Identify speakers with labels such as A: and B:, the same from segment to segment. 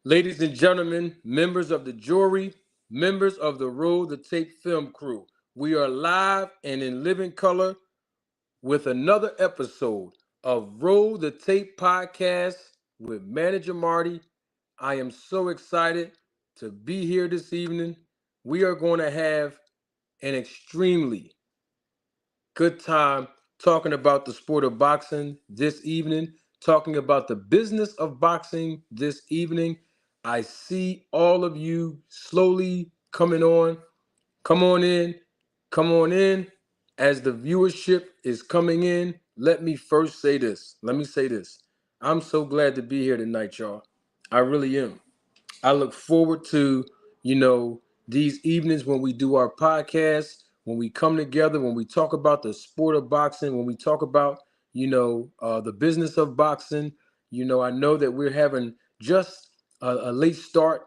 A: Ladies and gentlemen, members of the jury, members of the Roll the Tape film crew, we are live and in living color with another episode of Roll the Tape podcast with Manager Marty. I am so excited to be here this evening. We are going to have an extremely good time talking about the sport of boxing this evening, talking about the business of boxing this evening. I see all of you slowly coming on. Come on in. Come on in. As the viewership is coming in, let me first say this. Let me say this. I'm so glad to be here tonight, y'all. I really am. I look forward to, these evenings when we do our podcast, when we come together, when we talk about the sport of boxing, when we talk about, the business of boxing. I know that we're having just a late start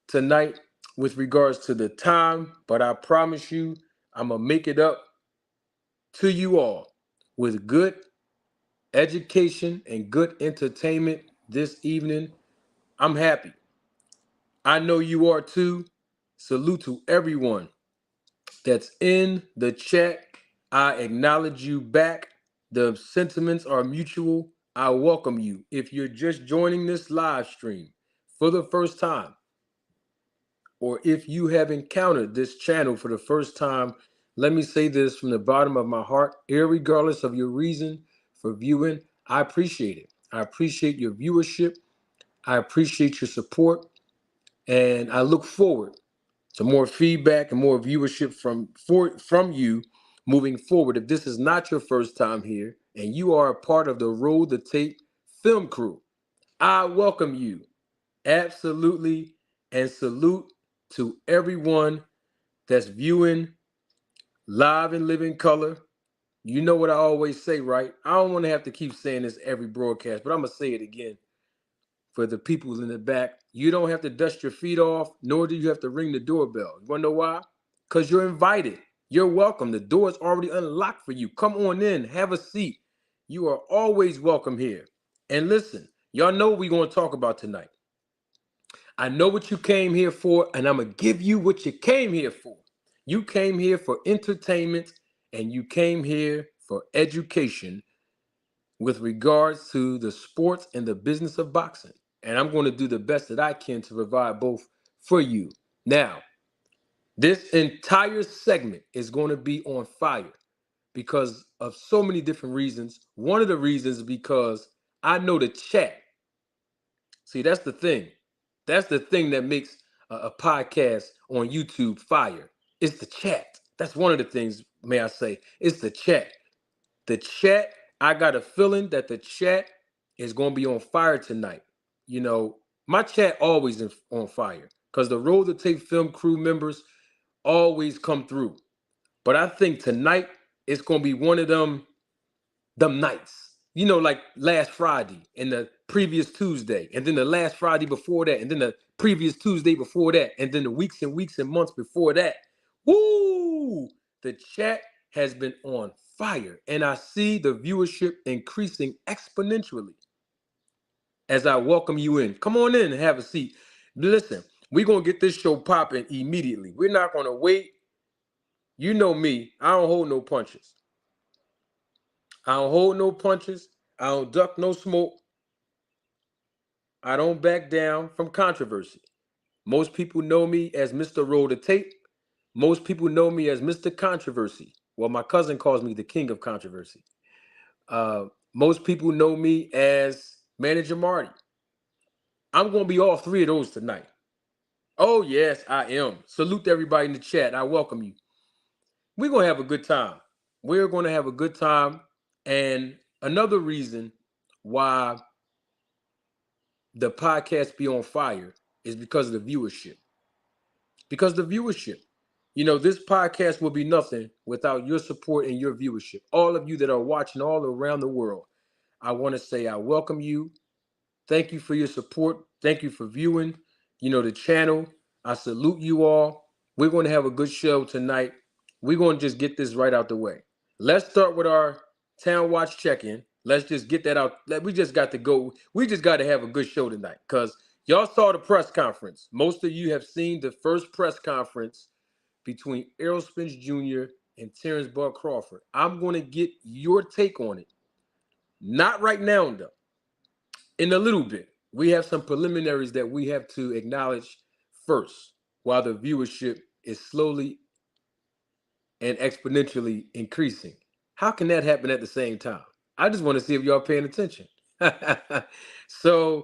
A: tonight with regards to the time, but I promise you, I'm going to make it up to you all with good education and good entertainment this evening. I'm happy. I know you are too. Salute to everyone that's in the chat. I acknowledge you back. The sentiments are mutual. I welcome you. If you're just joining this live stream for the first time, or if you have encountered this channel for the first time, let me say this from the bottom of my heart, irregardless of your reason for viewing, I appreciate it. I appreciate your viewership. I appreciate your support. And I look forward to more feedback and more viewership from you moving forward. If this is not your first time here and you are a part of the Roll the Tape film crew, I welcome you absolutely, and salute to everyone that's viewing live and living color. You know what I always say, right? I don't want to have to keep saying this every broadcast, but I'm going to say it again for the people in the back. You don't have to dust your feet off, nor do you have to ring the doorbell. You want to know why? Because you're invited. You're welcome. The door is already unlocked for you. Come on in. Have a seat. You are always welcome here. And listen, y'all know what we're going to talk about tonight. I know what you came here for, and I'm going to give you what you came here for. You came here for entertainment, and you came here for education with regards to the sports and the business of boxing. And I'm going to do the best that I can to provide both for you. Now, this entire segment is going to be on fire because of so many different reasons. One of the reasons is because I know the chat. See, that's the thing. That's the thing that makes a podcast on YouTube fire. It's the chat. That's one of the things, may I say. It's the chat. The chat, I got a feeling that the chat is going to be on fire tonight. My chat always on fire because the Roll the Tape film crew members always come through. But I think tonight it's going to be one of them nights. Like last Friday and the previous Tuesday, and then the last Friday before that, and then the previous Tuesday before that, and then the weeks and weeks and months before that. Woo! The chat has been on fire, and I see the viewership increasing exponentially as I welcome you in. Come on in and have a seat. Listen, we're going to get this show popping immediately. We're not going to wait. You know me, I don't hold no punches. I don't hold no punches. I don't duck no smoke. I don't back down from controversy. Most people know me as Mr. Roll the Tape. Most people know me as Mr. Controversy. Well, my cousin calls me the King of Controversy. Most people know me as Manager Marty. I'm going to be all three of those tonight. Oh, yes, I am. Salute to everybody in the chat. I welcome you. We're going to have a good time. We're going to have a good time. And another reason why the podcast be on fire is because of the viewership. Because the viewership. This podcast will be nothing without your support and your viewership. All of you that are watching all around the world, I want to say I welcome you. Thank you for your support. Thank you for viewing, the channel. I salute you all. We're going to have a good show tonight. We're going to just get this right out the way. Let's start with our Town Watch check-in. Let's just get that out. We just got to go. We just got to have a good show tonight because, Y'all saw the press conference. Most of you have seen the first press conference between Errol Spence Jr. and Terrence Bud Crawford. I'm going to get your take on it. Not right now, though. In a little bit. We have some preliminaries that we have to acknowledge first while the viewership is slowly and exponentially increasing. How can that happen at the same time? I just want to see if y'all paying attention. So,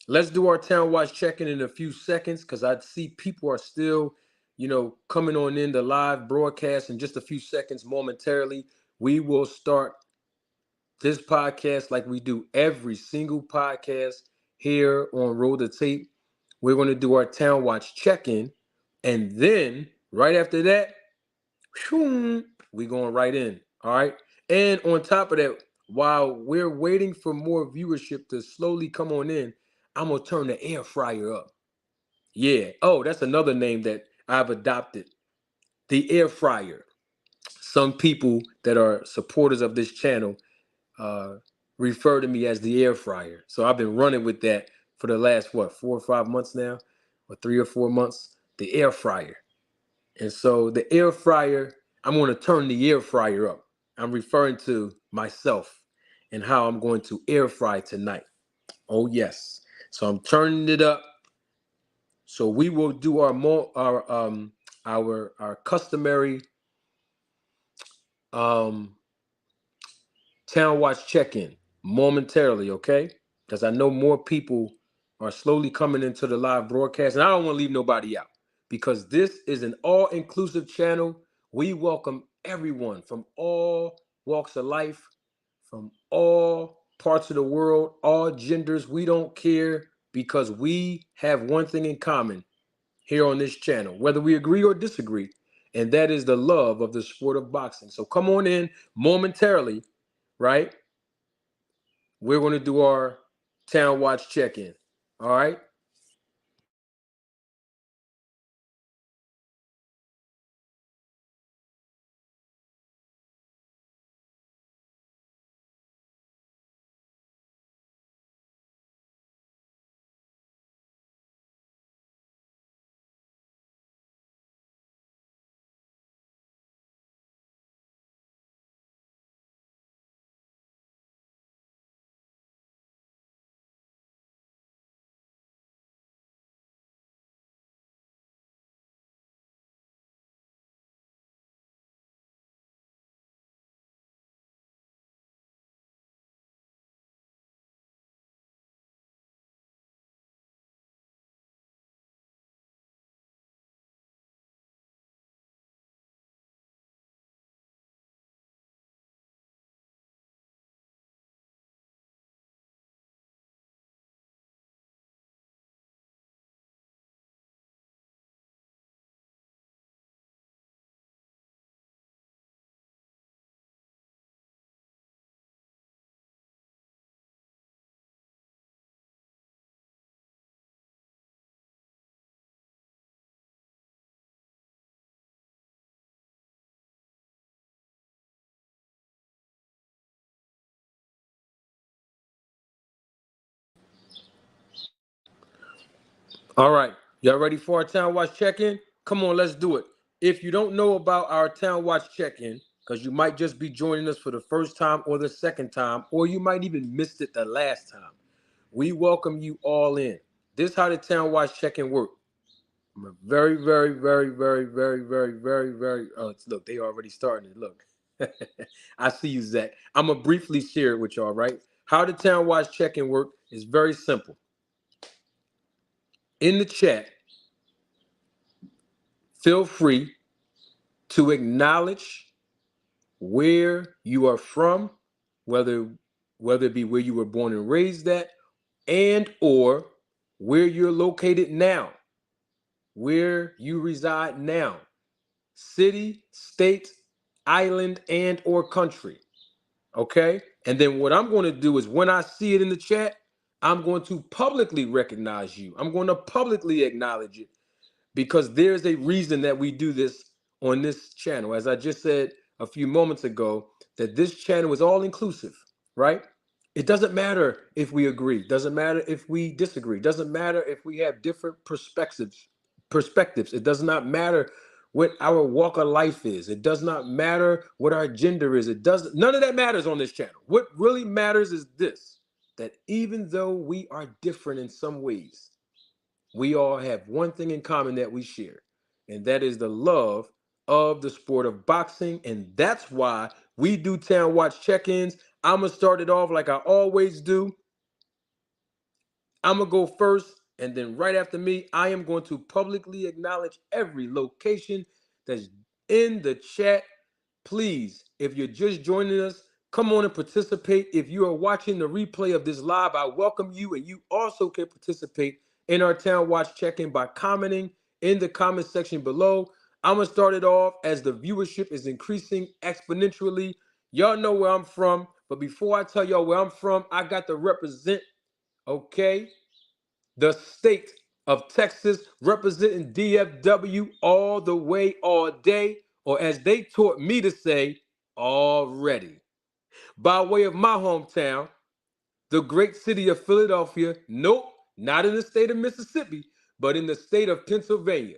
A: let's do our town watch check-in in a few seconds because I see people are still, coming on in the live broadcast in just a few seconds momentarily. We will start this podcast like we do every single podcast here on Roll the Tape. We're going to do our town watch check-in, and then right after that, we going right in. All right. And on top of that, while we're waiting for more viewership to slowly come on in, I'm gonna turn the air fryer up. Yeah. Oh, that's another name that I've adopted. The air fryer. Some people that are supporters of this channel uh, refer to me as the air fryer. So I've been running with that for the last 4 or 5 months now, or 3 or 4 months. The air fryer. And so the air fryer, I'm going to turn the air fryer up. I'm referring to myself and how I'm going to air fry tonight. Oh yes. So I'm turning it up. So we will do our customary um town watch check-in momentarily, okay? Because I know more people are slowly coming into the live broadcast, and I don't want to leave nobody out because this is an all-inclusive channel. We welcome everyone from all walks of life, from all parts of the world, all genders. We don't care because we have one thing in common here on this channel, whether we agree or disagree, and that is the love of the sport of boxing. So come on in momentarily, right? We're going to do our town watch check-in. All right. All right. Y'all ready for our town watch check-in? Come on, let's do it. If you don't know about our town watch check-in, because you might just be joining us for the first time or the second time, or you might even missed it the last time, we welcome you all in. This is how the town watch check-in work. I'm a very, very, very, very, very, very, very, very. Oh, look, they already starting it. Look, I see you, Zach. I'm gonna briefly share it with y'all. Right? How the town watch check-in work is very simple. In the chat, feel free to acknowledge where you are from, whether it be where you were born and raised at, and or where you're located now, where you reside now, city, state, island, and or country. Okay? And then what I'm going to do is when I see it in the chat, I'm going to publicly recognize you. I'm going to publicly acknowledge it because there's a reason that we do this on this channel. As I just said a few moments ago, that this channel is all inclusive, right? It doesn't matter if we agree. Doesn't matter if we disagree. Doesn't matter if we have different perspectives. Perspectives. It does not matter what our walk of life is. It does not matter what our gender is. It does none of that matters on this channel. What really matters is this: that even though we are different in some ways, we all have one thing in common that we share, and that is the love of the sport of boxing. And that's why we do Town Watch check-ins. I'm going to start it off like I always do. I'm going to go first, and then right after me, I am going to publicly acknowledge every location that's in the chat. Please, if you're just joining us, come on and participate. If you are watching the replay of this live, I welcome you, and you also can participate in our Town Watch check-in by commenting in the comment section below. I'm going to start it off as the viewership is increasing exponentially. Y'all know where I'm from, but before I tell y'all where I'm from, I got to represent, okay, the state of Texas, representing DFW all the way, all day, or as they taught me to say, already. By way of my hometown, the great city of Philadelphia. Nope, not in the state of Mississippi, but in the state of Pennsylvania.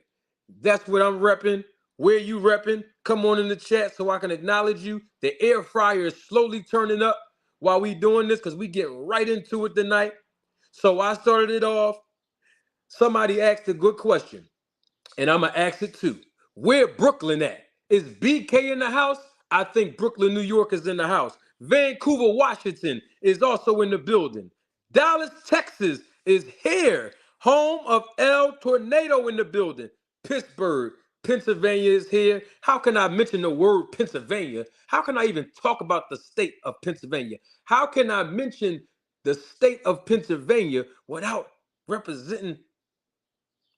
A: That's what I'm repping. Where you repping? Come on in the chat so I can acknowledge you. The air fryer is slowly turning up while we doing this because we get right into it tonight. So I started it off. Somebody asked a good question, and I'm going to ask it too. Where Brooklyn at? Is BK in the house? I think Brooklyn, New York is in the house. Vancouver, Washington is also in the building. Dallas, Texas is here. Home of El Tornado in the building. Pittsburgh, Pennsylvania is here. How can I mention the word Pennsylvania? How can I even talk about the state of Pennsylvania? How can I mention the state of Pennsylvania without representing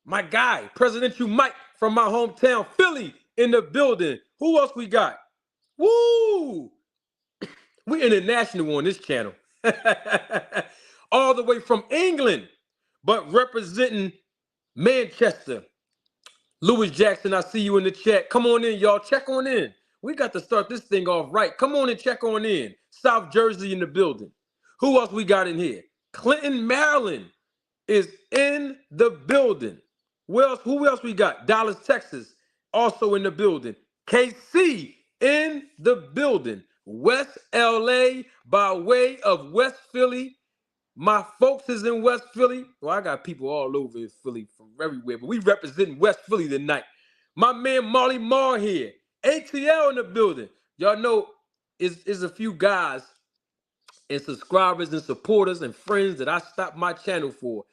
A: my guy, Presidential Mike from my hometown, Philly, in the building? Who else we got? Woo! We international on this channel. All the way from England, but representing Manchester. Lewis Jackson, I see you in the chat. Come on in, y'all. Check on in. We got to start this thing off right. Come on and check on in. South Jersey in the building. Who else we got in here? Clinton, Maryland is in the building. Who else we got? Dallas, Texas, also in the building. KC in the building. West LA by way of West Philly. My folks is in West Philly. Well, I got people all over in Philly from everywhere, but we representing West Philly tonight. My man Marley Marr here. ATL in the building. Y'all know is a few guys and subscribers and supporters and friends that I stop my channel for.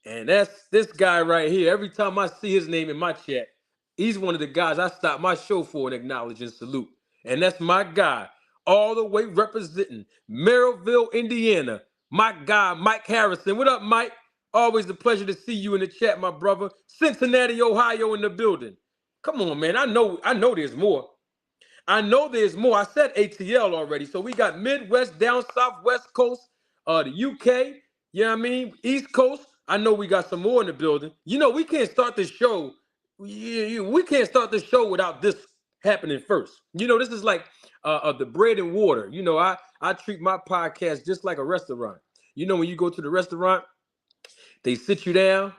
A: And that's this guy right here. Every time I see his name in my chat, he's one of the guys I stop my show for and acknowledge and salute. And that's my guy, all the way representing Merrillville, Indiana. My guy, Mike Harrison. What up, Mike? Always a pleasure to see you in the chat, my brother. Cincinnati, Ohio in the building. Come on, man. I know there's more. I know there's more. I said ATL already. So we got Midwest, down south, West Coast, the UK, you know what I mean? East Coast. I know we got some more in the building. You know, we can't start this show. We can't start this show without this happening first. You know, this is like the bread and water. You know, I treat my podcast just like a restaurant. You know, when you go to the restaurant, they sit you down.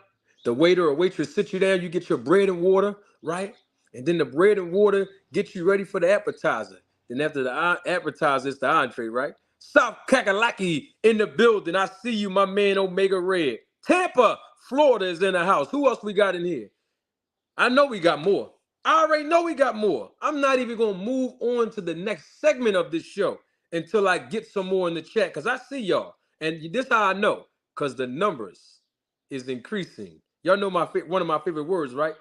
A: The waiter or waitress sit you down. You get your bread and water, right? And then the bread and water get you ready for the appetizer. Then after the appetizer, it's the entree, right? South Kakalaki in the building. I see you, my man Omega Red. Tampa, Florida is in the house. Who else we got in here? I know we got more. I already know we got more. I'm not even going to move on to the next segment of this show until I get some more in the chat because I see y'all. And this how I know, because the numbers is increasing. Y'all know one of my favorite words, right?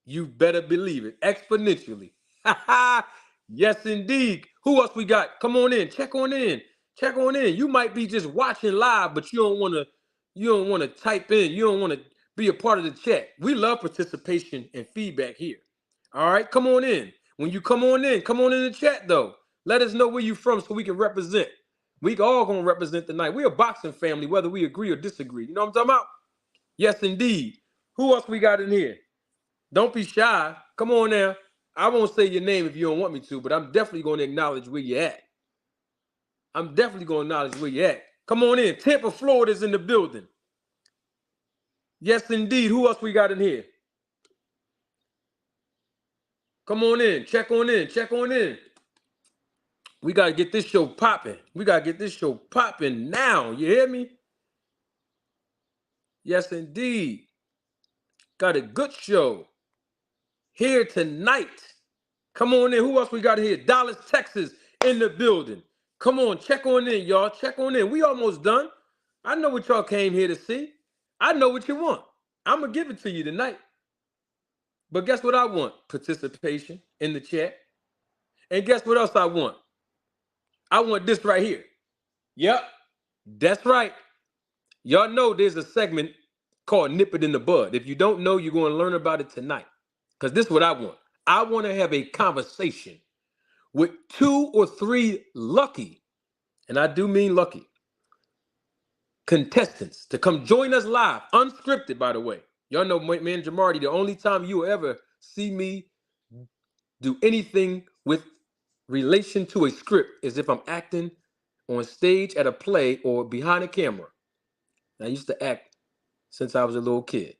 A: You better believe it. Exponentially. Yes, indeed. Who else we got? Come on in. Check on in. Check on in. You might be just watching live, but you don't want to type in. You don't want to be a part of the chat. We love participation and feedback here. All right, come on in. When you come on in the chat though. Let us know where you from so we can represent. We all gonna represent tonight. We're a boxing family, whether we agree or disagree. You know what I'm talking about? Yes, indeed. Who else we got in here? Don't be shy. Come on now. I won't say your name if you don't want me to, but I'm definitely going to acknowledge where you're at. I'm definitely going to acknowledge where you're at. Come on in. Tampa, Florida's in the building. Yes, indeed. Who else we got in here? Come on in. Check on in. Check on in. We got to get this show popping. We got to get this show popping now. You hear me? Yes, indeed. Got a good show here tonight. Come on in. Who else we got here? Dallas, Texas in the building. Come on. Check on in, y'all. Check on in. We almost done. I know what y'all came here to see. I know what you want. I'm going to give it to you tonight. But guess what I want? Participation in the chat. And guess what else I want? I want this right here. Yep, that's right. Y'all know there's a segment called Nip It in the Bud. If you don't know, you're going to learn about it tonight. Because this is what I want. I want to have a conversation with 2 or 3 lucky, and I do mean lucky, contestants to come join us live, unscripted, by the way. Y'all know, man, Jamarty, the only time you will ever see me do anything with relation to a script is if I'm acting on stage at a play or behind a camera. I used to act since I was a little kid.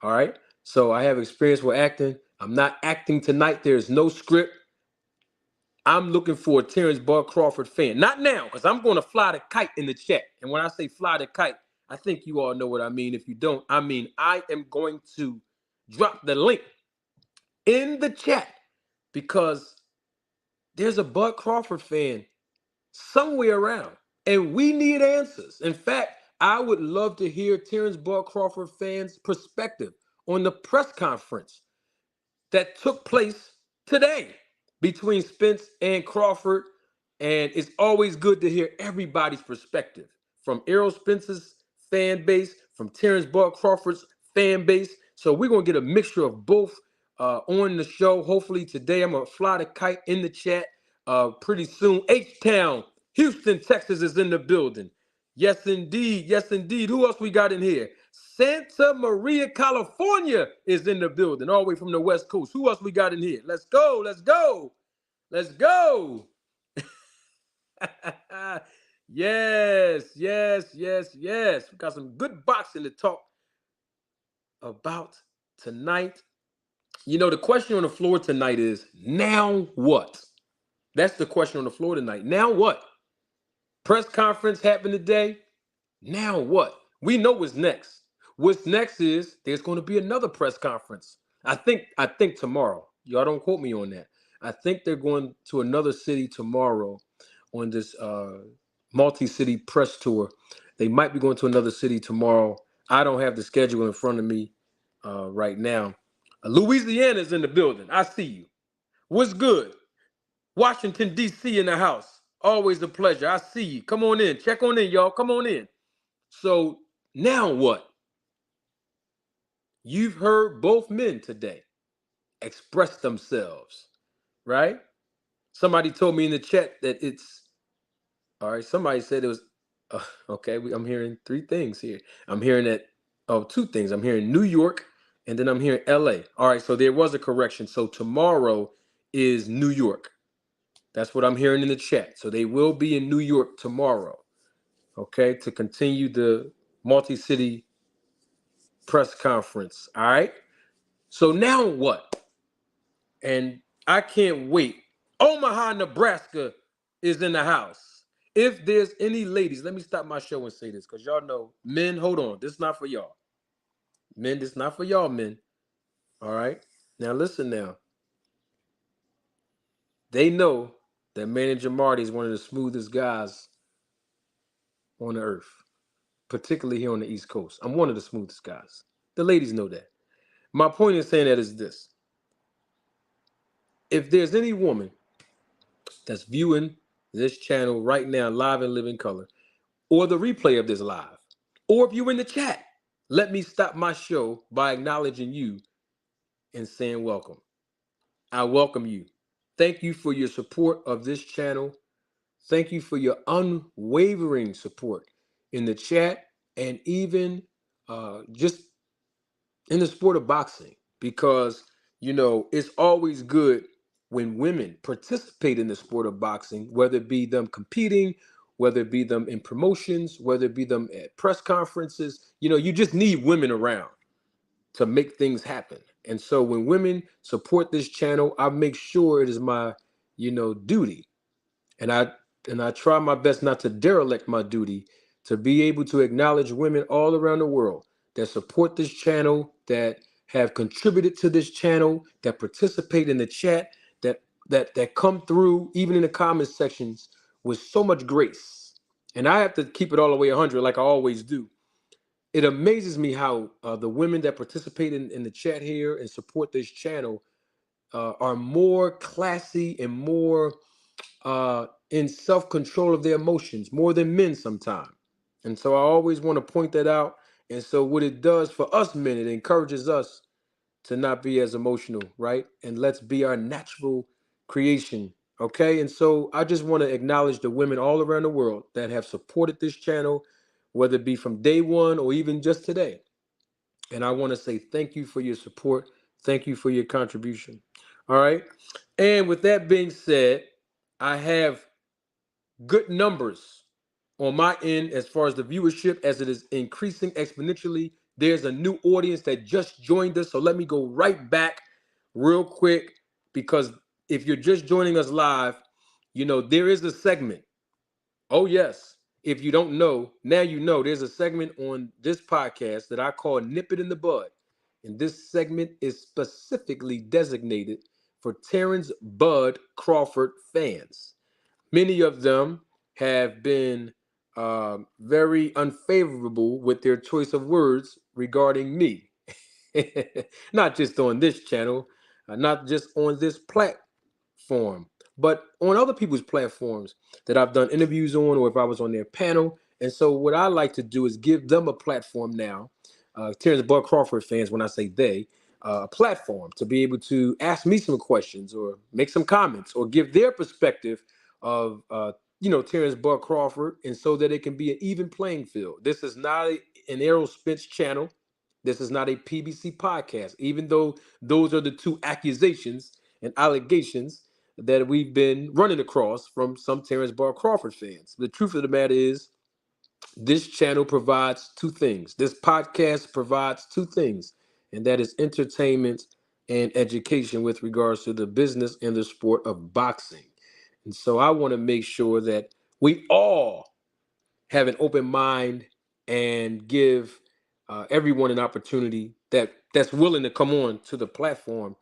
A: All right. So I have experience with acting. I'm not acting tonight. There's no script. I'm looking for a Terrence Bud Crawford fan. Not now, because I'm going to fly the kite in the chat. And when I say fly the kite, I think you all know what I mean. If you don't, I mean, I am going to drop the link in the chat because there's a Bud Crawford fan somewhere around, and we need answers. In fact, I would love to hear Terrence Bud Crawford fans' perspective on the press conference that took place today between Spence and Crawford. And it's always good to hear everybody's perspective from Errol Spence's fan base, from Terrence Bud Crawford's fan base. So we're going to get a mixture of both on the show. Hopefully today I'm going to fly the kite in the chat pretty soon. H-Town, Houston, Texas is in the building. Yes, indeed. Yes, indeed. Who else we got in here? Santa Maria, California is in the building, all the way from the West Coast. Who else we got in here? Let's go. Let's go. Let's go. Yes, yes, yes, yes. We got some good boxing to talk about tonight. You know, the question on the floor tonight is, now what? That's the question on the floor tonight. Now what? Press conference happened today. Now what? We know what's next. What's next is there's going to be another press conference. I think tomorrow. Y'all don't quote me on that. I think they're going to another city tomorrow on this multi-city press tour. They might be going to another city tomorrow. I don't have the schedule in front of me right now. Louisiana's in the building. I see you. What's good? Washington, D.C. in the house. Always a pleasure. I see you. Come on in. Check on in, y'all. Come on in. So now what? You've heard both men today express themselves, right? Somebody told me in the chat that it's, all right, somebody said it was, okay, I'm hearing 3 things here. I'm hearing that, 2 things. I'm hearing New York, and then I'm hearing LA. All right, so there was a correction. So tomorrow is New York. That's what I'm hearing in the chat. So they will be in New York tomorrow, okay, to continue the multi-city press conference. All right. So now what? And I can't wait. Omaha, Nebraska is in the house. If there's any ladies, let me stop my show and say this, because y'all know, men, hold on. This is not for y'all. Men, this is not for y'all, men. All right. Now listen now. They know that Manager Marty is one of the smoothest guys on the earth, particularly here on the East Coast. I'm one of the smoothest guys. The ladies know that. My point in saying that is this. If there's any woman that's viewing this channel right now, live and living color, or the replay of this live, or if you're in the chat, let me stop my show by acknowledging you and saying welcome. I welcome you. Thank you for your support of this channel. Thank you for your unwavering support in the chat and even just in the sport of boxing, because, you know, it's always good when women participate in the sport of boxing, whether it be them competing whether it be them in promotions, whether it be them at press conferences. You just need women around to make things happen. And so when women support this channel, I make sure it is my, duty. And I try my best not to derelict my duty to be able to acknowledge women all around the world that support this channel, that have contributed to this channel, that participate in the chat, that come through even in the comments sections with so much grace. And I have to keep it all the way 100 like I always do. It amazes me how the women that participate in the chat here and support this channel are more classy and more in self-control of their emotions, more than men sometimes. And so I always want to point that out. And so what it does for us men, it encourages us to not be as emotional, right? And let's be our natural creation. Okay. And so I just want to acknowledge the women all around the world that have supported this channel, whether it be from day one or even just today. And I want to say thank you for your support. Thank you for your contribution. All right. And with that being said, I have good numbers on my end as far as the viewership as it is increasing exponentially. There's a new audience that just joined us. So let me go right back real quick because if you're just joining us live, there is a segment. Oh, yes. If you don't know, now you know there's a segment on this podcast that I call Nip It in the Bud. And this segment is specifically designated for Terrence Bud Crawford fans. Many of them have been very unfavorable with their choice of words regarding me. Not just on this channel, not just on this platform, but on other people's platforms that I've done interviews on or if I was on their panel. And so what I like to do is give them a platform now, Terrence Bud Crawford fans, when I say they, a platform to be able to ask me some questions or make some comments or give their perspective of Terrence Bud Crawford, and so that it can be an even playing field. This is not an Errol Spence channel. This is not a PBC podcast, even though those are the two accusations and allegations that we've been running across from some Terrence Bud Crawford fans. The truth of the matter is, this channel provides two things. This podcast provides two things, and that is entertainment and education with regards to the business and the sport of boxing. And so I want to make sure that we all have an open mind and give everyone an opportunity that's willing to come on to the platform,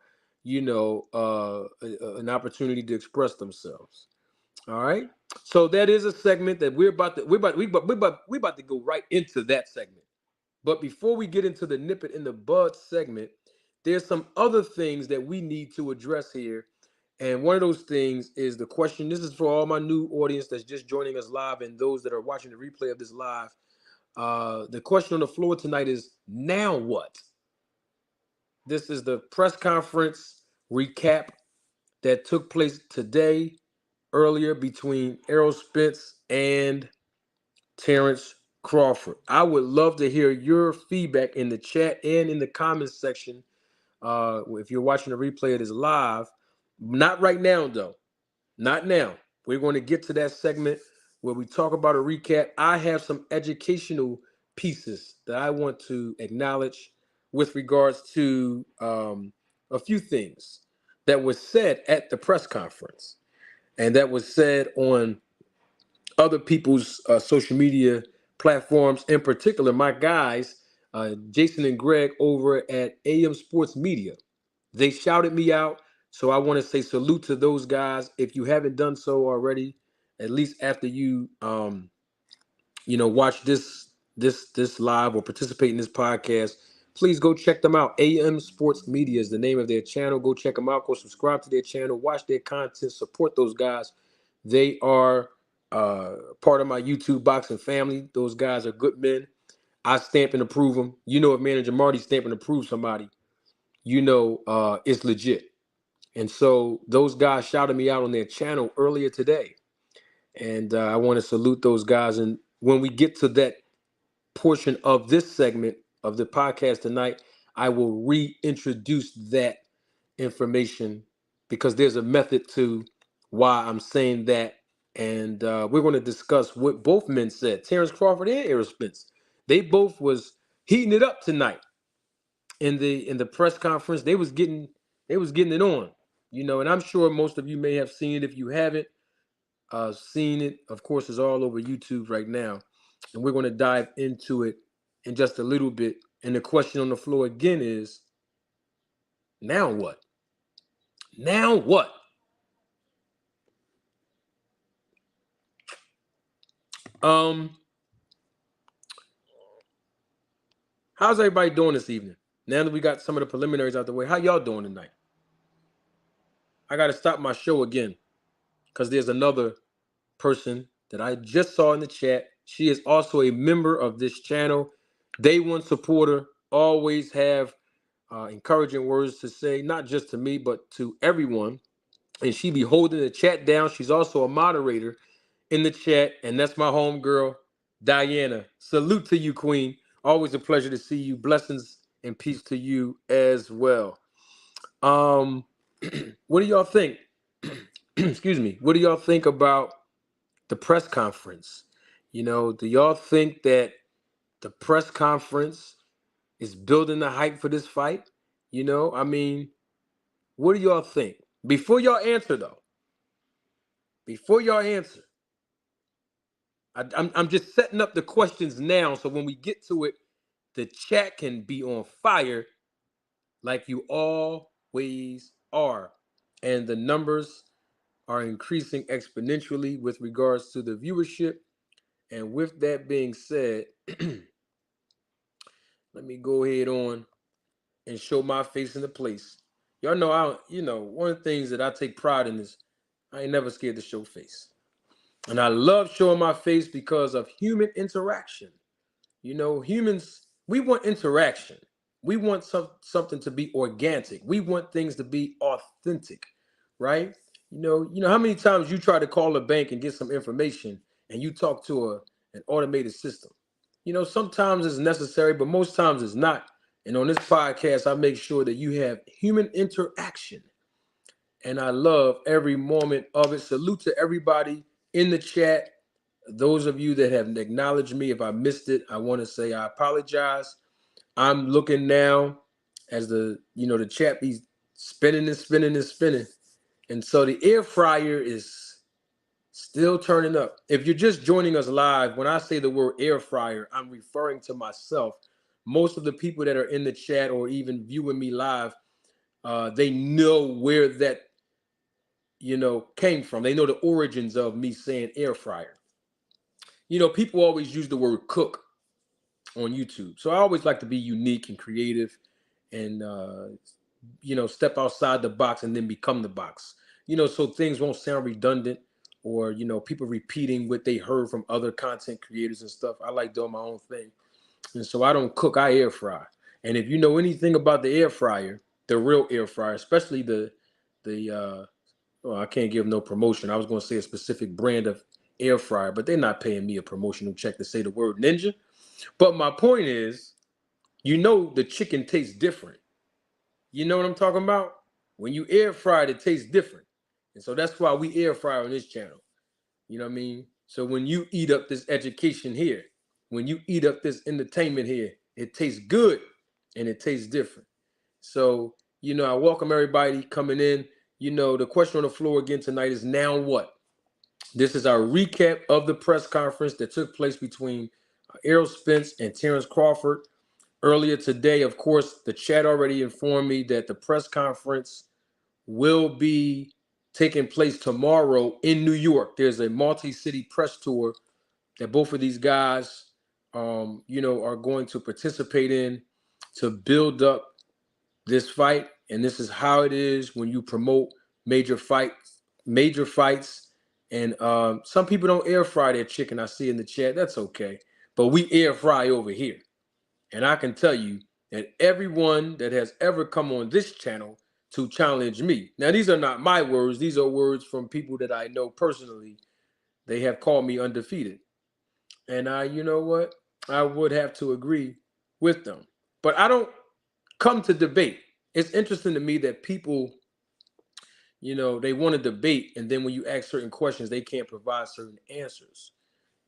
A: an opportunity to express themselves. All right. So that is a segment that we're about to go right into that segment. But before we get into the nip it in the bud segment, there's some other things that we need to address here. And one of those things is the question. This is for all my new audience that's just joining us live and those that are watching the replay of this live. The question on the floor tonight is, now what? This is the press conference recap that took place today, earlier, between Errol Spence and Terrence Crawford. I would love to hear your feedback in the chat and in the comments section. If you're watching the replay, it is live. Not right now, though. Not now. We're going to get to that segment where we talk about a recap. I have some educational pieces that I want to acknowledge with regards to a few things that was said at the press conference and that was said on other people's social media platforms, in particular, my guys, Jason and Greg over at AM Sports Media. They shouted me out. So I want to say salute to those guys. If you haven't done so already, at least after you watch this live or participate in this podcast, please go check them out. AM Sports Media is the name of their channel. Go check them out. Go subscribe to their channel. Watch their content. Support those guys. They are part of my YouTube boxing family. Those guys are good men. I stamp and approve them. If Manager Marty stamp and approve somebody, it's legit. And so those guys shouted me out on their channel earlier today. And I want to salute those guys. And when we get to that portion of this segment of the podcast tonight, I will reintroduce that information because there's a method to why I'm saying that And we're going to discuss what both men said, Terrence Crawford and Errol Spence. They both was heating it up tonight in the press conference. They was getting it on, and I'm sure most of you may have seen it. If you haven't seen it, of course, it's all over YouTube right now, and we're going to dive into it in just a little bit. And the question on the floor again is, now what? Now what? Um, how's everybody doing this evening? Now that we got some of the preliminaries out the way, how y'all doing tonight? I got to stop my show again because there's another person that I just saw in the chat. She is also a member of this channel. Day one supporter, always have encouraging words to say, not just to me, but to everyone. And she be holding the chat down. She's also a moderator in the chat, and that's my homegirl, Diana. Salute to you, Queen. Always a pleasure to see you. Blessings and peace to you as well. Um, what do y'all think? Excuse me. What do y'all think about the press conference? Do y'all think that the press conference is building the hype for this fight? I mean, what do y'all think? Before y'all answer, though, before y'all answer, I'm just setting up the questions now, so when we get to it, the chat can be on fire like you always are, and the numbers are increasing exponentially with regards to the viewership. And with that being said, let me go ahead on and show my face in the place. Y'all know one of the things that I take pride in is I ain't never scared to show face. And I love showing my face because of human interaction. Humans, we want interaction. We want something to be organic. We want things to be authentic, right? How many times you try to call a bank and get some information and you talk to an automated system? Sometimes it's necessary, but most times it's not. And on this podcast, I make sure that you have human interaction. And I love every moment of it. Salute to everybody in the chat. Those of you that have acknowledged me, if I missed it, I want to say I apologize. I'm looking now as the chat be spinning and spinning and spinning. And so the air fryer is still turning up. If you're just joining us live, when I say the word air fryer, I'm referring to myself. Most of the people that are in the chat or even viewing me live, they know where that, came from. They know the origins of me saying air fryer. People always use the word cook on YouTube. So I always like to be unique and creative and, step outside the box and then become the box, so things won't sound redundant or, people repeating what they heard from other content creators and stuff. I like doing my own thing. And so I don't cook, I air fry. And if you know anything about the air fryer, the real air fryer, especially well, I can't give no promotion. I was going to say a specific brand of air fryer, but they're not paying me a promotional check to say the word ninja. But my point is, the chicken tastes different. You know what I'm talking about? When you air fry it, it tastes different. And so that's why we air fry on this channel. You know what I mean? So when you eat up this education here, when you eat up this entertainment here, it tastes good and it tastes different. So, I welcome everybody coming in. The question on the floor again tonight is, now what? This is our recap of the press conference that took place between Errol Spence and Terrence Crawford earlier today. Of course, the chat already informed me that the press conference will be taking place tomorrow in New York. There's a multi-city press tour that both of these guys, are going to participate in to build up this fight. And this is how it is when you promote major fights. And some people don't air fry their chicken. I see in the chat. That's okay. But we air fry over here. And I can tell you that everyone that has ever come on this channel to challenge me. Now, these are not my words. These are words from people that I know personally. They have called me undefeated. And you know what? I would have to agree with them. But I don't come to debate. It's interesting to me that people, they want to debate, and then when you ask certain questions, they can't provide certain answers.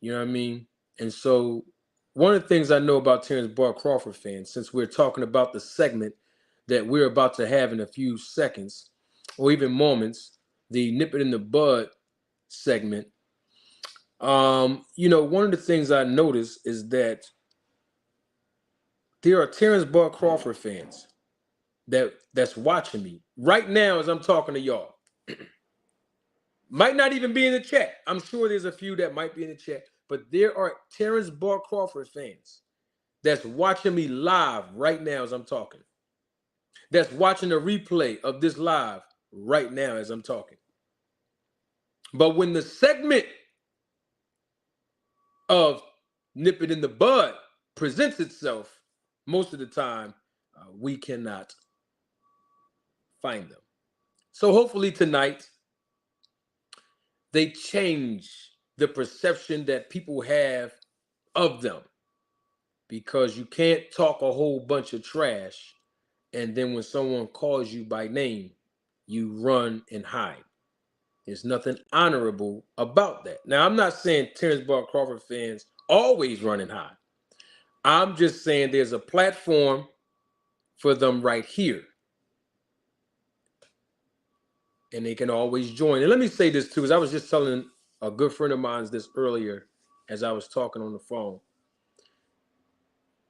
A: You know what I mean? And so, one of the things I know about Terrence Bud Crawford fans, since we're talking about the segment that we're about to have in a few seconds, or even moments, the nip it in the bud segment. One of the things I noticed is that there are Terrence Bud Crawford fans that's watching me right now as I'm talking to y'all. Might not even be in the chat. I'm sure there's a few that might be in the chat, but there are Terrence Bud Crawford fans that's watching me live right now as I'm talking. That's watching a replay of this live right now as I'm talking. But when the segment of Nip It in the Bud presents itself, most of the time, we cannot find them. So hopefully tonight, they change the perception that people have of them, because you can't talk a whole bunch of trash and then when someone calls you by name, you run and hide. There's nothing honorable about that. Now, I'm not saying Terrence Bud Crawford fans always run and hide. I'm just saying there's a platform for them right here. And they can always join. And let me say this too, because I was just telling a good friend of mine this earlier as I was talking on the phone.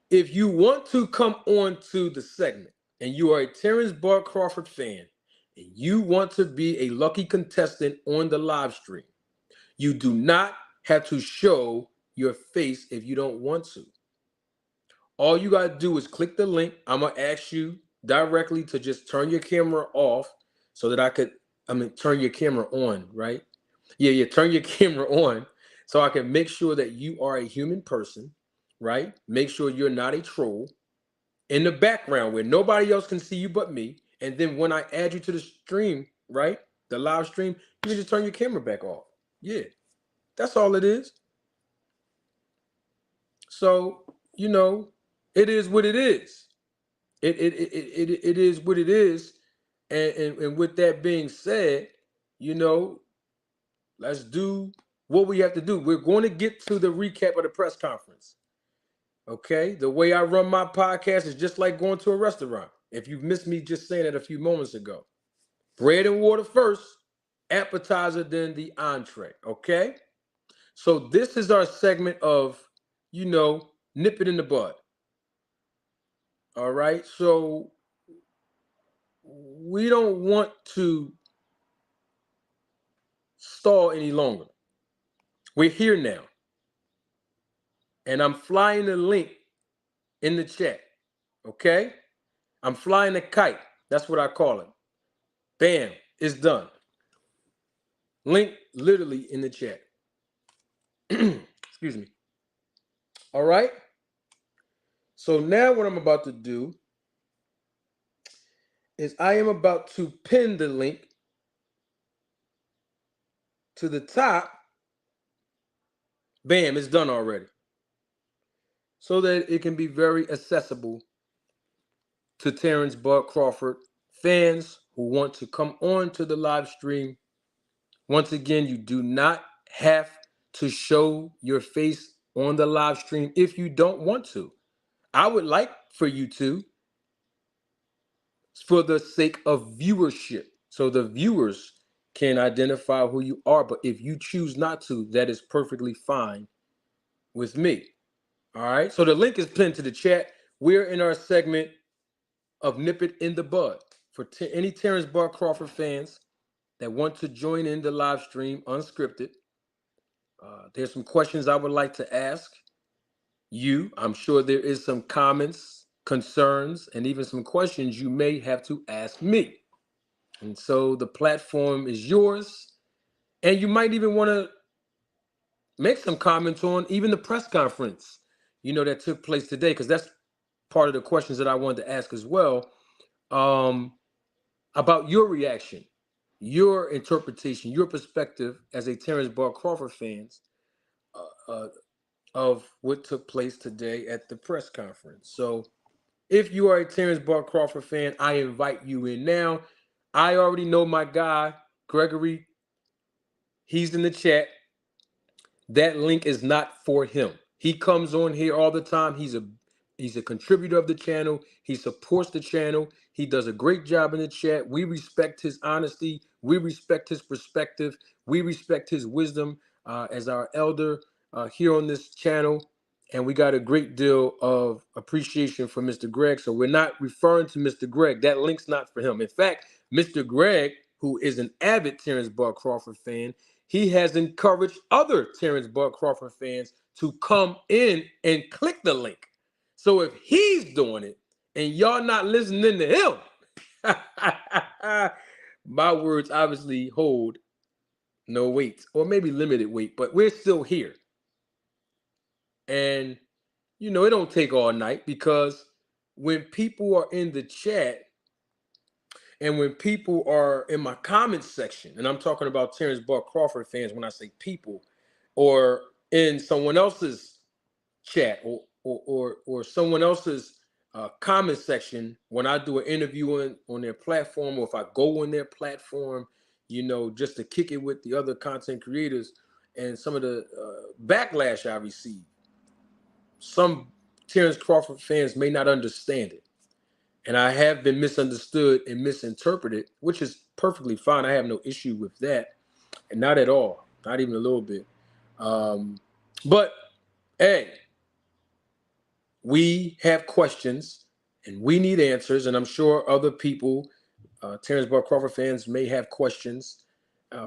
A: If you want to come on to the segment and you are a Terrence Bud Crawford fan and you want to be a lucky contestant on the live stream, you do not have to show your face if you don't want to. All you got to do is click the link. I'm going to ask you directly to just turn your camera off so that turn your camera on, right? Yeah, turn your camera on so I can make sure that you are a human person, right? Make sure you're not a troll in the background where nobody else can see you but me. And then when I add you to the stream, right? The live stream, you can just turn your camera back off. Yeah, that's all it is. So, it is what it is. It is what it is. And with that being said, let's do what we have to do. We're going to get to the recap of the press conference. Okay? The way I run my podcast is just like going to a restaurant. If you missed me just saying it a few moments ago. Bread and water first, appetizer, then the entree. Okay? So this is our segment of, nip it in the bud. All right? So we don't want to stall any longer. We're here now. And I'm flying the link in the chat. Okay? I'm flying a kite. That's what I call it. Bam, it's done. Link literally in the chat. Excuse me. All right? So now what I'm about to do is I am about to pin the link to the top. Bam, it's done already. So that it can be very accessible to Terrence Bud Crawford fans who want to come on to the live stream. Once again, you do not have to show your face on the live stream if you don't want to. I would like for you to, for the sake of viewership, so the viewers can identify who you are. But if you choose not to, that is perfectly fine with me. All right. So the link is pinned to the chat. We're in our segment of Nip It in the Bud. For any Terrence Bud Crawford fans that want to join in the live stream unscripted, there's some questions I would like to ask you. I'm sure there is some comments, concerns, and even some questions you may have to ask me. And so the platform is yours. And you might even want to make some comments on even the press conference, that took place today, because that's part of the questions that I wanted to ask as well, about your reaction, your interpretation, your perspective as a Terrence Bud Crawford fan of what took place today at the press conference. So if you are a Terrence Bud Crawford fan, I invite you in now. I already know my guy, Gregory. He's in the chat. That link is not for him. He comes on here all the time. He's a contributor of the channel. He supports the channel. He does a great job in the chat. We respect his honesty. We respect his perspective. We respect his wisdom as our elder here on this channel. And we got a great deal of appreciation for Mr. Greg. So we're not referring to Mr. Greg. That link's not for him. In fact, Mr. Greg, who is an avid Terrence Bud Crawford fan, he has encouraged other Terrence Bud Crawford fans to come in and click the link. So if he's doing it and y'all not listening to him, my words obviously hold no weight, or maybe limited weight, but we're still here. And, it don't take all night, because when people are in the chat and when people are in my comments section, and I'm talking about Terrence Bud Crawford fans when I say people, or in someone else's chat, or someone else's comment section when I do an interview on their platform, or if I go on their platform, just to kick it with the other content creators, and some of the backlash I receive. Some Terrence Crawford fans may not understand it. And I have been misunderstood and misinterpreted, which is perfectly fine. I have no issue with that. And not at all. Not even a little bit. But, hey, we have questions and we need answers. And I'm sure other people, Terrence Bud Crawford fans, may have questions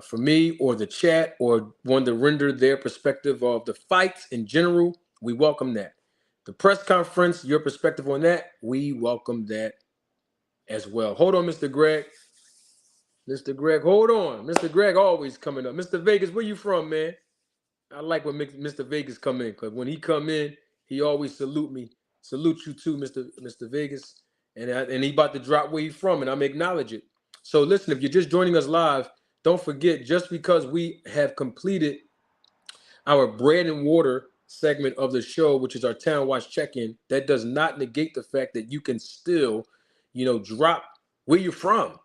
A: for me or the chat, or want to render their perspective of the fights in general. We welcome that. The press conference, your perspective on that, we welcome that as well. Hold on, Mr. Greg. Mr. Greg, hold on. Mr. Greg always coming up. Mr. Vegas, where you from, man? I like when Mr. Vegas come in, because when he come in, he always salute me. Salute you too, Mr. Vegas. And he about to drop where he from, and I'm acknowledge it. So listen, if you're just joining us live, don't forget, just because we have completed our bread and water segment of the show, which is our Town Watch check-in, that does not negate the fact that you can still, drop where you're from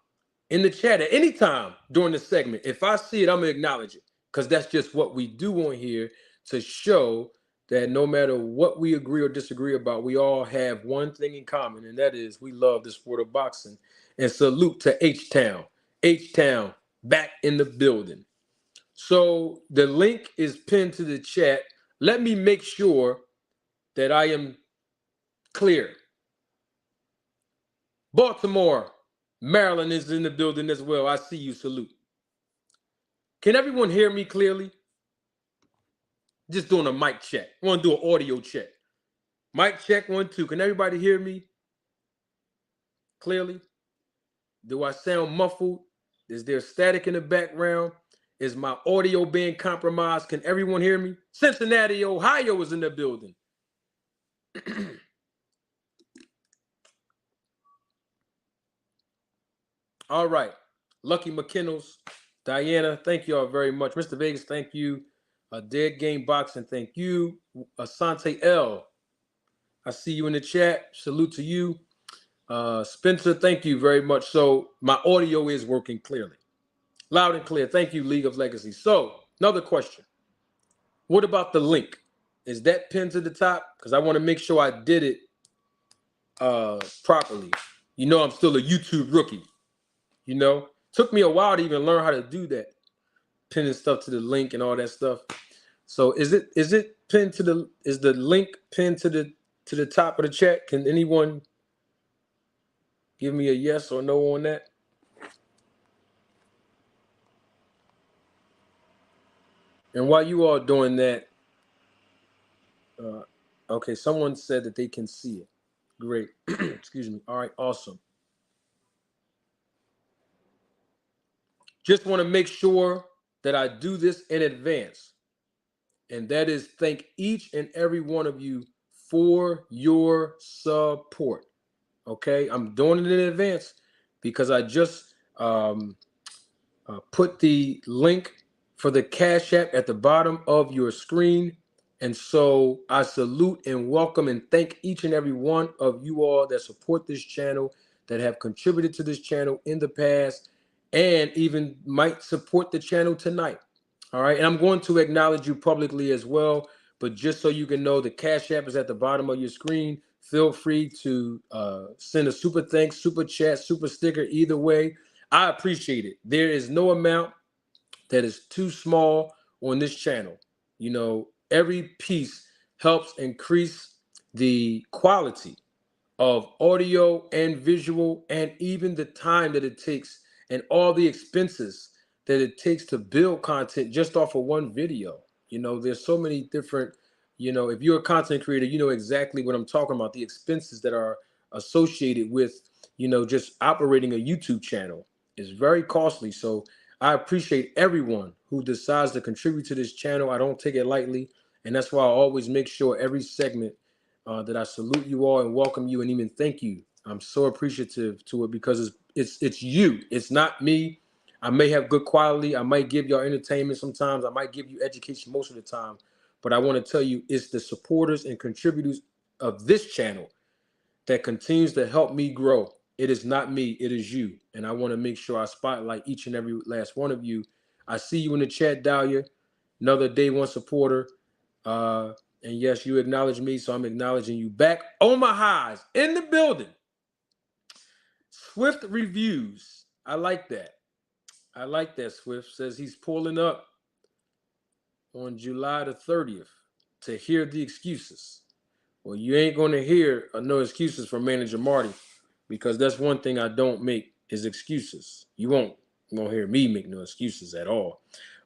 A: in the chat at any time during the segment. If I see it, I'm going to acknowledge it, because that's just what we do on here, to show that no matter what we agree or disagree about, we all have one thing in common, and that is we love the sport of boxing. And salute to H-Town. H-Town back in the building. So the link is pinned to the chat. Let me make sure that I am clear. Baltimore, Maryland is in the building as well. I see you. Salute. Can everyone hear me clearly? Just doing a mic check. I want to do an audio check. Mic check 1, 2. Can everybody hear me clearly? Do I sound muffled? Is there static in the background? Is my audio being compromised? Can everyone hear me? Cincinnati, Ohio is in the building. All right. Lucky McKinnell's, Diana, thank you all very much. Mr. Vegas, thank you. Dead Game Boxing, thank you. Asante L, I see you in the chat. Salute to you. Spencer, thank you very much. So my audio is working clearly. Loud and clear. Thank you, League of Legacy. So another question. What about the link? Is that pinned to the top? Because I want to make sure I did it properly. I'm still a YouTube rookie. Took me a while to even learn how to do that. Pinning stuff to the link and all that stuff. So is it pinned to the, is the link pinned to the top of the chat? Can anyone give me a yes or no on that? And while you all doing that, okay, someone said that they can see it. Great. Excuse me. All right, awesome. Just want to make sure that I do this in advance. And that is thank each and every one of you for your support. Okay, I'm doing it in advance because I just put the link for the Cash App at the bottom of your screen. And so I salute and welcome and thank each and every one of you all that support this channel, that have contributed to this channel in the past and even might support the channel tonight. All right. And I'm going to acknowledge you publicly as well. But just so you can know, the Cash App is at the bottom of your screen. Feel free to send a super thanks, super chat, super sticker. Either way, I appreciate it. There is no amount that is too small on this channel. You know, every piece helps increase the quality of audio and visual, and even the time that it takes and all the expenses that it takes to build content just off of one video. You know, there's so many different, you know, if you're a content creator, you know exactly what I'm talking about, the expenses that are associated with, you know, just operating a YouTube channel is very costly. So I appreciate everyone who decides to contribute to this channel. I don't take it lightly. And that's why I always make sure every segment that I salute you all and welcome you and even thank you. I'm so appreciative to it because it's you. It's not me. I may have good quality. I might give y'all entertainment sometimes. I might give you education most of the time. But I want to tell you, it's the supporters and contributors of this channel that continues to help me grow. It is not me. It is you. And I want to make sure I spotlight each and every last one of you. I see you in the chat, Dahlia, another day one supporter. And yes, you acknowledge me, so I'm acknowledging you back. Omaha's in the building. Swift reviews. I like that. I like that. Swift says he's pulling up on July the 30th to hear the excuses. Well, you ain't going to hear no excuses from Manager Marty because that's one thing I don't make is excuses. You won't hear me make no excuses at all.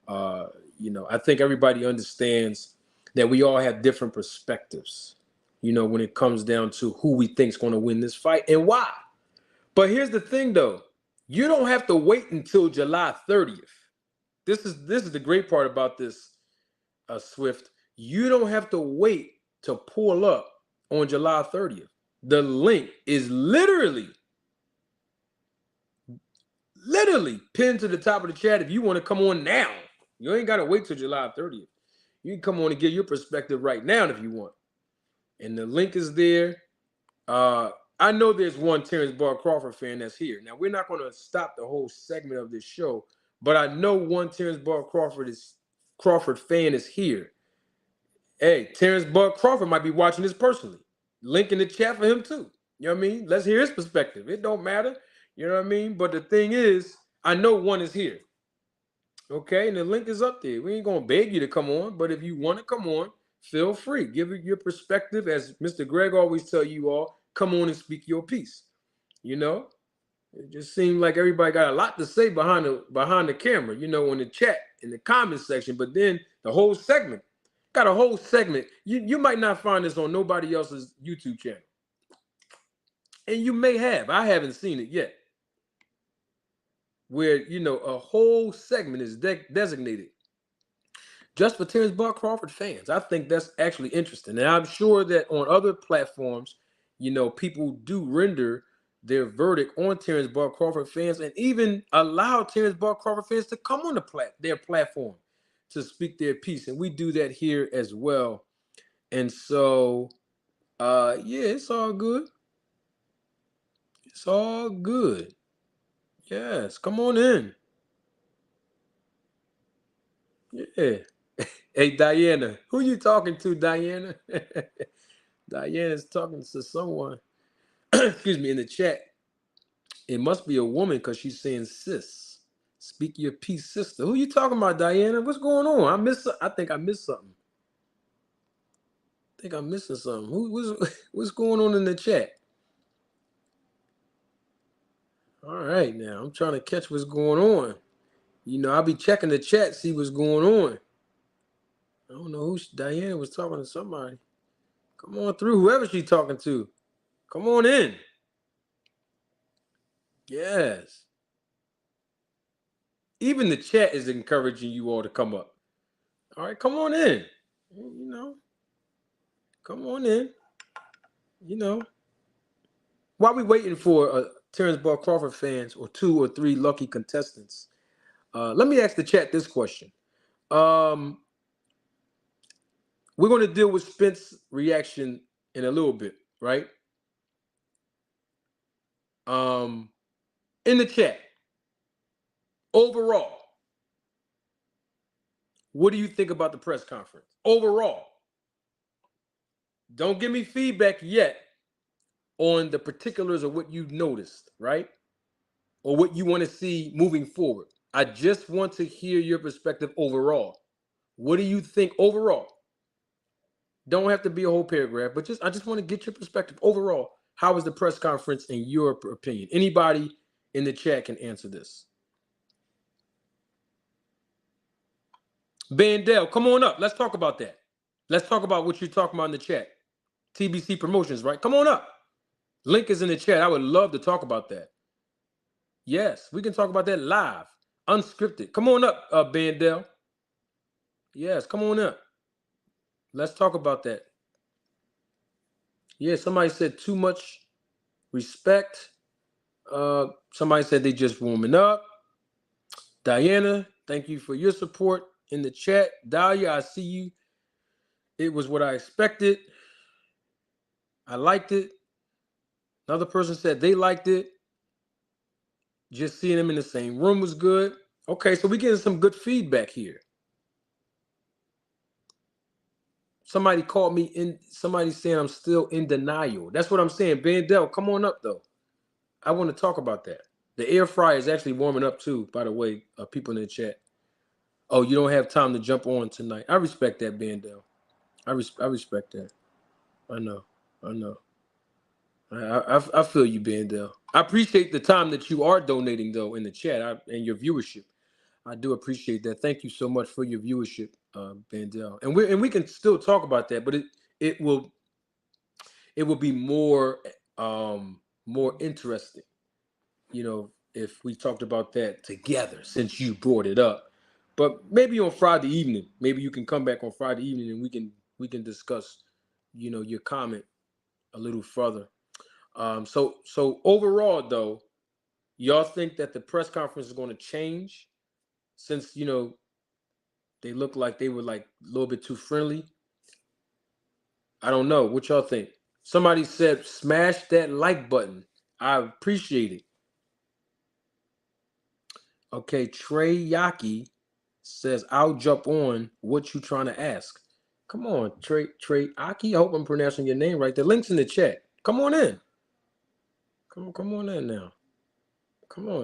A: You know, I think everybody understands that we all have different perspectives, you know, when it comes down to who we think is going to win this fight and why. But here's the thing, though. You don't have to wait until July 30th. This is the great part about this, Swift. You don't have to wait to pull up on July 30th. The link is literally pinned to the top of the chat if you want to come on now. You ain't got to wait till July 30th. You can come on and give your perspective right now if you want. And the link is there. I know there's one Terrence Bud Crawford fan that's here. Now, we're not going to stop the whole segment of this show, but I know one Terrence Bud Crawford fan is here. Hey, Terrence Bud Crawford might be watching this personally. Link in the chat for him too. You know what I mean? Let's hear his perspective. It don't matter. You know what I mean? But the thing is, I know one is here. Okay, and the link is up there. We ain't gonna beg you to come on, but if you want to come on, feel free. Give it your perspective, as Mr. Greg always tell you all. Come on and speak your piece. You know, it just seemed like everybody got a lot to say behind the camera. You know, in the chat, in the comment section. But then the whole segment got a whole segment. You might not find this on nobody else's YouTube channel, and you may have. I haven't seen it yet. Where, you know, a whole segment is designated just for Terrence Bud Crawford fans. I think that's actually interesting. And I'm sure that on other platforms, you know, people do render their verdict on Terrence Bud Crawford fans and even allow Terrence Bud Crawford fans to come on their platform to speak their piece. And we do that here as well. And so, yeah, it's all good. It's all good. Yes, come on in. Yeah. Hey, Diana, who you talking to, Diana? Diana's talking to someone, excuse me, in the chat. It must be a woman because she's saying sis. Speak your piece, sister. Who you talking about, Diana? What's going on? I think I missed something. I think I'm missing something. What's going on in the chat? All right, now I'm trying to catch what's going on. You know, I'll be checking the chat, see what's going on. I don't know who Diana was talking to somebody. Come on through, whoever she's talking to. Come on in. Yes. Even the chat is encouraging you all to come up. All right, come on in. You know, come on in. You know, while we waiting for Terrence Bud Crawford fans or 2 or 3 lucky contestants, let me ask the chat this question. We're going to deal with Spence's reaction in a little bit, right? In the chat, overall, what do you think about the press conference? Overall, don't give me feedback yet on the particulars of what you've noticed, right? Or what you want to see moving forward. I just want to hear your perspective overall. What do you think overall? Don't have to be a whole paragraph, but I just want to get your perspective overall. How was the press conference in your opinion? Anybody in the chat can answer this. Bandel, come on up. Let's talk about that. Let's talk about what you're talking about in the chat. TBC Promotions, right? Come on up. Link is in the chat. I would love to talk about that. Yes, we can talk about that live, unscripted. Come on up, Bandel. Yes, come on up. Let's talk about that. Yeah, somebody said too much respect. Somebody said they just warming up. Diana, thank you for your support in the chat. Dahlia, I see you. It was what I expected. I liked it. Another person said they liked it. Just seeing them in the same room was good. Okay, so we're getting some good feedback here. Somebody called me in. Somebody saying I'm still in denial. That's what I'm saying. Bandel, come on up, though. I want to talk about that. The air fryer is actually warming up, too, by the way, people in the chat. Oh, you don't have time to jump on tonight. I respect that, Bandel. I respect that. I know. I feel you, Bandel. I appreciate the time that you are donating, though, in the chat and your viewership. I do appreciate that. Thank you so much for your viewership, Bandel. And we can still talk about that, but it will be more interesting, if we talked about that together, since you brought it up. But maybe on Friday evening, maybe you can come back on Friday evening and we can discuss, your comment a little further. So overall, though, y'all think that the press conference is going to change, since they look like they were like a little bit too friendly? I don't know. What y'all think? Somebody said smash that like button. I appreciate it. Okay, Trey Yaki says, I'll jump on. What you trying to ask? Come on, Trey Yaki. I hope I'm pronouncing your name right. The link's in the chat. Come on in. Come on in now. Come on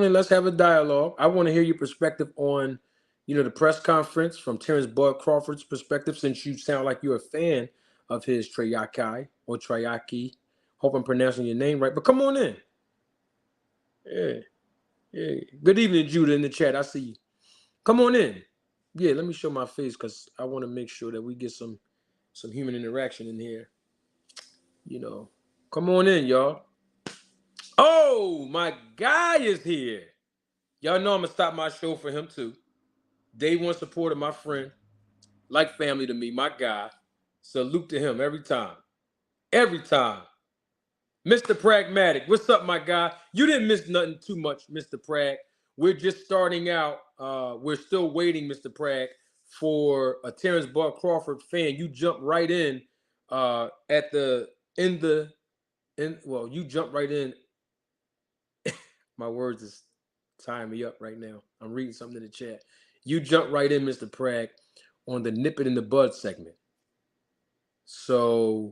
A: in. Let's have a dialogue. I want to hear your perspective on, the press conference from Terrence Bud Crawford's perspective, since you sound like you're a fan of his, Trey Yaki or Treyaki. Hope I'm pronouncing your name right. But come on in. Yeah. Good evening, Judah, in the chat. I see you. Come on in. Yeah, let me show my face because I want to make sure that we get some human interaction in here. Come on in, y'all. Oh, my guy is here. Y'all know I'm going to stop my show for him, too. Day one supporter, my friend. Like family to me, my guy. Salute to him every time. Every time. Mr. Pragmatic, what's up, my guy? You didn't miss nothing too much, Mr. Prag. We're just starting out. We're still waiting, Mr. Prag, for a Terrence Bud Crawford fan. You jumped right in you jumped right in. My words is tying me up right now. I'm reading something in the chat. You jumped right in, Mr. Prag, on the nip it in the bud segment. So,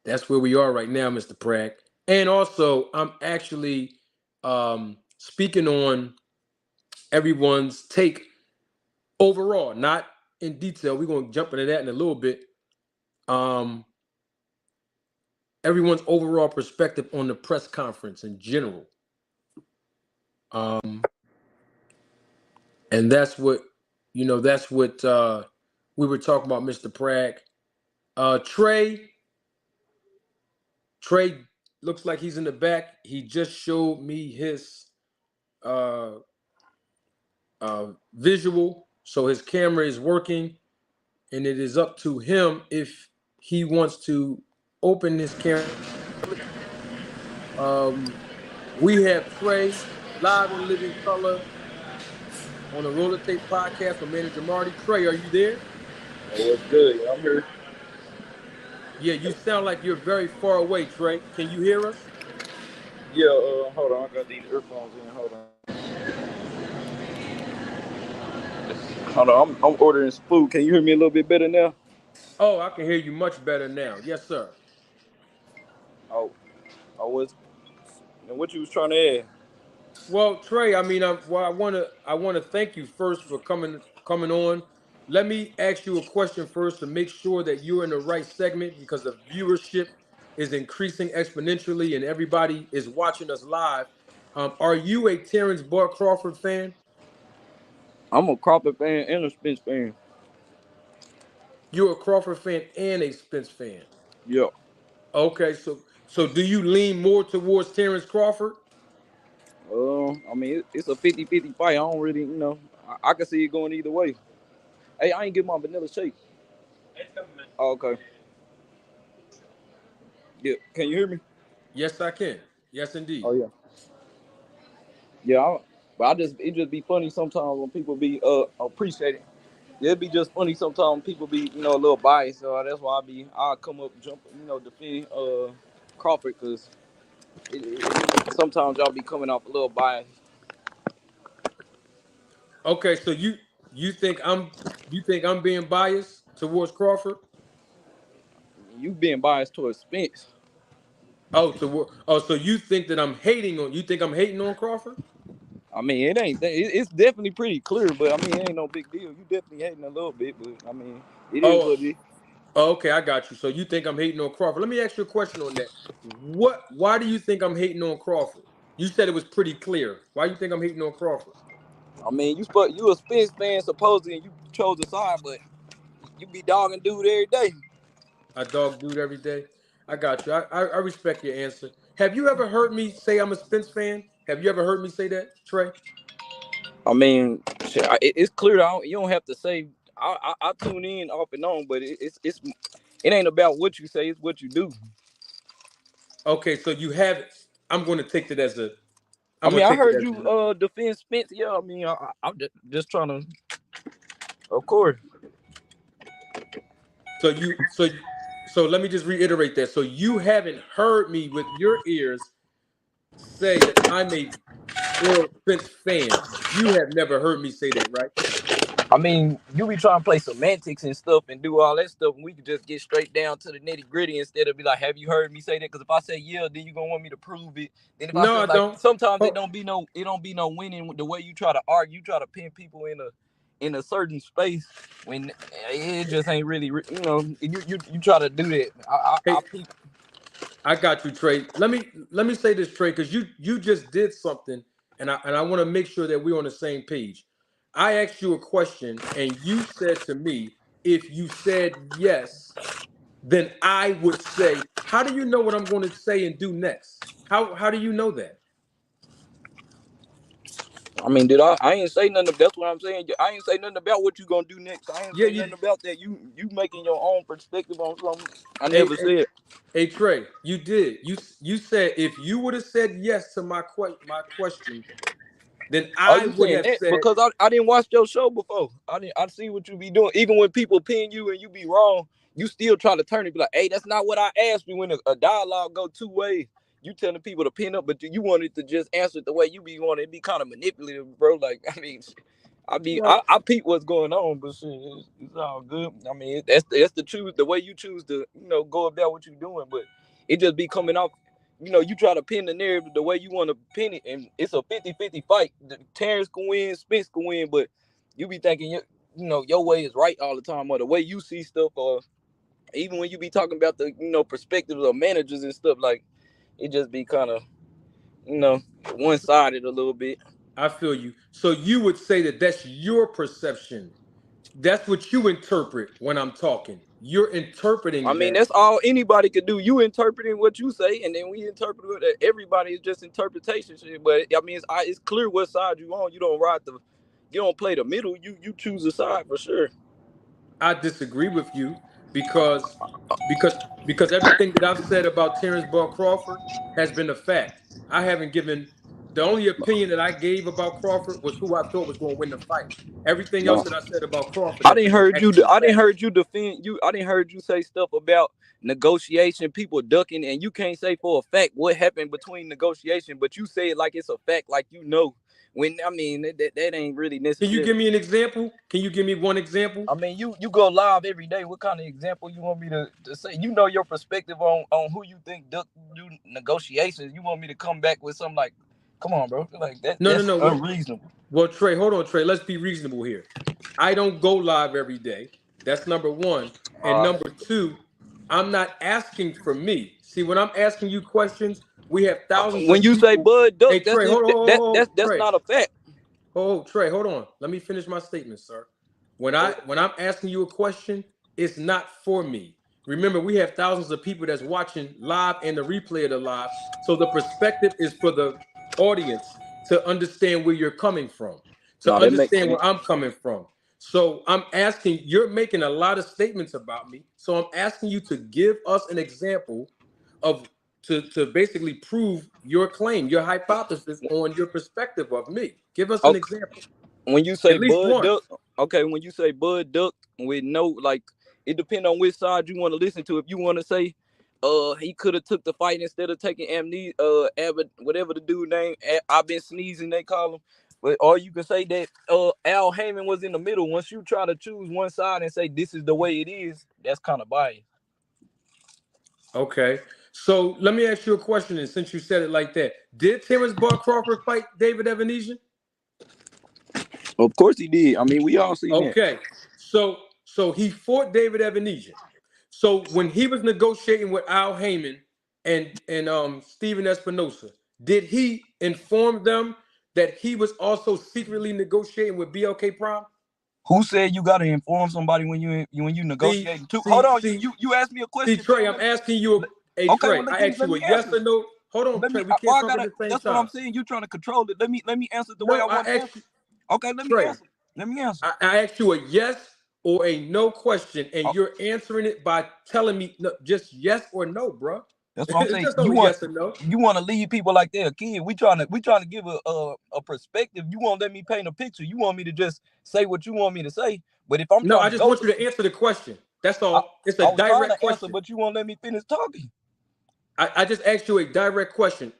A: that's where we are right now, Mr. Prag. And also, I'm actually speaking on everyone's take overall, not in detail. We're going to jump into that in a little bit. Everyone's overall perspective on the press conference in general. And that's what, we were talking about, Mr. Prag. Trey looks like he's in the back. He just showed me his visual. So his camera is working, and it is up to him if he wants to open his camera. We have Trey live in living color on the Roller Tape podcast with Manager Marty. Trey, are you there?
B: Hey, what's good? I'm here.
A: Yeah, you sound like you're very far away, Trey. Can you hear us?
B: Yeah, hold on. I got these earphones in. Hold on. Hold on. I'm ordering some food. Can you hear me a little bit better now?
A: Oh, I can hear you much better now. Yes, sir.
B: Oh, I was. And what you was trying to add?
A: Well, Trey, I mean, I want to thank you first for coming on. Let me ask you a question first to make sure that you're in the right segment because the viewership is increasing exponentially and everybody is watching us live. Are you a Terrence Bud Crawford fan?
B: I'm a Crawford fan and a Spence fan.
A: You're a Crawford fan and a Spence fan.
B: Yeah.
A: Okay, so do you lean more towards Terrence Crawford?
B: I mean, it's a 50-50 fight. I don't really, I can see it going either way. Hey, I ain't get my vanilla shake. Oh, okay. Yeah. Can you hear me?
A: Yes, I can. Yes,
B: Oh
A: indeed.
B: yeah. Yeah. But it just be funny sometimes when people be appreciating. It'd be just funny sometimes people be a little biased, so that's why I come up jump defend Crawford because sometimes y'all be coming off a little biased.
A: Okay, so you think I'm being biased towards Crawford?
B: You being biased towards Spence.
A: So you think that I'm hating on Crawford?
B: I mean, it's definitely pretty clear, but I mean, it ain't no big deal. You definitely hating a little bit, but I mean, it is
A: Oh,
B: what it is.
A: okay, I got you. So you think I'm hating on Crawford? Let me ask you a question on that. Why do you think I'm hating on Crawford? You said it was pretty clear. Why do you think I'm hating on Crawford?
B: I mean, you a Spence fan supposedly, and you chose a side, but you be dogging dude every day.
A: I dog dude every day. I got you. I respect your answer. Have you ever heard me say I'm a Spence fan? Have you ever heard me say that, Trey?
B: I mean, shit, it's clear. You don't have to say. I tune in off and on, but it ain't about what you say; it's what you do.
A: Okay, so you have it. I'm going to take that as a.
B: I
A: I'm going
B: mean,
A: to
B: I
A: take it
B: heard
A: as
B: you
A: a.
B: defend Spence. Yeah, I mean, I'm just trying to. Of course.
A: So so let me just reiterate that. So you haven't heard me with your ears say that I'm a Errol Spence fan. You have never heard me say that, right?
B: I mean, you be trying to play semantics and stuff and do all that stuff, and we could just get straight down to the nitty gritty instead of be like, "Have you heard me say that?" Because if I say yeah, then you gonna want me to prove it. Then if I
A: No,
B: say
A: I
B: like,
A: don't.
B: sometimes
A: Oh,
B: it don't be no winning the way you try to argue, you try to pin people in a certain space when it just ain't really, you try to do that.
A: hey, I got you, Trey. Let me say this, Trey, because you just did something, and I want to make sure that we're on the same page. I asked you a question, and you said to me, if you said yes, then I would say, how do you know what I'm going to say and do next? How do you know that?
B: I mean, did I ain't say nothing. That's what I'm saying. I ain't say nothing about what you gonna do next. I ain't
A: Yeah,
B: say
A: you.
B: nothing about that. You making your own perspective on something. I
A: Hey,
B: never
A: hey,
B: said.
A: hey, Trey, you did. You said if you would have said yes to my question, then
B: Oh,
A: I
B: you
A: would
B: saying
A: have
B: that
A: said
B: because I didn't watch your show before. I see what you be doing. Even when people pin you and you be wrong, you still try to turn it. Be like, hey, that's not what I asked you. When a dialogue go two ways, you telling people to pin up, but you wanted to just answer it the way you be wanting. It be kind of manipulative, bro. Like I mean,
A: well.
B: I peep what's going on, but shit, it's all good. I mean, that's the choose the way you choose to go about what you're doing, but it just be coming off. You try to pin the narrative the way you want to pin it, and it's a 50-50 fight. Terrence can win, Spence can win, but you be thinking your way is right all the time, or the way you see stuff, or even when you be talking about the perspectives of managers and stuff, like it just be kind of you know one sided a little bit.
A: I feel you. So you would say that that's your perception. That's what you interpret when I'm talking. You're
B: I
A: interpreting
B: mean,
A: that.
B: that's all anybody could do. You interpreting what you say, and then we interpret it. Everybody is just interpretation shit. But I mean, it's clear what side you on. You don't play the middle. You choose a side for sure.
A: I disagree with you because because because everything that I've said about Terrence Bud Crawford has been a fact. I haven't given the only opinion that I gave about Crawford was who I thought was going to win the fight. Everything else
B: No,
A: that I said about Crawford has been
B: I
A: actual
B: didn't
A: facts.
B: heard you defend you. I didn't heard you say stuff about negotiation, people ducking, and you can't say for a fact what happened between negotiation, but you say it like it's a fact, like you know. When I mean that ain't really
A: Can you
B: necessary.
A: give me an example? Can you give me one example?
B: I mean, you go live every day. What kind of example you want me to say? You know your perspective on who you think do negotiations. You want me to come back with something like, come on, bro, like that?
A: No, no,
B: That's
A: no.
B: unreasonable.
A: Well, Trey, hold on, Trey. Let's be reasonable here. I don't go live every day. That's number one. And number two, I'm not asking for me. See, when I'm asking you questions, we have thousands
B: When
A: of
B: you say
A: people.
B: Bud Duck,
A: Hey, Trey, hold on,
B: that's
A: Trey.
B: not a fact.
A: Oh, Trey, hold on. Let me finish my statement, sir. When I'm asking you a question, it's not for me. Remember, we have thousands of people that's watching live and the replay of the live. So the perspective is for the audience to understand where you're coming from, to
B: No, that makes
A: understand
B: sense.
A: where I'm coming from. So I'm asking, you're making a lot of statements about me. So I'm asking you to give us an example of to basically prove your claim, your hypothesis on your perspective of me. Give us an
B: Okay,
A: example.
B: when you
A: At
B: say
A: least
B: Bud
A: one.
B: Duck, okay, when you say Bud Duck with no like, it depends on which side you want to listen to. If you want to say, he could have took the fight instead of taking amnesia, Abbott, whatever the dude name, I've been sneezing, they call him. But or you can say that Al Heyman was in the middle. Once you try to choose one side and say this is the way it is, that's kind of biased.
A: Okay. So let me ask you a question, and since you said it like that, did Terrence Bud Crawford fight David Evanesian?
B: Of course he did. I mean, we all seen that.
A: Okay. So he fought David Evanesian. So when he was negotiating with Al Heyman and Steven Espinosa, did he inform them that he was also secretly negotiating with BLK Prime?
B: Who said you got to inform somebody when you
A: See,
B: negotiating? Too? Hold
A: see,
B: on,
A: see,
B: you asked me a
A: see,
B: question,
A: Trey,
B: fam.
A: I'm asking you, hey,
B: Okay,
A: Trey,
B: well
A: I asked
B: let
A: you a
B: me
A: yes
B: answer.
A: or no. Hold on,
B: Let
A: Trey,
B: me.
A: we can't
B: Well, I
A: talk at
B: gotta.
A: the same
B: That's what
A: time.
B: I'm saying. You trying to control it. Let me answer the way
A: No,
B: I
A: I
B: want to
A: asked
B: answer.
A: you,
B: Okay, let me
A: Trey,
B: answer. Let me answer.
A: I asked you a yes or a no question, and
B: Oh,
A: you're answering it by telling me no, just yes or no, bro.
B: that's what I'm
A: It's
B: saying.
A: just only yes or no.
B: You want to leave people like they're a kid. We trying to give a perspective. You won't let me paint a picture. You want me to just say what you want me to say. But if I'm
A: No,
B: trying
A: I
B: to
A: just
B: go
A: want
B: to,
A: you to answer the question. That's
B: I,
A: all. It's a
B: I was trying
A: direct
B: to answer,
A: question.
B: but you won't let me finish talking.
A: I just asked you a direct question.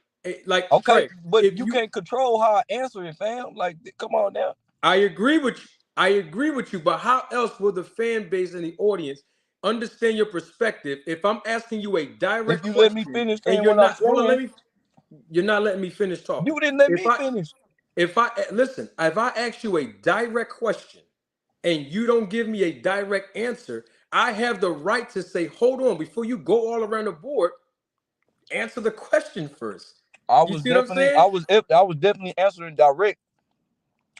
A: Like
B: Okay,
A: Trey,
B: but
A: if
B: you
A: you
B: can't control how I answer it, fam. Like, come on now.
A: I agree with you. I agree with you, but how else will the fan base and the audience understand your perspective if I'm asking you a
B: If
A: direct
B: you let me
A: question
B: finish
A: and
B: saying
A: you're
B: what I'm
A: not hold on,
B: saying,
A: you're not letting me finish talking.
B: you didn't let
A: If
B: me
A: I
B: finish.
A: if I listen, if I ask you a direct question and you don't give me a direct answer, I have the right to say, hold on, before you go all around the board, answer the question first. You see what I'm saying?
B: I was definitely answering direct,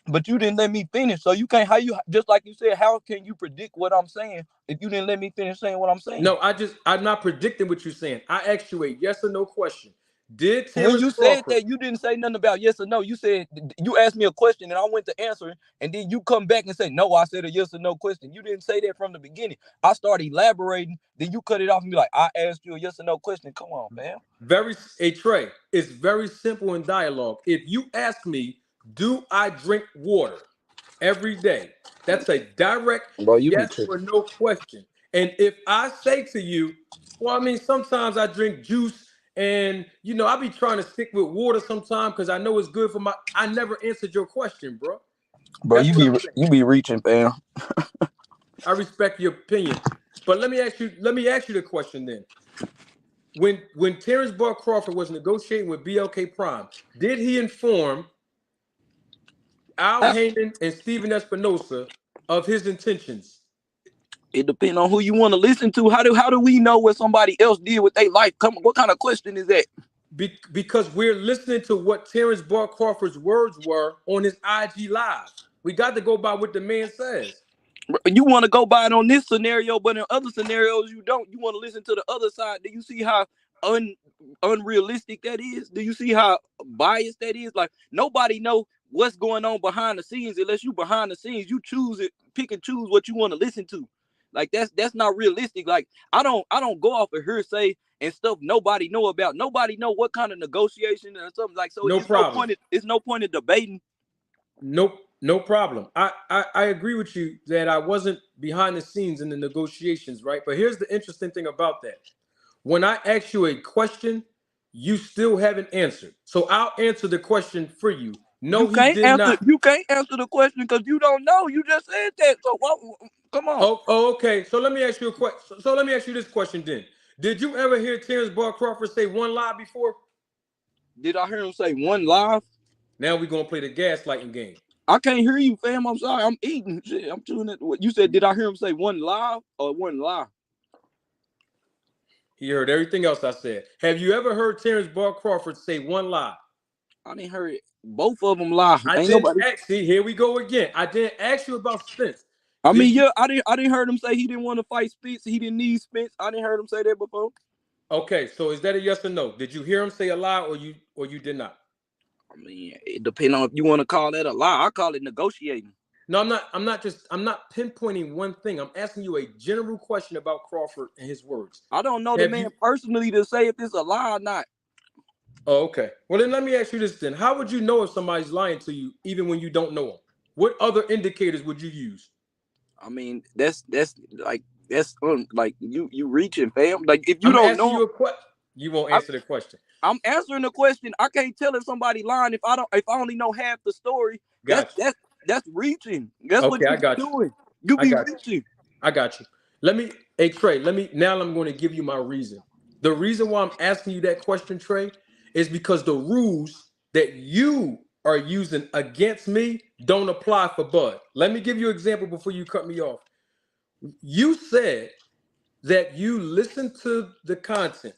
B: but you didn't let me finish. So you can't how you just like you said, how can you predict what I'm saying if you didn't let me finish saying what I'm saying?
A: No, I'm not predicting what you're saying. I asked you a yes or no question. Did
B: When
A: Terrence
B: you said
A: Crawford
B: that, you didn't say nothing about yes or no. You said you asked me a question and I went to answer it, and then you come back and say no. I said a yes or no question. You didn't say that from the beginning. I started elaborating, then you cut it off and be like, I asked you a yes or no question. Come on, man.
A: very a Trey, it's very simple in dialogue. If you ask me, do I drink water every day? That's a direct
B: Bro, you be
A: yes or
B: tripping.
A: no question. And if I say to you, well, I mean, sometimes I drink juice and I be trying to stick with water sometimes because I know it's good for I never answered your question, bro.
B: Bro,
A: That's what I'm saying.
B: you be reaching, fam.
A: I respect your opinion. But let me ask you the question then. When Terrence Bud Crawford was negotiating with BLK Prime, did he inform Al Heyman and Steven Espinosa of his intentions?
B: It depends on who you want to listen to. How do we know what somebody else did with their life? Come, what kind of question is that?
A: Because we're listening to what Terrence Bud Crawford's words were on his IG Live. We got to go by what the man says.
B: You want to go by it on this scenario, but in other scenarios you don't. You want to listen to the other side. Do you see how un unrealistic that is? Do you see how biased that is? Like nobody know what's going on behind the scenes unless you behind the scenes. You choose it, pick and choose what you want to listen to. Like that's not realistic. Like I don't go off of hearsay and stuff nobody know about. Nobody know what kind of negotiation or something like. So
A: No
B: it's no
A: problem.
B: point. It's no point in debating.
A: Nope. No problem. I agree with you that I wasn't behind the scenes in the negotiations, right? But here's the interesting thing about that. When I ask you a question, you still haven't answered. So I'll answer the question for you. No,
B: You
A: he
B: can't
A: did
B: answer.
A: not.
B: You can't answer the question because you don't know. You just said that. So what? Come on.
A: Okay. So let me ask you a question. So let me ask you this question then. Did you ever hear Terrence Bud Crawford say one lie before?
B: Did I hear him say one live?
A: Now we're gonna play the gaslighting game.
B: I can't hear you, fam. I'm sorry. I'm eating. Shit, I'm tuning it. What you said? Did I hear him say one live or one lie?
A: He heard everything else I said. Have you ever heard Terrence Bud Crawford say one lie?
B: I didn't hear it. Both of them lie.
A: I
B: Ain't
A: didn't
B: nobody.
A: ask. See, here we go again. I didn't ask you about Spence.
B: I mean,
A: Did you?
B: yeah, I didn't heard him say he didn't want to fight Spence. He didn't need Spence. I didn't heard him say that before.
A: Okay, so is that a yes or no? Did you hear him say a lie or you did not?
B: I mean, it depends on if you want to call that a lie. I call it negotiating.
A: No, I'm not pinpointing one thing. I'm asking you a general question about Crawford and his words.
B: I don't know the
A: Have
B: man
A: you?
B: personally to say if it's a lie or not.
A: Oh, okay. Well, then let me ask you this then. How would you know if somebody's lying to you even when you don't know them? What other indicators would you use?
B: I mean, that's like like you reaching, fam. Like if you
A: I'm
B: don't
A: asking
B: know,
A: you a question. You won't
B: I,
A: answer the question.
B: I'm answering the question. I can't tell if somebody lying if I only know half the story. That's
A: Got you.
B: that's that's reaching. That's what
A: Okay,
B: you
A: I
B: be
A: got you.
B: doing. You
A: I
B: be
A: got you.
B: reaching.
A: I got you. Hey Trey, now I'm going to give you my reason. The reason why I'm asking you that question, Trey, is because the rules that you are using against me don't apply for Bud. Let me give you an example before you cut me off. You said that you listened to the content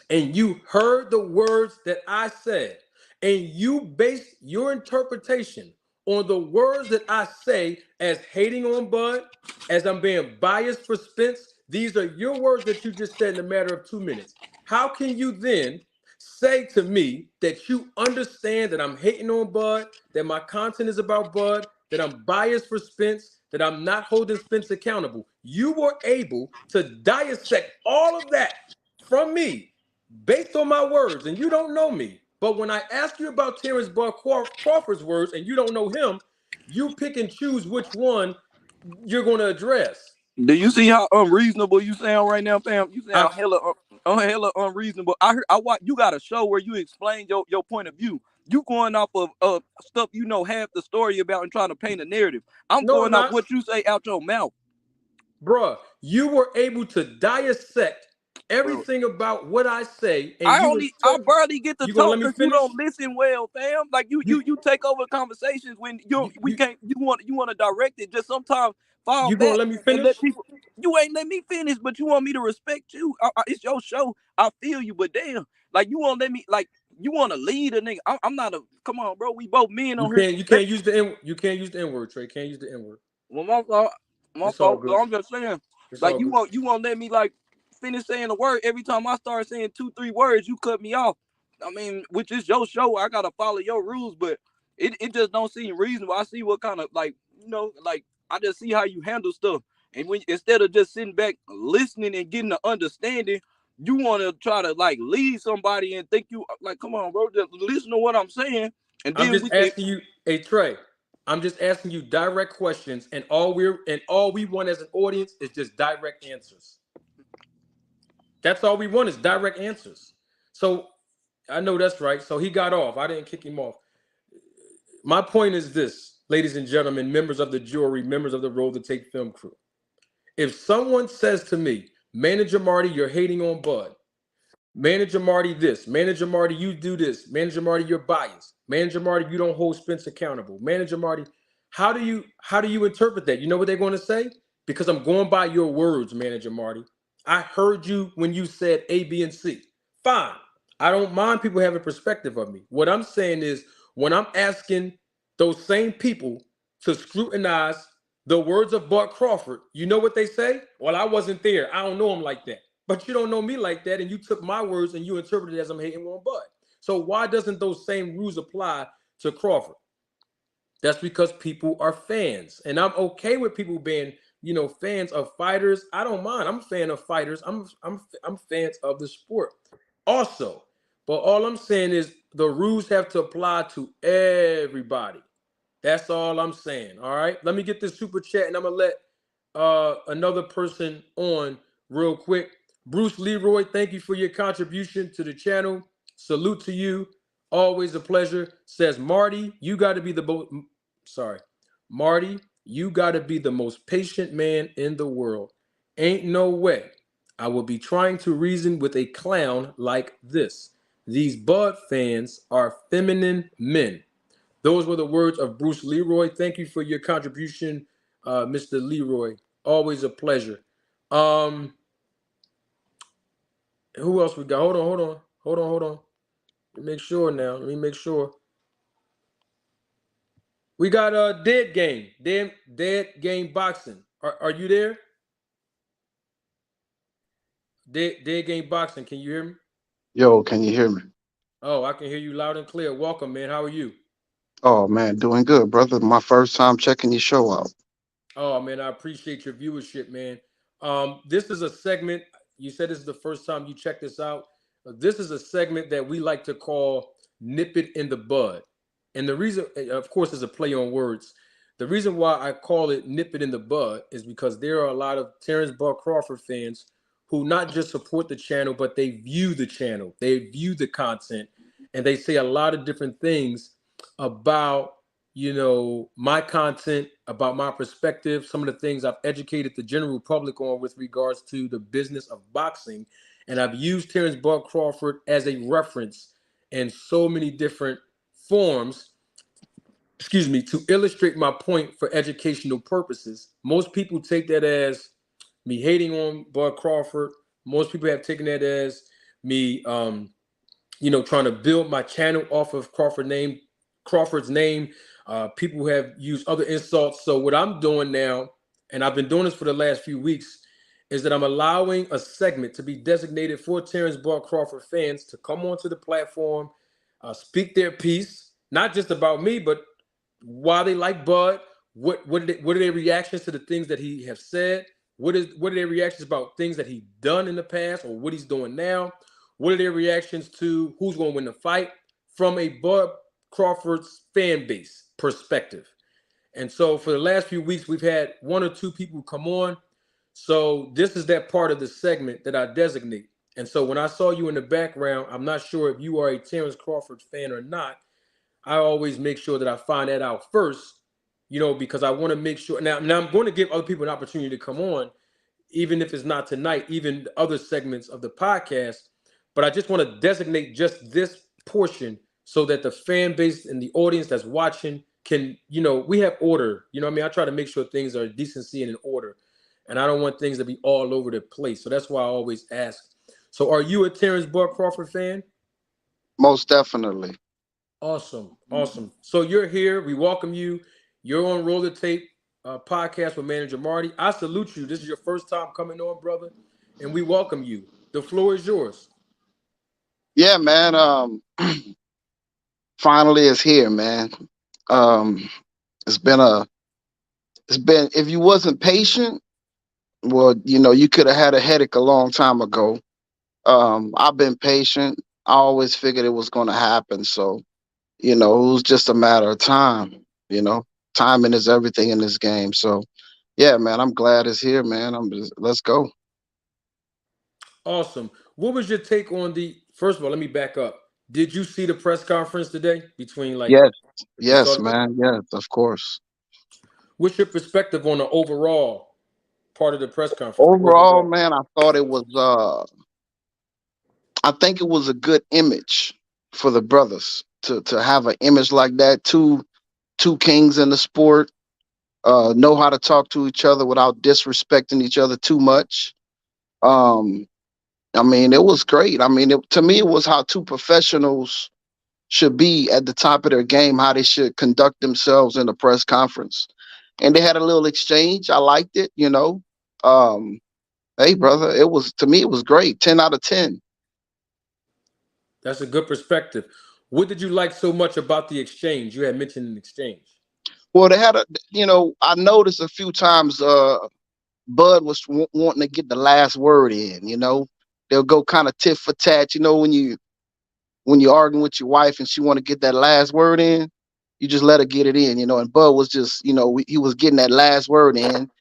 A: and you heard the words that I said, and you based your interpretation on the words that I say as hating on Bud, as I'm being biased for Spence. These are your words that you just said in a matter of 2 minutes. How can you then say to me that you understand that I'm hating on Bud, that my content is about Bud, that I'm biased for Spence, that I'm not holding Spence accountable? You were able to dissect all of that from me based on my words, and you don't know me. But when I ask you about Terrence Bud Crawford's words and you don't know him, you pick and choose which one you're going to address.
B: Do you see how unreasonable you sound right now, fam? You
A: I'm
B: sound hella unreasonable. I heard, I watch. You got a show where you explain your point of view. You going off of stuff you know half the story about and trying to paint a narrative. I'm
A: No, I'm
B: going off
A: not,
B: what you say out your mouth,
A: bruh. You were able to dissect
B: bro.
A: everything about what I say, and you
B: I
A: interpret.
B: barely get to
A: You gonna
B: talk
A: let me
B: because you
A: finish?
B: don't listen well, fam. Like you
A: You
B: you you take over conversations when
A: you
B: we
A: you,
B: can't. You want to direct it. Just sometimes fall
A: you gonna
B: back
A: let me
B: and let
A: finish?
B: people. You ain't let me finish, but you want me to respect you. It's your show. I feel you, but damn, like you won't let me. Like you want to lead a nigga. I'm not a. Come on, bro. We both men
A: You
B: on here.
A: can't you can't use the N you can't use the N word, Trey. Can't use the N word.
B: Well, my fault. My
A: It's all
B: fault.
A: good.
B: So I'm just saying,
A: It's
B: like
A: all good.
B: you won't let me like finish saying a word every time I start saying 2 3 words. You cut me off. I mean, which is your show. I gotta follow your rules, but it just don't seem reasonable. I see what kind of like like I just see how you handle stuff, and when instead of just sitting back listening and getting the understanding. You want to try to like lead somebody and think you like, come on, bro, just listen to what I'm saying, and
A: I'm
B: then
A: just
B: we can.
A: asking you, hey Trey. I'm just asking you direct questions, and all we want as an audience is just direct answers. That's all we want is direct answers. So I know that's right. So he got off. I didn't kick him off. My point is this, ladies and gentlemen, members of the jury, members of the Roll to Take film crew. If someone says to me, Manager Marty, you're hating on Bud. Manager Marty, this. Manager Marty, you do this. Manager Marty, you're biased. Manager Marty, you don't hold Spence accountable. Manager Marty, how do you interpret that? You know what they're going to say? Because I'm going by your words, Manager Marty. I heard you when you said A, B, and C. Fine. I don't mind people having perspective of me. What I'm saying is when I'm asking those same people to scrutinize the words of Bud Crawford, you know what they say? Well, I wasn't there. I don't know him like that. But you don't know me like that, and you took my words and you interpreted it as I'm hating on Bud. So why doesn't those same rules apply to Crawford? That's because people are fans, and I'm okay with people being, fans of fighters. I don't mind. I'm a fan of fighters. I'm fans of the sport, also. But all I'm saying is the rules have to apply to everybody. That's all I'm saying. All right. Let me get this super chat and I'm gonna let another person on real quick. Bruce Leroy, thank you for your contribution to the channel. Salute to you. Always a pleasure. Says Marty, you got to be the sorry. Marty, you got to be the most patient man in the world. Ain't no way I will be trying to reason with a clown like this. These Bud fans are feminine men. Those were the words of Bruce Leroy. Thank you for your contribution, Mr. Leroy. Always a pleasure. Um, who else we got? Hold on. Let me make sure now. Let me make sure. We got Dead Game. Dead Game Boxing. Are you there? Dead Game Boxing. Can you hear me?
C: Yo, can you hear me?
A: Oh, I can hear you loud and clear. Welcome, man. How are you?
C: Oh man, doing good, brother. My first time checking your show out.
A: Oh man, I appreciate your viewership, man. This is a segment. You said this is the first time you check this out. This is a segment that we like to call "Nip It in the Bud," and the reason, of course, is a play on words. The reason why I call it "Nip It in the Bud" is because there are a lot of Terrence Bud Crawford fans who not just support the channel, but they view the channel, they view the content, and they say a lot of different things about my content, about my perspective, some of the things I've educated the general public on with regards to the business of boxing. And I've used Terrence Bud Crawford as a reference in so many different forms, to illustrate my point for educational purposes. Most people take that as me hating on Bud Crawford. Most people have taken that as me trying to build my channel off of Crawford's name. People have used other insults. So what I'm doing now, and I've been doing this for the last few weeks, is that I'm allowing a segment to be designated for Terrence Bud Crawford fans to come onto the platform, speak their piece, not just about me, but why they like Bud. What are their reactions to the things that he have said? What are their reactions about things that he done in the past or what he's doing now? What are their reactions to who's going to win the fight from a Bud Crawford's fan base perspective? And so for the last few weeks, we've had one or two people come on. So this is that part of the segment that I designate. And so when I saw you in the background, I'm not sure if you are a Terrence Crawford fan or not. I always make sure that I find that out first, because I want to make sure. Now I'm going to give other people an opportunity to come on, even if it's not tonight, even other segments of the podcast. But I just want to designate just this portion so that the fan base and the audience that's watching can, we have order. You know what I mean? I try to make sure things are decency and in order. And I don't want things to be all over the place. So that's why I always ask. So are you a Terrence Bud Crawford fan?
C: Most definitely.
A: Awesome. Awesome. So you're here. We welcome you. You're on Roller Tape podcast with Manager Marty. I salute you. This is your first time coming on, brother. And we welcome you. The floor is yours.
C: Yeah, man. Finally it's here, man. Um, it's been a it's been if you wasn't patient, well, you could have had a headache a long time ago. I've been patient. I always figured it was gonna happen. So, it was just a matter of time, you know. Timing is everything in this game. So yeah, man, I'm glad it's here, man. Let's go.
A: Awesome. What was your take on first of all, let me back up. Did you see the press conference today between
C: Yes,
A: you saw
C: yes,
A: the,
C: man. Yes, of course.
A: what's your perspective on the overall part of the press conference, the
C: Overall,
A: overall?
C: man, I think it was a good image for the brothers to have an image like that. Two kings in the sport, know how to talk to each other without disrespecting each other too much. Um, I mean, it was great. I mean, to me, it was how two professionals should be at the top of their game, how they should conduct themselves in a press conference. And they had a little exchange. I liked it. Um, hey, brother, to me, it was great. 10 out of 10.
A: That's a good perspective. What did you like so much about the exchange? You had mentioned an exchange.
C: Well, I noticed a few times Bud was wanting to get the last word in. They'll go kind of tit for tat, when you're arguing with your wife and she want to get that last word in. You just let her get it in, And Bud was just, he was getting that last word in,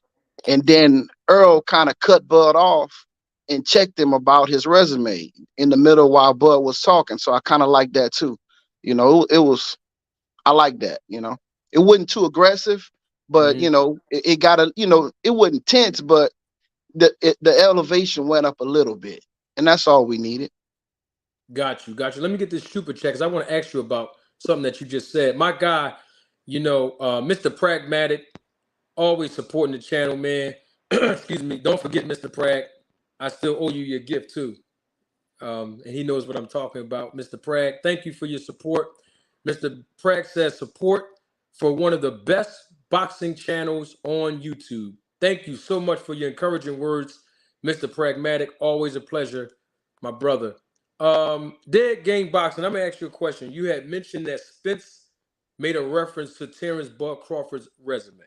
C: and then Earl kind of cut Bud off and checked him about his resume in the middle while Bud was talking. So I kind of like that too. It was I like that. It wasn't too aggressive, but
A: Hmm.
C: it got it wasn't tense, but the elevation went up a little bit, and that's all we needed.
A: Got you, got you. Let me get this super check because I want to ask you about something that you just said. My guy, Mr. Pragmatic, always supporting the channel, man. Excuse me. Don't forget, Mr. Prag. I still owe you your gift too. And he knows what I'm talking about. Mr. Prag, thank you for your support. Mr. Prag says support for one of the best boxing channels on YouTube. Thank you so much for your encouraging words, Mr. Pragmatic. Always a pleasure, my brother. Dead Game Boxing, I'm going to ask you a question. You had mentioned that Spence made a reference to Terrence Bud Crawford's resume.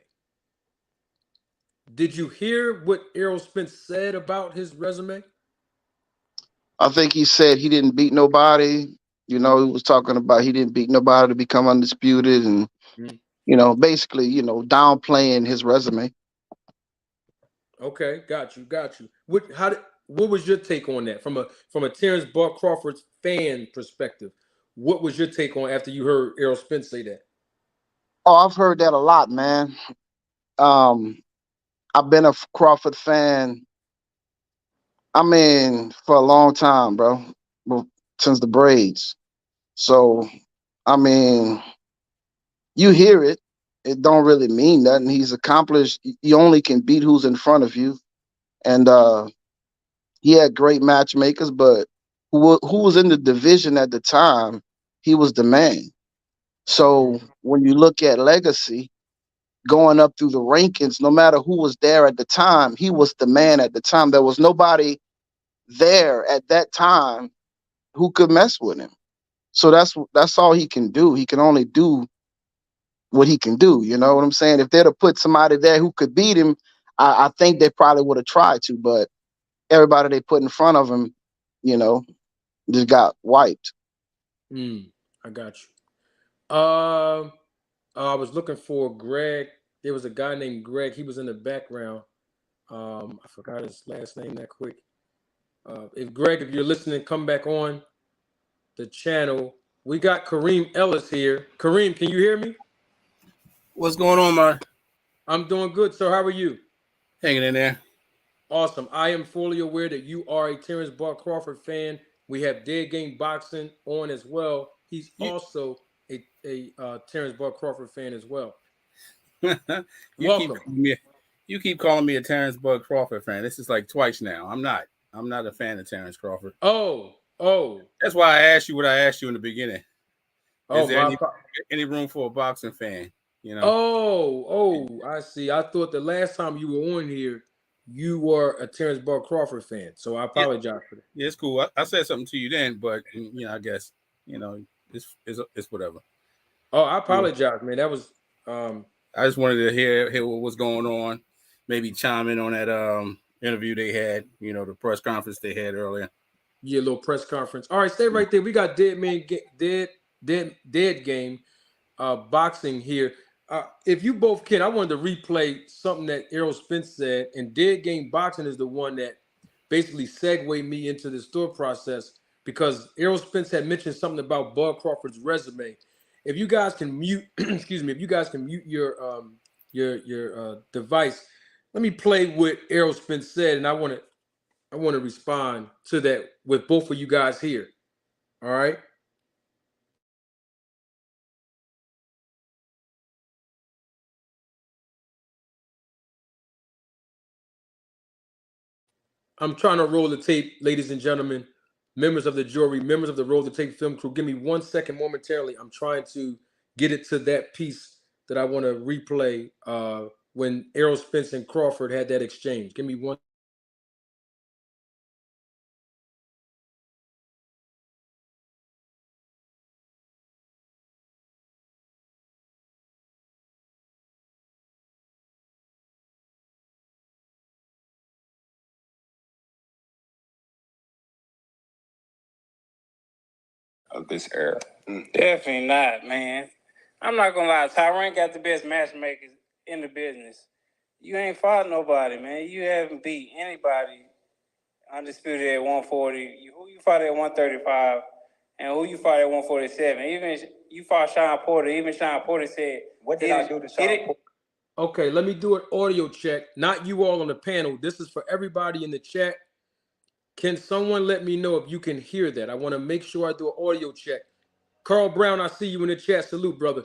A: Did you hear what Errol Spence said about his resume?
C: I think he said he didn't beat nobody. He was talking about he didn't beat nobody to become undisputed, and
A: Mm.
C: basically, downplaying his resume.
A: Okay, got you, got you. What was your take on that from a Terrence Bud Crawford fan perspective? What was your take on after you heard Errol Spence say that?
C: Oh, I've heard that a lot, man. Um, I've been a Crawford fan. I mean, for a long time, bro. Well, since the braids. So, I mean, you hear it. It don't really mean nothing. He's accomplished. You only can beat who's in front of you, and he had great matchmakers. But who was in the division at the time? He was the man. So
A: Mhm.
C: when you look at legacy going up through the rankings, no matter who was there at the time, he was the man at the time. There was nobody there at that time who could mess with him. So that's all he can do. He can only do what he can do. You know what I'm saying? If they'd have put somebody there who could beat him, I think they probably would have tried to, but everybody they put in front of him, you know, just got wiped.
A: Mm, I got you. I was looking for Greg. There was a guy named Greg. He was in the background. I forgot his last name that quick. If Greg, if you're listening, come back on the channel. We got Kareem Ellis here. Kareem, can you hear me?
D: What's going on, man?
A: I'm doing good, sir. How are you?
D: Hanging in there.
A: Awesome. I am fully aware that you are a Terrence Bud Crawford fan. We have Dead Game Boxing on as well. He's
D: You,
A: also a Terrence Bud Crawford fan as well.
D: you keep
A: Welcome.
D: calling me, you keep calling me a Terrence Bud Crawford fan. This is like twice now. I'm not. I'm not a fan of Terrence Crawford.
A: Oh,
D: That's why I asked you what I asked you in the beginning. Is
A: oh,
D: there
A: my.
D: any room for a boxing fan? You know.
A: Oh, I see. I thought the last time you were on here, you were a Terrence Bud Crawford fan. So I
D: Yeah,
A: apologize for that.
D: yeah, it's cool. I said something to you then, but I guess it's whatever.
A: Oh, I
D: Yeah.
A: apologize, man. That was um
D: I just wanted to hear what was going on. Maybe chime in on that interview they had. The press conference they had earlier.
A: yeah, little press conference. All right, stay right there. We got dead game boxing here. If you both can, I wanted to replay something that Errol Spence said, and Dead Game Boxing is the one that basically segued me into the store process because Errol Spence had mentioned something about Bud Crawford's resume. If you guys can mute, excuse me, if you guys can mute your device, let me play what Errol Spence said, and I want to respond to that with both of you guys here. All right. I'm trying to roll the tape, ladies and gentlemen, members of the jury, members of the Roll the Tape film crew. Give me 1 second momentarily. I'm trying to get it to that piece that I want to replay when Errol Spence and Crawford had that exchange. Give me one.
E: Of this era. Definitely not, man.
A: I'm not gonna lie, Tyrann got the best matchmakers in the business. You ain't fought nobody, man. You haven't beat anybody undisputed at 140. Who you fought at 135, and who you fought at 147. Even you fought Sean Porter. Even Sean Porter said, "What did I do to Sean Porter?" Okay, let me do an audio check. Not you all on the panel. This is for everybody in the chat. Can someone let me know if you can hear that? I want to make sure I do an audio check. Carl Brown, I see you in the chat. Salute, brother.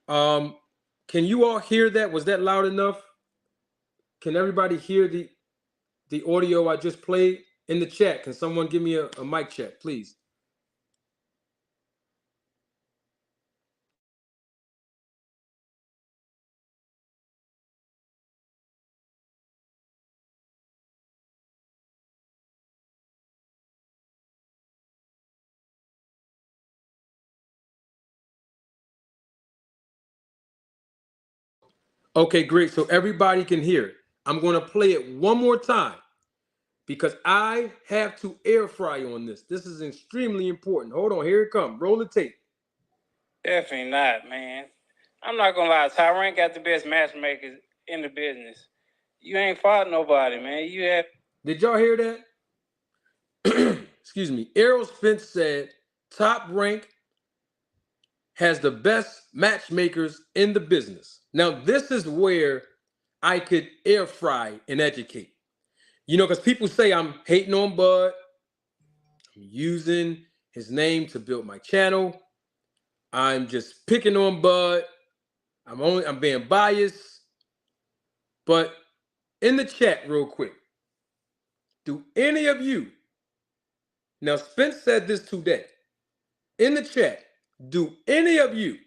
A: Can you all hear that? Was that loud enough? Can everybody hear the audio I just played in the chat? Can someone give me a mic check, please? Okay, great. So everybody can hear it. I'm going to play it one more time because I have to air fry on this. This is extremely important. Hold on, here it comes. Roll the tape. Definitely not, man. I'm not gonna lie. Tyrann got the best matchmakers in the business. You ain't fought nobody, man. You have. Did y'all hear that? Excuse me. Errol Spence said, "Top Rank has the best matchmakers in the business." Now, this is where I could air fry and educate. You know, because people say I'm hating on Bud. I'm using his name to build my channel. I'm just picking on Bud. I'm being biased. But in the chat, real quick, do any of you, now Spence said this today, in the chat, do any of you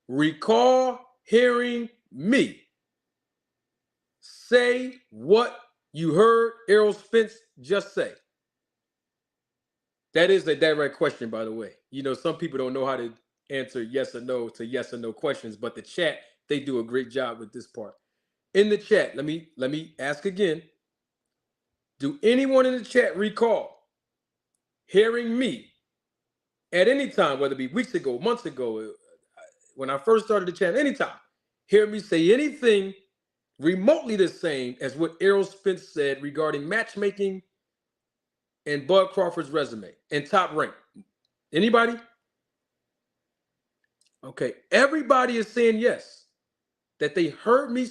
A: recall hearing me say what you heard Errol Spence just say? That is a direct question, by the way. You know, some people don't know how to answer yes or no to yes or no questions, but the chat, they do a great job with this part. In the chat, let me ask again. Do anyone in the chat recall hearing me at any time, whether it be weeks ago, months ago, when I first started the channel, anytime, hear me say anything remotely the same as what Errol Spence said regarding matchmaking and Bud Crawford's resume and Top Rank? Anybody? Okay, everybody is saying yes, that they heard me.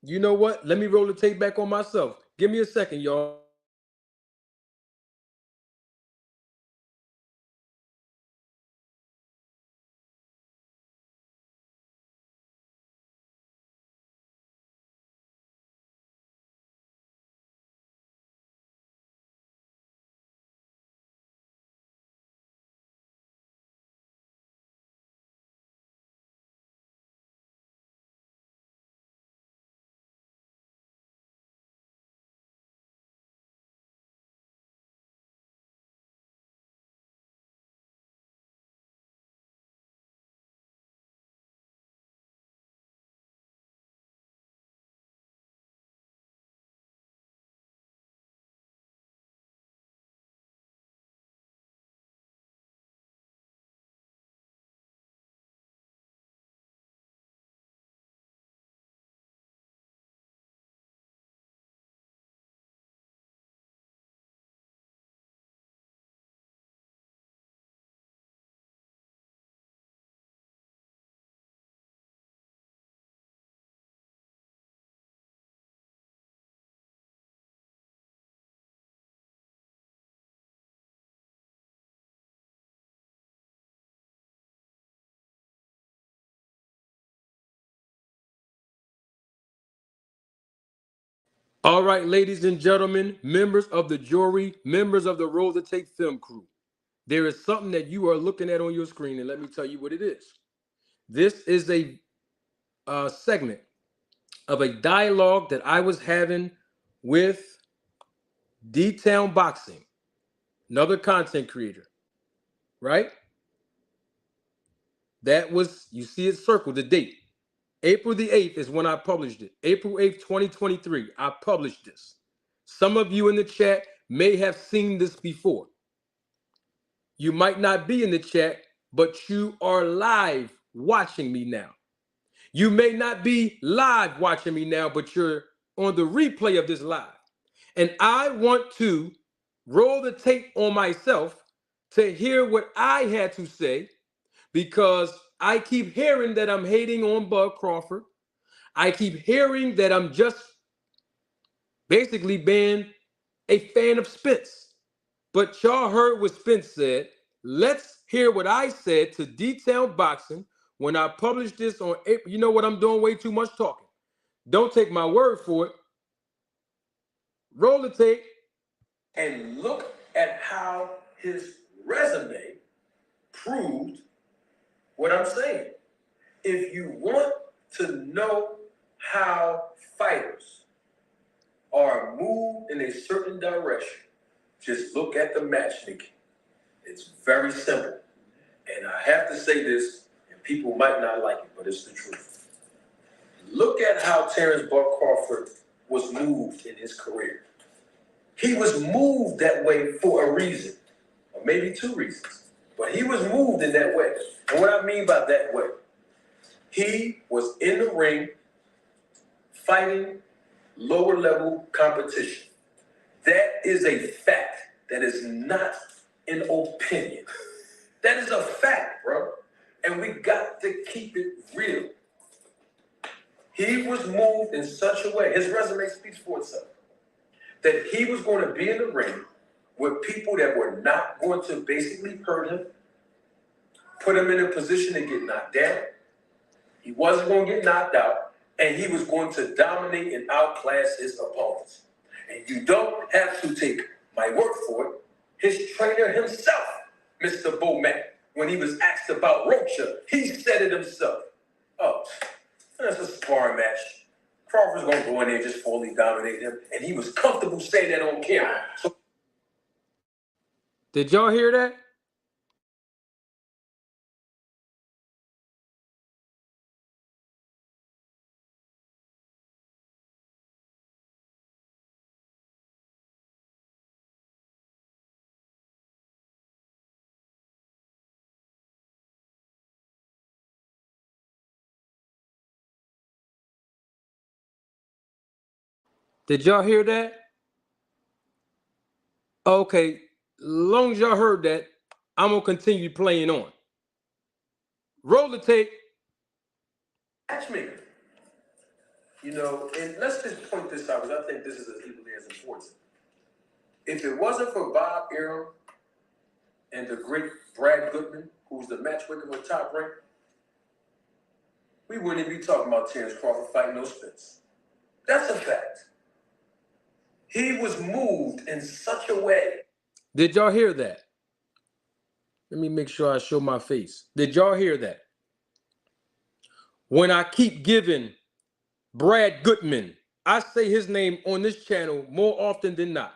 A: You know what? Let me roll the tape back on myself. Give me a second, y'all. All right, ladies and gentlemen, members of the jury, members of the Roll the Tape film crew, there is something that you are looking at on your screen, and let me tell you what it is. This is a segment of a dialogue that I was having with D-Town Boxing, another content creator, right? That was, you see it circled, the date. April the 8th is when I published it. April 8th, 2023, I published this. Some of you in the chat may have seen this before. You might not be in the chat, but you are live watching me now. You may not be live watching me now, but you're on the replay of this live. And I want to roll the tape on myself to hear what I had to say, because I keep hearing that I'm hating on Bud Crawford. I keep hearing that I'm just basically being a fan of Spence. But y'all heard what Spence said. Let's hear what I said to Detailed Boxing when I published this on April. You know what? I'm doing way too much talking. Don't take my word for it. Roll the tape and look at how his resume proved what I'm saying. If you want to know how fighters are moved in a certain direction, just look at the matchmaking. It's very simple. And I have to say this, and people might not like it, but it's the truth. Look at how Terrence Bud Crawford was moved in his career. He was moved that way for a reason, or maybe two reasons, but he was moved in that way. And what I mean by that way, he was in the ring fighting lower level competition. That is a fact. That is not an opinion. That is a fact, bro. And we got to keep it real. He was moved in such a way, his resume speaks for itself, that he was going to be in the ring with people that were not going to basically hurt him, put him in a position to get knocked down. He wasn't going to get knocked out, and he was going to dominate and outclass his opponents. And you don't have to take my word for it. His trainer himself, Mr. Bomac, when he was asked about Rocha, he said it himself. Oh, that's a sparring match. Crawford's going to go in there and just fully dominate him, and he was comfortable saying that on camera. So, did y'all hear that? Did y'all hear that? Okay, long as y'all heard that, I'm going to continue playing on. Roll the tape. Matchmaker. You know, and let's just point this out, because I think this is equally as important. If it wasn't for Bob Arum and the great Brad Goodman, who's the matchmaker with Top Rank, we wouldn't even be talking about Terrence Crawford fighting no Spence. That's a fact. He was moved in such a way. Did y'all hear that? Let me make sure I show my face. Did y'all hear that? When I keep giving Brad Goodman, I say his name on this channel more often than not.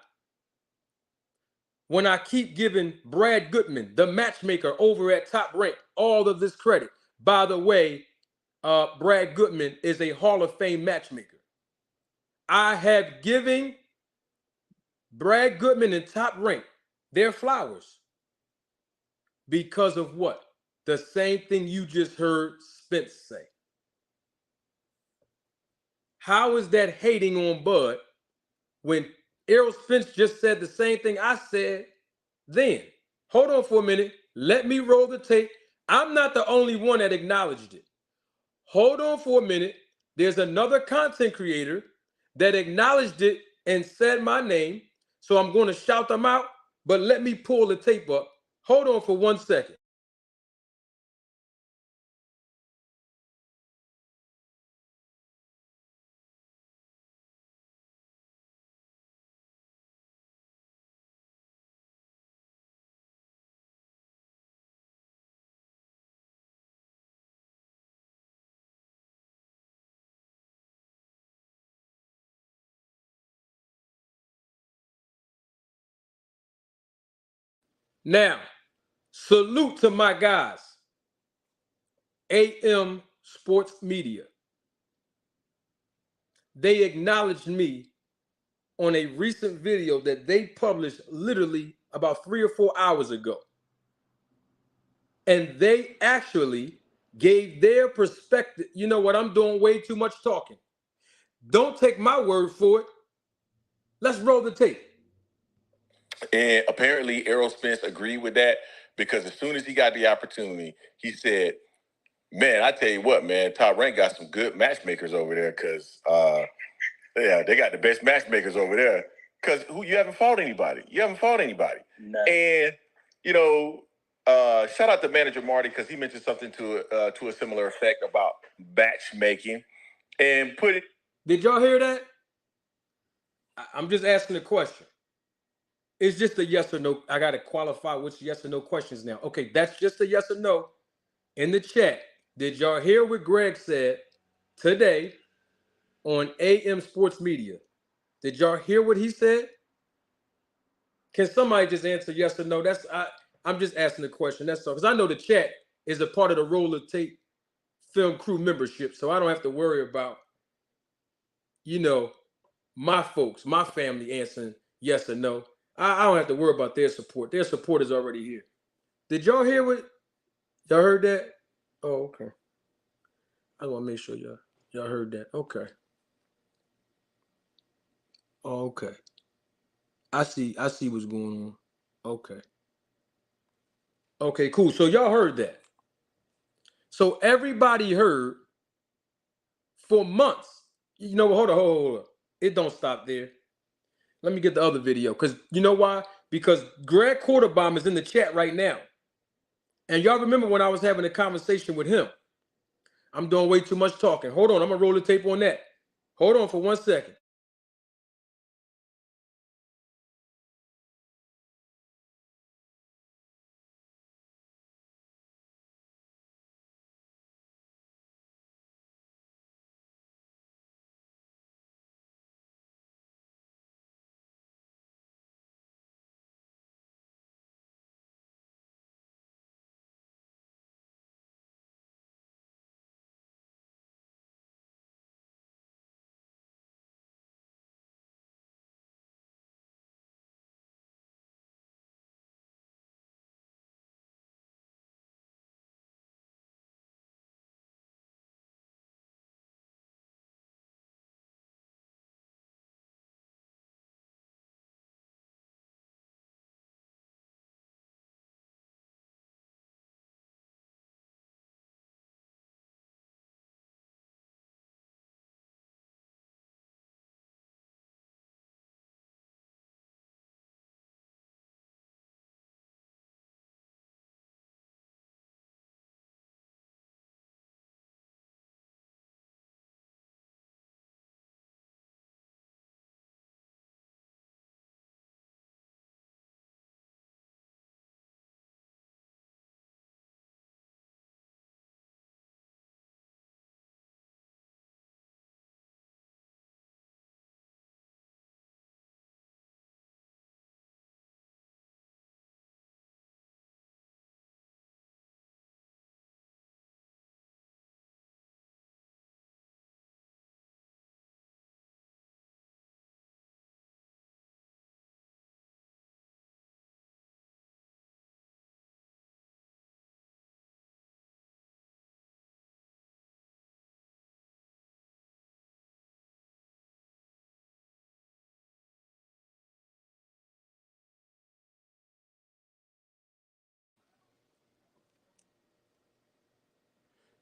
A: When I keep giving Brad Goodman, the matchmaker over at Top Rank, all of this credit. By the way, Brad Goodman is a Hall of Fame matchmaker. I have given Brad Goodman and Top Rank their flowers because of what? The same thing you just heard Spence say. How is that hating on Bud when Errol Spence just said the same thing I said then? Hold on for a minute. Let me roll the tape. I'm not the only one that acknowledged it. Hold on for a minute. There's another content creator that acknowledged it and said my name. So I'm going to shout them out, but let me pull the tape up. Hold on for 1 second. Now, salute to my guys, AM Sports Media. They acknowledged me on a recent video that they published literally about 3 or 4 hours ago. And they actually gave their perspective. You know what? I'm doing way too much talking. Don't take my word for it. Let's roll the tape.
E: And apparently Errol Spence agreed with that because as soon as he got the opportunity, he said, man, I tell you what, man, Top Rank got some good matchmakers over there because, yeah, they got the best matchmakers over there because you haven't fought anybody. You haven't fought anybody. No. And, you know, shout out to manager Marty because he mentioned something to a similar effect about matchmaking and put it.
A: Did y'all hear that? I'm just asking a question. It's just a yes or no. I got to qualify which yes or no questions now. Okay, that's just a yes or no. In the chat, did y'all hear what Greg said today on AM Sports Media? Did y'all hear what he said? Can somebody just answer yes or no? I'm just asking a question. That's all. Because I know the chat is a part of the Roller Tape Film Crew membership, so I don't have to worry about, you know, my folks, my family answering yes or no. I don't have to worry about their support. Their support is already here. Did y'all hear what? Y'all heard that? Oh, okay. I want to make sure y'all heard that. Okay. Oh, okay. I see what's going on. Okay. Okay, cool. So y'all heard that. So everybody heard for months. You know, hold on. It don't stop there. Let me get the other video. Because you know why? Because Greg Quarterbaum is in the chat right now. And y'all remember when I was having a conversation with him. I'm doing way too much talking. Hold on. I'm going to roll the tape on that. Hold on for 1 second.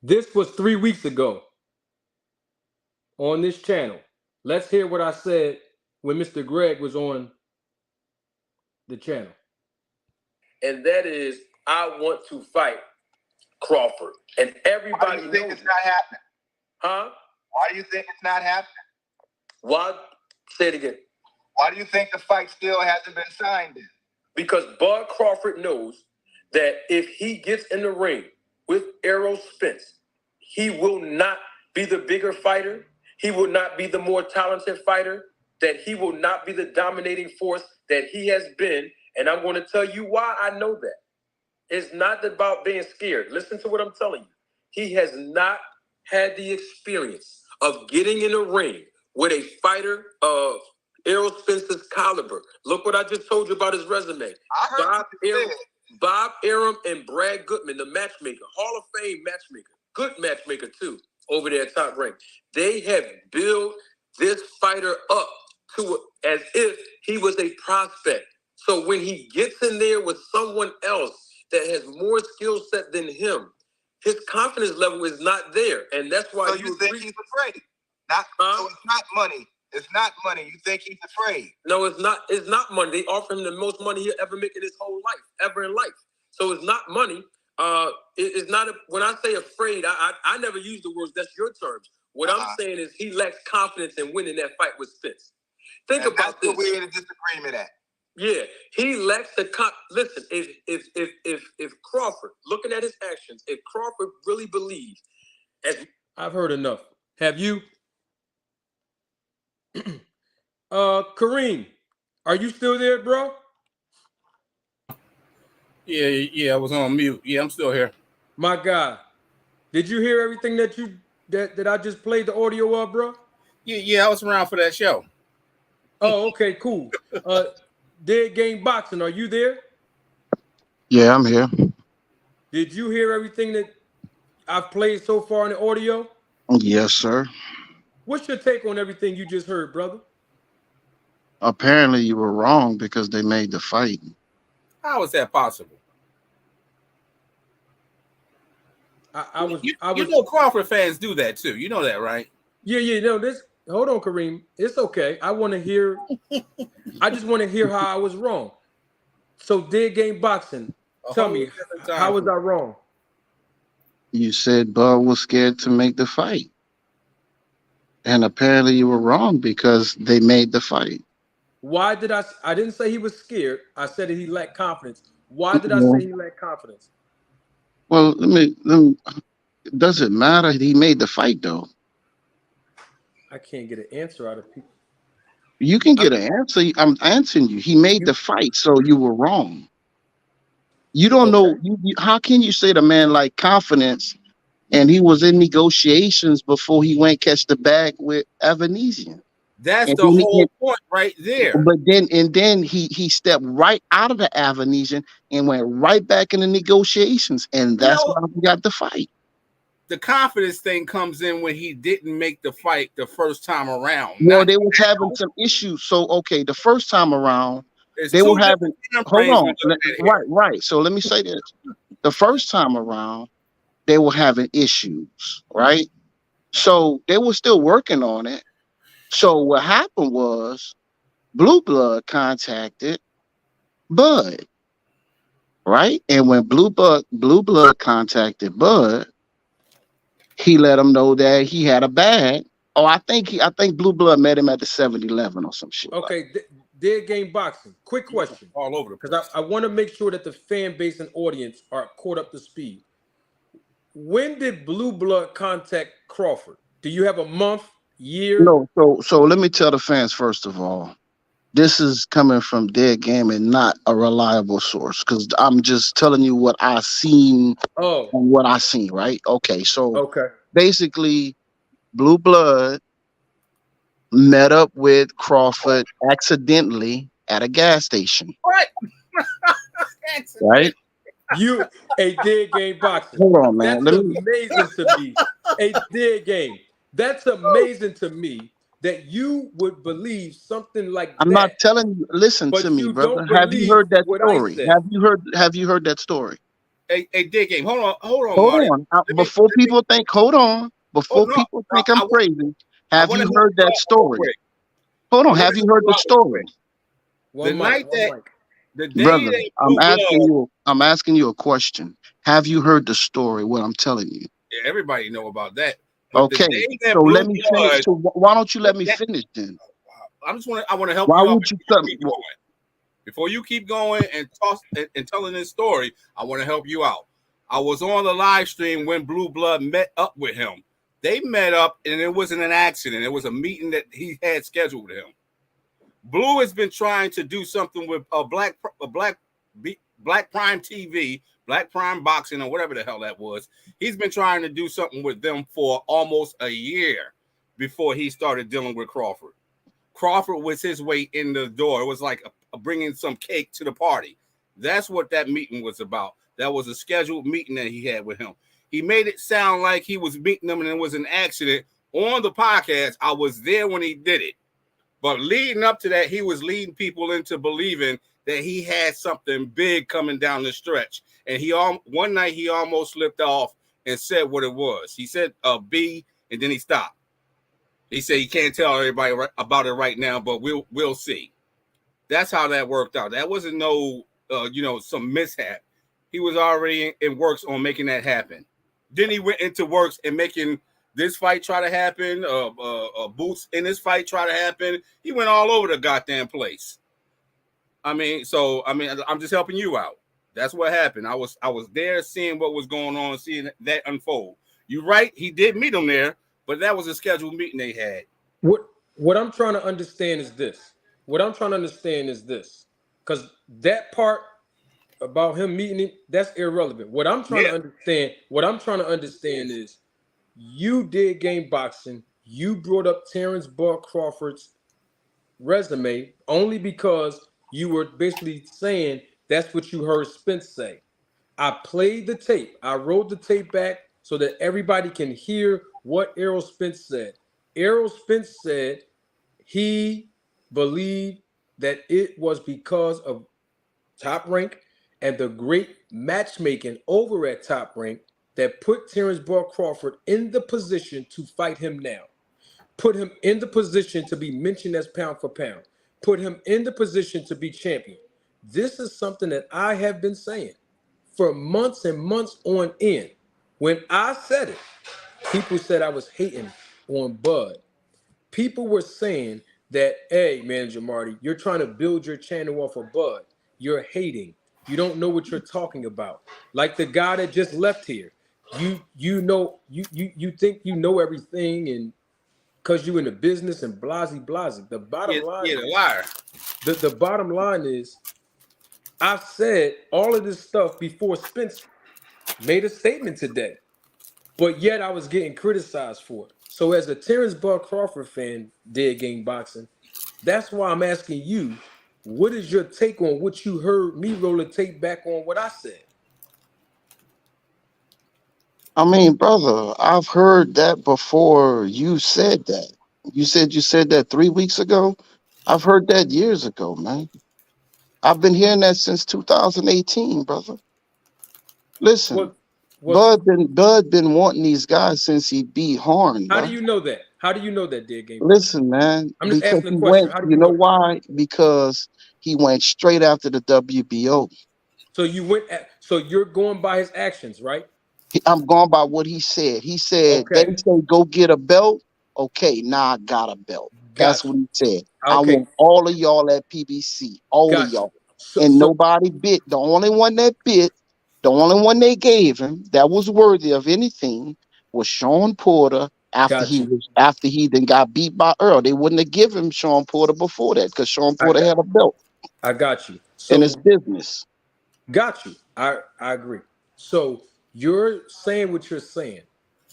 A: This was 3 weeks ago on this channel. Let's hear what I said when Mr. Greg was on the channel. And that is, I want to fight Crawford. And everybody
F: Why do you think it's not happening?
A: Huh?
F: Why do you think it's not happening?
A: Why? Say it again.
F: Why do you think the fight still hasn't been signed in?
A: Because Bud Crawford knows that if he gets in the ring with Errol Spence, he will not be the bigger fighter. He will not be the more talented fighter. That he will not be the dominating force that he has been. And I'm going to tell you why I know that. It's not about being scared. Listen to what I'm telling you. He has not had the experience of getting in a ring with a fighter of Errol Spence's caliber. Look what I just told you about his resume.
F: I heard
A: Bob Arum and Brad Goodman, the matchmaker, Hall of Fame matchmaker. good matchmaker too, over there at Top Rank. They have built this fighter up to as if he was a prospect. So when he gets in there with someone else that has more skill set than him, his confidence level is not there, and that's why
F: So you think he's afraid? So it's not money. It's not money. You think he's afraid?
A: No, it's not. It's not money. They offer him the most money he'll ever make in his whole life, ever in life. So it's not money. It's not. When I say afraid, I never use the words. That's your terms. What I'm saying is he lacks confidence in winning that fight with Spence. Think about this.
F: That's where we're in a disagreement at.
A: Yeah, he lacks the listen. If Crawford, looking at his actions, if Crawford really believes, as I've heard enough. Have you? Kareem, are you still there, bro?
D: Yeah, I was on mute. Yeah, I'm still here.
A: My God, did you hear everything that I just played the audio of, bro?
D: Yeah, I was around for that show.
A: Oh, okay, cool. Dead Game Boxing, are you there?
C: Yeah, I'm here.
A: Did you hear everything that I've played so far in the audio?
C: Yes, sir.
A: What's your take on everything you just heard, brother?
C: Apparently, you were wrong because they made the fight.
D: How is that possible?
A: I was.
D: You know, Crawford fans do that too. You know that, right?
A: Yeah. No, this. Hold on, Kareem. It's okay. I want to hear. I just want to hear how I was wrong. So, Dead Game Boxing. Tell me, how was I wrong?
C: You said Bud was scared to make the fight. And apparently you were wrong because they made the fight.
A: Why did I didn't say he was scared. I said that he lacked confidence. Why did I say he lacked confidence?
C: Well, does it matter? He made the fight, though.
A: I can't get an answer out of people.
C: You can get an answer. I'm answering you. He made the fight, so you were wrong. You don't know. How can you say the man like confidence and he was in negotiations before he went catch the bag with Evanesian?
D: That's the whole point right there.
C: But then he stepped right out of the Avenesian and went right back into negotiations, and that's why he got the fight.
D: The confidence thing comes in when he didn't make the fight the first time around.
C: Well, they was having some issues. So okay, the first time around, they were having. Hold on, right. So let me say this: the first time around, they were having issues, right? So they were still working on it. So what happened was Blue Blood contacted Bud, right? And when Blue Blood contacted Bud, he let him know that he had a bag. Oh, I think Blue Blood met him at the 7-Eleven or some shit.
A: Okay, Dead Game Boxing. Quick question.
D: All over the place.
A: Because I want to make sure that the fan base and audience are caught up to speed. When did Blue Blood contact Crawford? Do you have a month, year?
C: No, so let me tell the fans first of all, this is coming from Dead Game and not a reliable source because I'm just telling you what I seen and what I seen, right? Okay, so basically Blue Blood met up with Crawford accidentally at a gas station. Right?
A: You a Dead Game Boxing.
C: Hold on, man.
A: That's amazing to me. A Dead Game. That's amazing to me that you would believe something like that.
C: I'm not telling you. Listen to me, brother. Have you heard that story? Have you heard that story?
D: A Dead Game. Hold on.
C: Before people think, hold on. Before people think I'm crazy, have you heard that story? Hold on. Have you heard the story? Brother, I'm asking you a question. Have you heard the story? What I'm telling you?
D: Yeah, everybody know about that.
C: Okay, so let me finish. So why don't you let me finish then?
D: I want to help you.
C: Why would you tell me?
D: Before you keep going and telling this story, I want to help you out. I was on the live stream when Blue Blood met up with him. They met up, and it wasn't an accident. It was a meeting that he had scheduled with him. Blue has been trying to do something with Black Prime TV, Black Prime Boxing, or whatever the hell that was. He's been trying to do something with them for almost a year before he started dealing with Crawford. Crawford was his way in the door. It was like bringing some cake to the party. That's what that meeting was about. That was a scheduled meeting that he had with him. He made it sound like he was beating them and it was an accident. On the podcast, I was there when he did it. But leading up to that, he was leading people into believing that he had something big coming down the stretch. And one night he almost slipped off and said what it was. He said B, and then he stopped. He said he can't tell everybody about it right now, but we'll see. That's how that worked out. That wasn't no some mishap. He was already in works on making that happen. Then he went into works and making this fight try to happen. Boots in this fight try to happen. He went all over the goddamn place. I'm just helping you out. That's what happened. I was there seeing what was going on, seeing that unfold. You're right. He did meet him there, but that was a scheduled meeting they had.
A: What I'm trying to understand is this. Because that part about him meeting him, that's irrelevant. What I'm trying to understand is you did game boxing. You brought up Terrence Bud Crawford's resume only because you were basically saying that's what you heard Spence say. I played the tape. I wrote the tape back so that everybody can hear what Errol Spence said. Errol Spence said he believed that it was because of Top Rank and the great matchmaking over at Top Rank that put Terrence Bud Crawford in the position to fight him now. Put him in the position to be mentioned as pound for pound. Put him in the position to be champion. This is something that I have been saying for months and months on end. When I said it, people said I was hating on Bud. People were saying that, hey, Manager Marty, you're trying to build your channel off of Bud. You're hating. You don't know what you're talking about. Like the guy that just left here. You think you know everything and because you're in the business and blasey. The bottom line is,
D: liar.
A: The bottom line is, I said all of this stuff before Spence made a statement today, but yet I was getting criticized for it. So as a Terrence Bud Crawford fan, dead game boxing, that's why I'm asking you, what is your take on what you heard me roll the tape back on what I said?
C: I mean, brother, I've heard that before you said that. You said that 3 weeks ago. I've heard that years ago, man. I've been hearing that since 2018, brother. Listen, Bud been wanting these guys since he beat Horn,
A: How
C: bro.
A: do you know that? How do you know that, dead game?
C: Listen, man,
A: I'm just
C: because
A: asking
C: he
A: a question.
C: went,
A: How do
C: you
A: you
C: know
A: know that?
C: why? Because he went straight after the WBO.
A: So so you're going by his actions, right?
C: I'm going by what he said. He said, they
A: Okay.
C: say go get a belt. Okay, now I got a belt. That's
A: Got
C: what
A: you.
C: he said. I
A: Okay.
C: want all of y'all at PBC, all of
A: Got you.
C: y'all. And
A: So
C: nobody bit. The only one that bit, the only one they gave him that was worthy of anything was Sean Porter
A: got you.
C: after he then got beat by Earl. They wouldn't have given him Sean Porter before that because Sean
A: I
C: Porter
A: got
C: had a belt
A: I got you.
C: in his
A: So
C: business.
A: got you. I agree. So you're saying what you're saying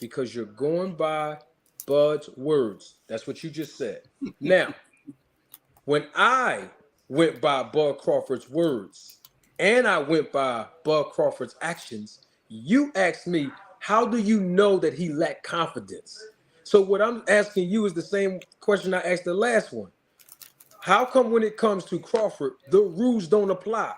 A: because you're going by Bud's words. That's what you just said. Now, when I went by Bud Crawford's words and I went by Bud Crawford's actions, you asked me, how do you know that he lacked confidence? So what I'm asking you is the same question I asked the last one. How come when it comes to Crawford, the rules don't apply?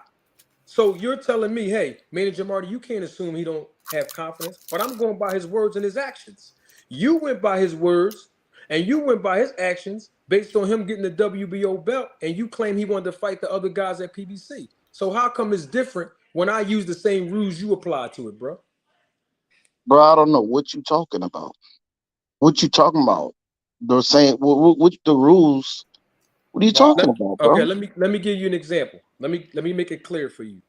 A: So you're telling me, hey, Manager Marty, you can't assume he don't have confidence, but I'm going by his words and his actions. You went by his words and you went by his actions based on him getting the WBO belt, and you claim he wanted to fight the other guys at PBC. So how come it's different when I use the same rules you apply to it, bro?
C: Bro, I don't know what you talking about. What you talking about? They're saying what the rules. What are you talking about,
A: Okay,
C: bro?
A: let me give you an example. Let me make it clear for you.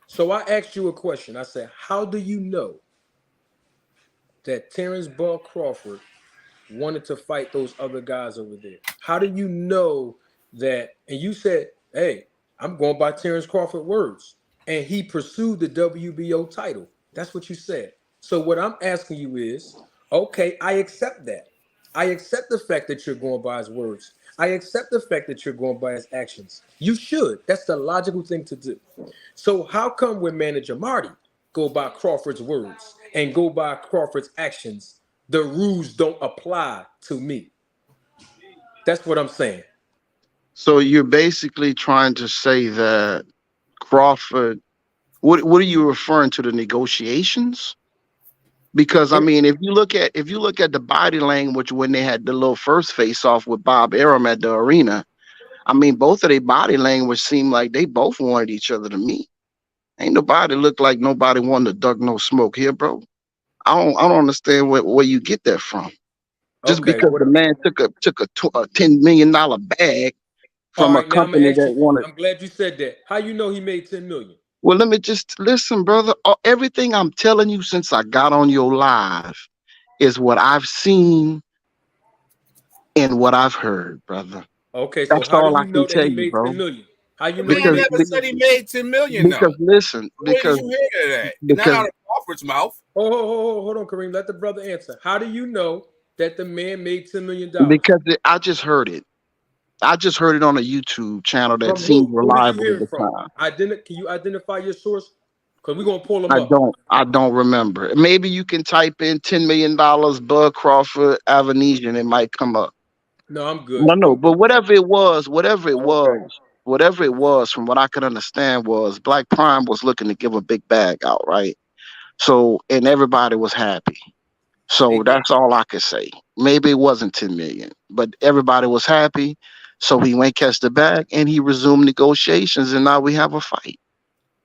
A: So I asked you a question. I said, how do you know that Terrence Bud Crawford wanted to fight those other guys over there? How do you know that? And you said, hey, I'm going by Terrence Crawford words. And he pursued the WBO title. That's what you said. So what I'm asking you is, okay, I accept that. I accept the fact that you're going by his words. I accept the fact that you're going by his actions. You should. That's the logical thing to do. So how come when Manager Marty go by Crawford's words and go by Crawford's actions, the rules don't apply to me. That's what I'm saying.
C: So you're basically trying to say that Crawford. What are you referring to, the negotiations? Because I
A: It,
C: mean, if you look at the body language when they had the little first face off with Bob Arum at the arena, I mean, both of their body language seemed like they both wanted each other to meet. Ain't nobody look like nobody wanted to duck no smoke here, bro. I don't understand where you get that from. Just
A: okay,
C: because
A: what?
C: the man took a $10 million bag
A: All
C: from a
A: right, now I'm gonna
C: company
A: ask
C: that
A: you.
C: wanted.
A: I'm glad you said that. How you know he made 10 million?
C: Well, let me just listen, brother. Everything I'm telling you since I got on your live is what I've seen and what I've heard, brother.
A: Okay, so
C: That's
A: how do
C: all I
A: you
C: can
A: know that
C: tell
A: he
C: you,
A: made 10
C: bro.
A: million? How you know
D: But
A: he
D: he
C: Because
A: made
D: never
A: 10
D: said
A: million?
D: he made 10 million though.
C: because listen,
D: Where did you hear that? Not
C: because
D: out of Crawford's mouth.
A: Hold on, Kareem. Let the brother answer. How do you know that the man made $10 million?
C: I just heard it. I just heard it on a YouTube channel that
A: From
C: seemed
A: who? Who did you
C: reliable
A: hear
C: at
A: it
C: the
A: from?
C: time.
A: Can you identify your source? Because we're gonna pull him
C: I
A: up.
C: don't. I don't remember. Maybe you can type in $10 million Bud Crawford Avenesian and it might come up.
A: No, I'm
C: I
A: good.
C: don't know.
A: I'm
C: But
A: good, brother. Okay.
C: whatever it was, from what I could understand, was Black Prime was looking to give a big bag out, right? So, and everybody was happy. So
D: He
C: that's all I could say. Maybe it wasn't 10 million, but everybody was happy. So he went catch the bag and he resumed negotiations, and now we have a fight.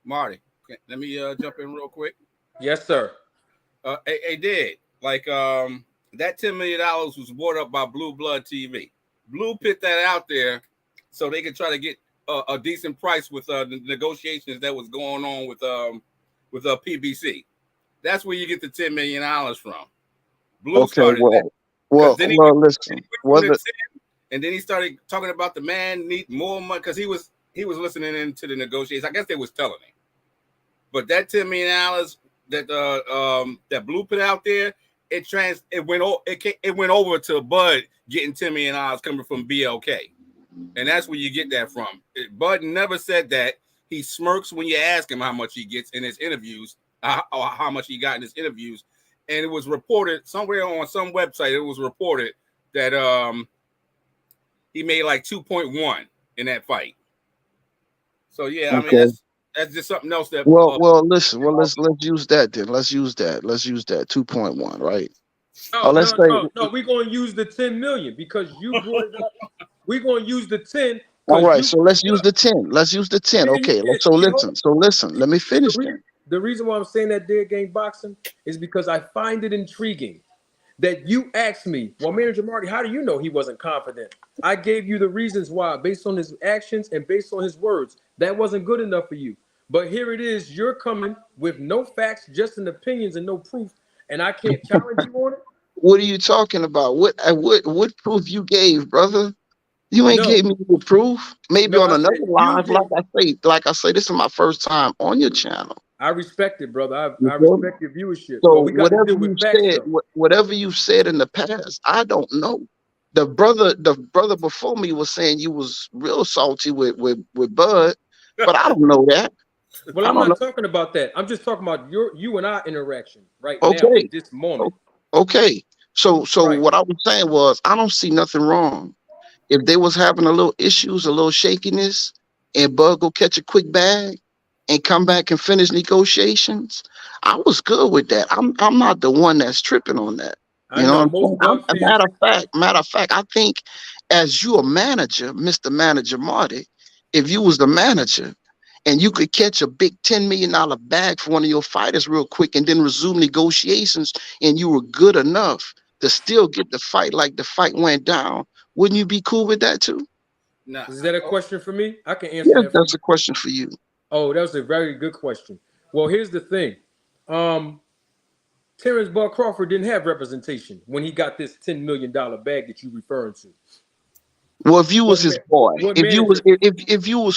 D: Marty, let me jump in real quick.
A: Yes, sir.
D: It did. Like that $10 million was bought up by Blue Blood TV. Blue put that out there so they could try to get a decent price with the negotiations that was going on with PBC. That's where you get the $10 million from. Blue
C: Okay,
D: started that because then
C: listen.
D: he went from the
C: Whether
D: 10, and then he started talking about the man need more money because he was listening into the negotiations. I guess they was telling him, but that $10 million that Blue put out there, it went over to Bud getting $10 million coming from BLK, and that's where you get that from. Bud never said that. He smirks when you ask him how much he gets in his interviews, or how much he got in his interviews, and it was reported somewhere on some website. It was reported that he made like 2.1 in that fight. So yeah, I mean
C: okay.
D: that's just something else that
C: Listen. Well, let's use that then. Let's use that. Let's use that 2.1, right?
A: No,
C: Let's
A: no,
C: say.
A: no, no. We're gonna use the 10 million because you brought it up. We're gonna use the 10
C: All
A: because
C: right,
A: you
C: so
A: brought
C: let's
A: it
C: use
A: up.
C: the 10. Let's use the 10.
A: Yeah,
C: Okay.
A: yeah.
C: So
A: You know,
C: listen. So listen. Let me
A: the,
C: finish
A: re-
C: then.
A: the reason why I'm saying that dead game boxing is because I find it intriguing that you asked me, well, Manager Marty, how do you know he wasn't confident? I gave you the reasons why, based on his actions and based on his words. That wasn't good enough for you. But here it is, you're coming with no facts, just an opinions and no proof, and I can't challenge you on it.
C: What are you talking about? What proof you gave, brother? You ain't
A: No,
C: gave me the proof. Maybe
A: no,
C: on
A: I
C: another
A: said you
C: live,
A: did.
C: like I say, this is my first time on your channel.
A: I respect it, brother. I
C: You feel me?
A: respect your viewership,
C: So
A: but we got to deal with facts, though.
C: whatever you said in the past, I don't know. The brother before me was saying you was real salty with Bud, but I don't know that.
A: Well,
C: I
A: I'm
C: don't know.
A: not talking about that. I'm just talking about you and I interaction right now
C: Okay,
A: at this moment.
C: o- okay. So
A: Right.
C: what I was saying was I don't see nothing wrong if they was having a little issues, a little shakiness, and Bud go catch a quick bag and come back and finish negotiations, I was good with that. I'm not the one that's tripping on that.
A: I
C: You know
A: know
C: what I'm saying?
A: most Bud
C: A
A: fans.
C: matter of fact, I think as you a manager, Mr. Manager Marty, if you was the manager and you could catch a big $10 million bag for one of your fighters real quick and then resume negotiations and you were good enough to still get the fight like the fight went down, wouldn't you be cool with that too?
D: nah.
A: Is that a question for me? I can answer
C: Yes,
A: that for
C: that's
A: you.
C: a question for you.
A: Oh, that was a very good question. Well, here's the thing. Um, Terrence Bud Crawford didn't have representation when he got this $10 million bag that you referring to.
C: Well, if you was
A: What
C: his boy,
A: what
C: if you was
A: manager?
C: if you was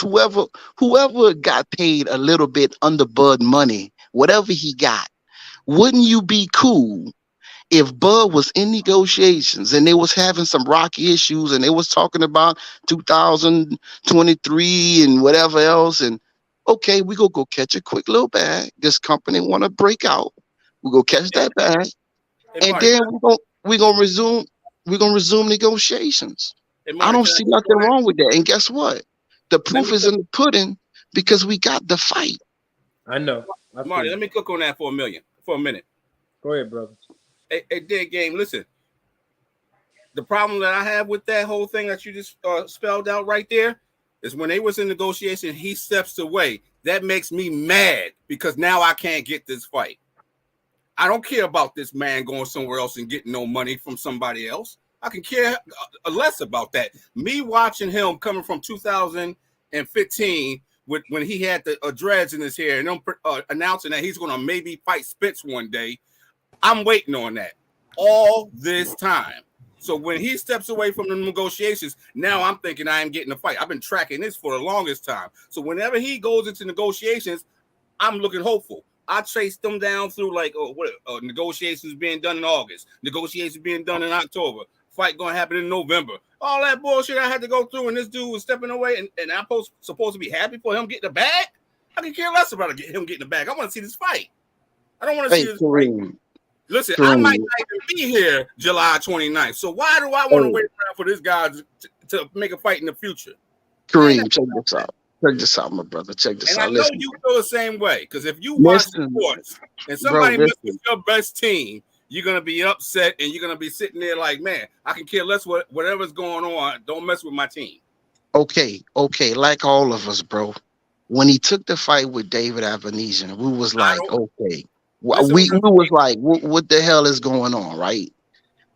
C: whoever got paid a little bit under Bud money, whatever he got, wouldn't you be cool if Bud was in negotiations and they was having some rocky issues and they was talking about 2023 and whatever else, and okay, we go catch a quick little bag. This company want to break out. We're gonna catch that bag,
D: Hey,
C: and
D: Marty,
C: then we're gonna resume negotiations.
D: hey,
C: I
D: Marty,
C: don't
D: can I
C: see
D: cook
C: nothing
D: on that?
C: wrong with that. And guess what? The
D: Let
C: proof
D: me
C: is
D: cook,
C: in the pudding because we got the fight.
A: I know. I feel
D: Marty,
A: you.
D: let me cook on that for a minute.
A: Go ahead, brother.
D: Hey, dead game. Listen, the problem that I have with that whole thing that you just spelled out right there is when they was in negotiation, he steps away. That makes me mad because now I can't get this fight. I don't care about this man going somewhere else and getting no money from somebody else. I can care less about that. Me watching him coming from 2015 with when he had the dreads in his hair and them announcing that he's going to maybe fight Spence one day. I'm waiting on that all this time. So when he steps away from the negotiations, now I'm thinking I am getting a fight. I've been tracking this for the longest time. So whenever he goes into negotiations, I'm looking hopeful. I traced them down through like negotiations being done in August, negotiations being done in October, fight going to happen in November. All that bullshit I had to go through, and this dude was stepping away, and I'm supposed to be happy for him getting the bag. I can care less about him getting the bag. I want to see this fight. I don't want to see
C: Hey,
D: this fight.
C: Kareem,
D: Listen, I might
C: Kareem,
D: not even be here July 29th. So why do I want to
C: hey,
D: wait around for this guy to make a fight in the future? I ain't
C: Kareem, check
D: about
C: this
D: that.
C: out. Check this out, my brother. Check this
D: And I
C: out.
D: know
C: Listen,
D: you feel the same way. Because if you watch the
C: listen,
D: sports and
C: bro.
D: somebody messes with
C: Listen.
D: your best team, you're gonna be upset and you're gonna be sitting there like, man, I can care less whatever's going on. Don't mess with my team.
C: Okay. Like all of us, bro. When he took the fight with David Avanesian, we was
D: I
C: like,
D: don't
C: okay.
D: listen.
C: We was like, what the hell is going on, right?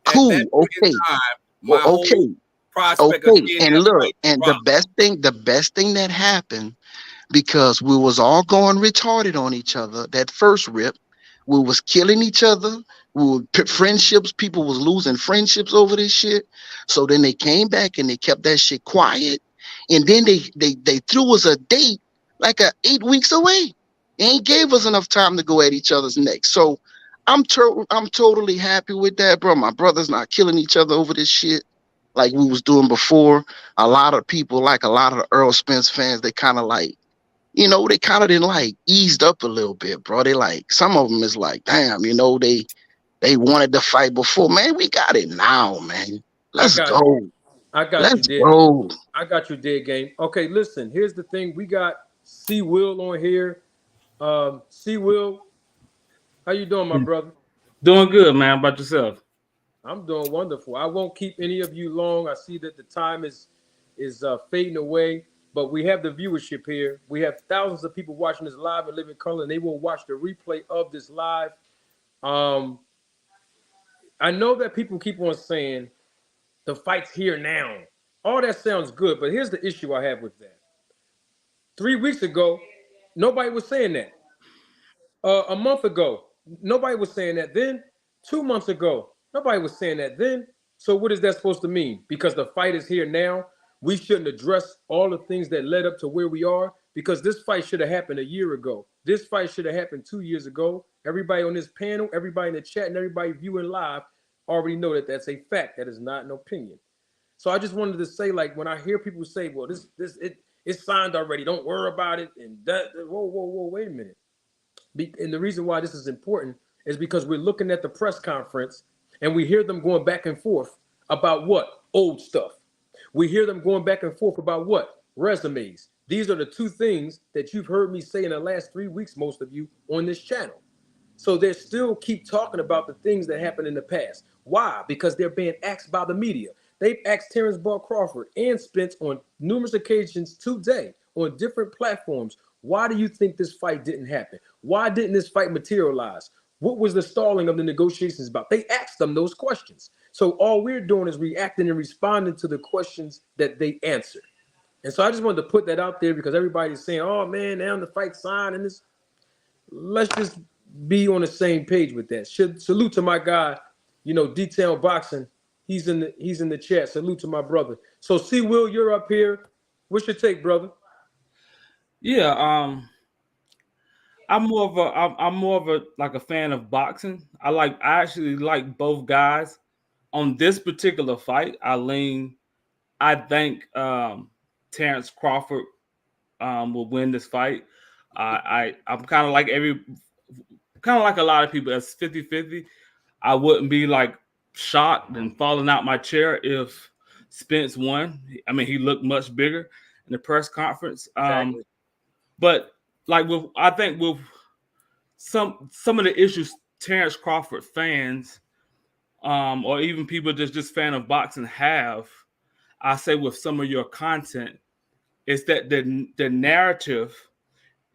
D: At that
C: Cool.
D: point in
C: Okay.
D: time, my whole
C: Okay.
D: prospect of
C: Okay.
D: seeing
C: And
D: that
C: look,
D: fight
C: and
D: dropped.
C: the best thing that happened, because we was all going retarded on each other that first rip. We was killing each other. Friendships. People was losing friendships over this shit. So then they came back and they kept that shit quiet. And then they threw us a date like 8 weeks away. They ain't gave us enough time to go at each other's necks. So I'm totally happy with that, bro. My brother's not killing each other over this shit like we was doing before. A lot of people, like a lot of the Earl Spence fans, they kind of like, they kind of didn't like eased up a little bit, bro. They like some of them is like, damn, they wanted to fight before. Man, we got it now, man.
A: I
C: Let's
A: got you.
C: go.
A: I got you,
C: Let's
A: dead.
C: go.
A: I got you, dead game. Okay, listen. Here's the thing. We got C Will on here. C Will, how you doing, my brother?
G: Doing good, man. How about yourself?
A: I'm doing wonderful. I won't keep any of you long. I see that the time is fading away, but we have the viewership here. We have thousands of people watching this live in living color, and they will watch the replay of this live. Um, I know that people keep on saying the fight's here now. All that sounds good, but here's the issue I have with that. 3 weeks ago, nobody was saying that. A month ago, nobody was saying that then. 2 months ago, nobody was saying that then. So what is that supposed to mean? Because the fight is here now, we shouldn't address all the things that led up to where we are, because this fight should have happened a year ago. This fight should have happened 2 years ago. Everybody on this panel, everybody in the chat, and everybody viewing live already know that that's a fact. That is not an opinion. So I just wanted to say, like, when I hear people say, well, it's signed already, don't worry about it, and that, whoa, wait a minute. And the reason why this is important is because we're looking at the press conference and we hear them going back and forth about what? Old stuff. We hear them going back and forth about what? Resumes. These are the two things that you've heard me say in the last 3 weeks, most of you, on this channel. So they still keep talking about the things that happened in the past. Why? Because they're being asked by the media. They've asked Terrence Ball Crawford and Spence on numerous occasions today on different platforms, why do you think this fight didn't happen? Why didn't this fight materialize? What was the stalling of the negotiations about? They asked them those questions. So all we're doing is reacting and responding to the questions that they answered. And so I just wanted to put that out there because everybody's saying, oh man, now the fight's signed and this. Let's just be on the same page with that. Salute to my guy, Detail Boxing. He's in the chat. Salute to my brother. So C Will, you're up here. What's your take, brother?
G: Yeah, I'm more of a like a fan of boxing. I actually like both guys. On this particular fight, I think Terrence Crawford will win this fight. I'm kind of like kind of like a lot of people, that's 50-50. I wouldn't be like shocked and falling out my chair if Spence won. I mean, he looked much bigger in the press conference.
B: Exactly.
G: But like I think with some of the issues Terrence Crawford fans, or even people just fan of boxing have, I say with some of your content, is that the narrative,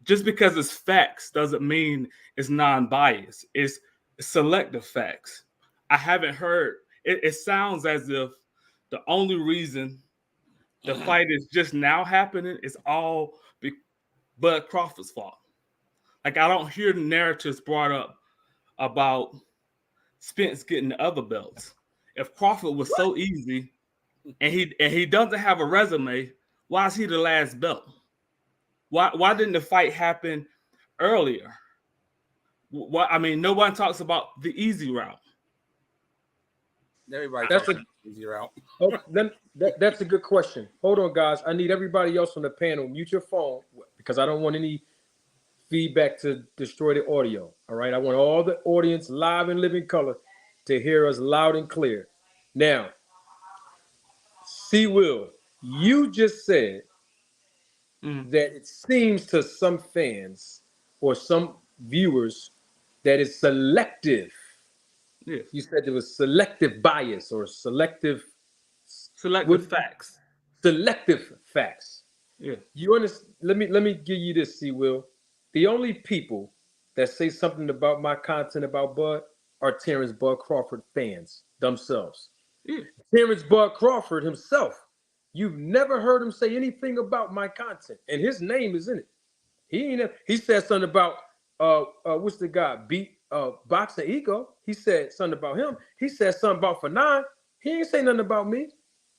G: just because it's facts doesn't mean it's non-biased. It's selective facts. I haven't heard it sounds as if the only reason the fight is just now happening is all Bud Crawford's fault. Like, I don't hear the narratives brought up about Spence getting the other belts. If Crawford was so easy and he doesn't have a resume, why is he the last belt? Why didn't the fight happen earlier? I mean, no one talks about the easy route.
D: Everybody
A: That's
D: talks about the easy route.
A: Oh, then that's a good question. Hold on, guys. I need everybody else on the panel. Mute your phone because I don't want any feedback to destroy the audio. All right. I want all the audience live and living color to hear us loud and clear. Now, C. Will, you just said that it seems to some fans or some viewers that it's selective.
G: Yes.
A: You said there was selective bias or selective
G: facts.
A: Selective facts.
G: Yeah.
A: You understand? Let me give you this, C. Will. The only people that say something about my content about Bud are Terrence Bud Crawford fans themselves.
G: Yeah.
A: Terrence Bud Crawford himself. You've never heard him say anything about my content, and his name is in it. He said something about what's the guy beat Boxing Ego. He said something about him. He said something about Fanon. He ain't say nothing about me.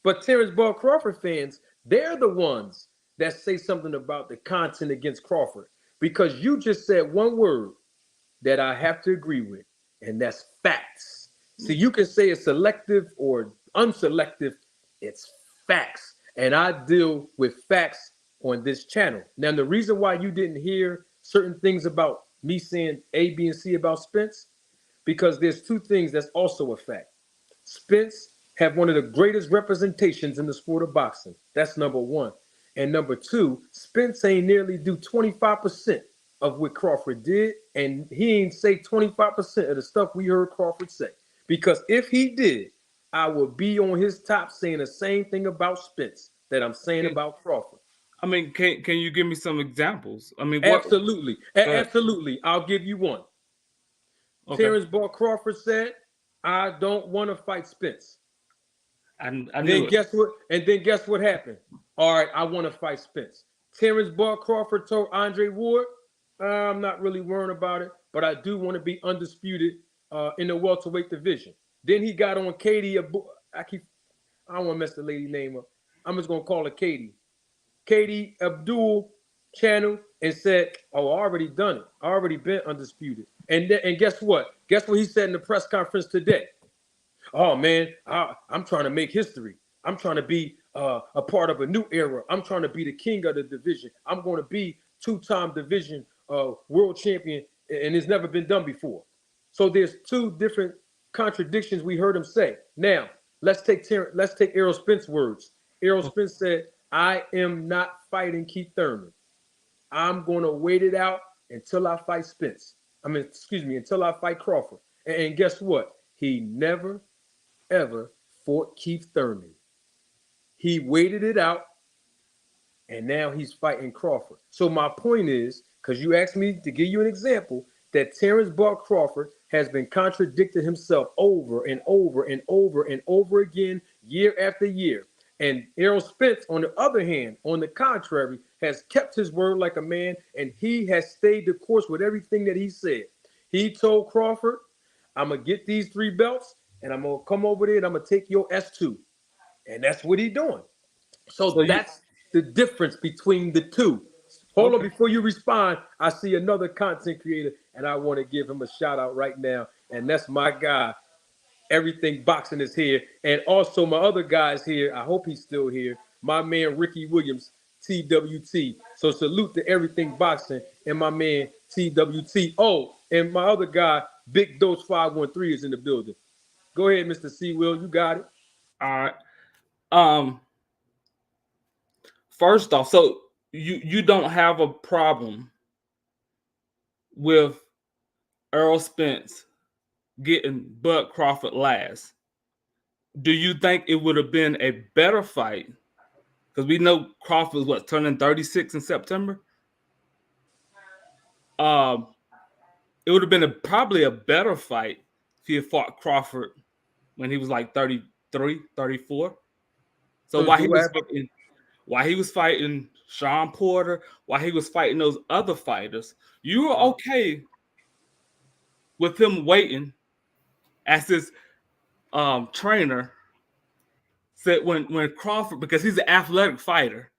A: But Terrence Bud Crawford fans, they're the ones that say something about the content against Crawford, because you just said one word that I have to agree with, and that's facts. So you can say it's selective or unselective. It's facts. And I deal with facts on this channel. Now, the reason why you didn't hear certain things about me saying A, B, and C about Spence, because there's two things that's also a fact. Spence have one of the greatest representations in the sport of boxing. That's number one. And number two, Spence ain't nearly do 25% of what Crawford did, and he ain't say 25% of the stuff we heard Crawford say. Because if he did, I would be on his top saying the same thing about Spence that I'm saying about Crawford.
G: I mean, can you give me some examples? I mean,
A: Absolutely. Absolutely. I'll give you one.
G: Okay.
A: Terrence Bud Crawford said, I don't want to fight Spence.
G: And
A: then guess what? And then guess what happened? All right, I want to fight Spence. Terrence Bud Crawford told Andre Ward, I'm not really worrying about it, but I do want to be undisputed in the welterweight division. Then he got on Katie. I don't want to mess the lady name up. I'm just gonna call her Katie. Katie Abdul channel and said, "Oh, I already done it. I already been undisputed." And guess what? Guess what he said in the press conference today? Oh man, I'm trying to make history. I'm trying to be a part of a new era. I'm trying to be the king of the division. I'm going to be two-time division world champion, and it's never been done before. So there's two different contradictions we heard him say. Now let's take Errol Spence's words. Errol Spence said, "I am not fighting Keith Thurman. I'm going to wait it out until I fight Spence. Until I fight Crawford." And guess what? He never ever fought Keith Thurman. He waited it out, and now he's fighting Crawford. So my point is, because you asked me to give you an example, that Terrence Bud Crawford has been contradicting himself over and over and over and over again, year after year. And Errol Spence, on the other hand, on the contrary, has kept his word like a man, and he has stayed the course with everything that he said. He told Crawford, I'm going to get these 3 belts, and I'm going to come over there, and I'm going to take your S2. And that's what he's doing. So that's the difference between the two. Hold on, before you respond, I see another content creator, and I want to give him a shout out right now, and that's my guy. Everything Boxing is here. And also my other guys here. I hope he's still here. My man, Ricky Williams, TWT. So salute to Everything Boxing and my man, TWT. Oh, And my other guy, Big Dose 513, is in the building. Go ahead, Mr. C. Will. You got it.
G: All right. First off, so you don't have a problem with Errol Spence getting Bud Crawford last. Do you think it would have been a better fight? Because we know Crawford was turning 36 in September. It would have been probably a better fight if he had fought Crawford when he was like 33, 34. So while he was fighting Sean Porter, while he was fighting those other fighters, you were okay with him waiting as his trainer said when Crawford, because he's an athletic fighter,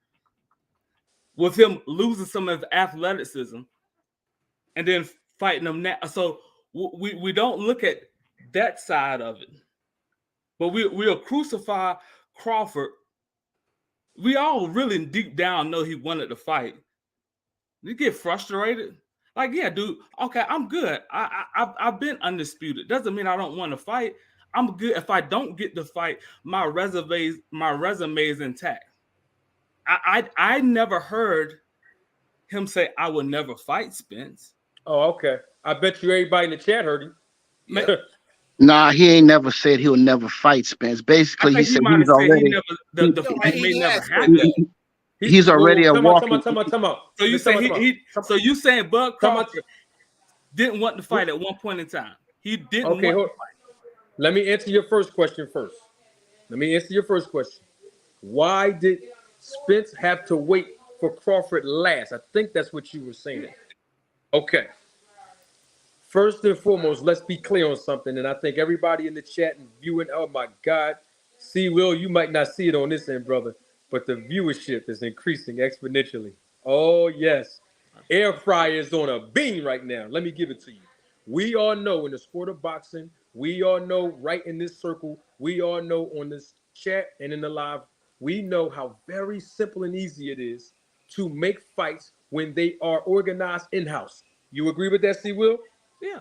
G: with him losing some of his athleticism and then fighting him now. So we don't look at that side of it, but we'll crucify Crawford. We all really deep down know he wanted to fight. You get frustrated. Like, yeah, dude, okay, I'm good. I've been undisputed. Doesn't mean I don't want to fight. I'm good. If I don't get to fight, my resume is intact. I never heard him say I will never fight Spence.
A: Oh, okay. I bet you everybody in the chat heard him.
C: Nah, he ain't never said he'll never fight Spence. Basically, he said he's already.
G: May never happen.
C: He's already a walking.
G: So you say so you saying Bud Crawford didn't want to fight at one point in time? He didn't want to fight.
A: Let me answer your first question first. Why did Spence have to wait for Crawford last? I think that's what you were saying. Okay. First and foremost, let's be clear on something. And I think everybody in the chat and viewing, oh my God, see, Will, you might not see it on this end, brother, but the viewership is increasing exponentially. Oh, yes. Air fryer is on a beam right now. Let me give it to you. We all know in the sport of boxing, we all know right in this circle, we all know on this chat and in the live, we know how very simple and easy it is to make fights when they are organized in-house. You agree with that, C. Will?
G: Yeah.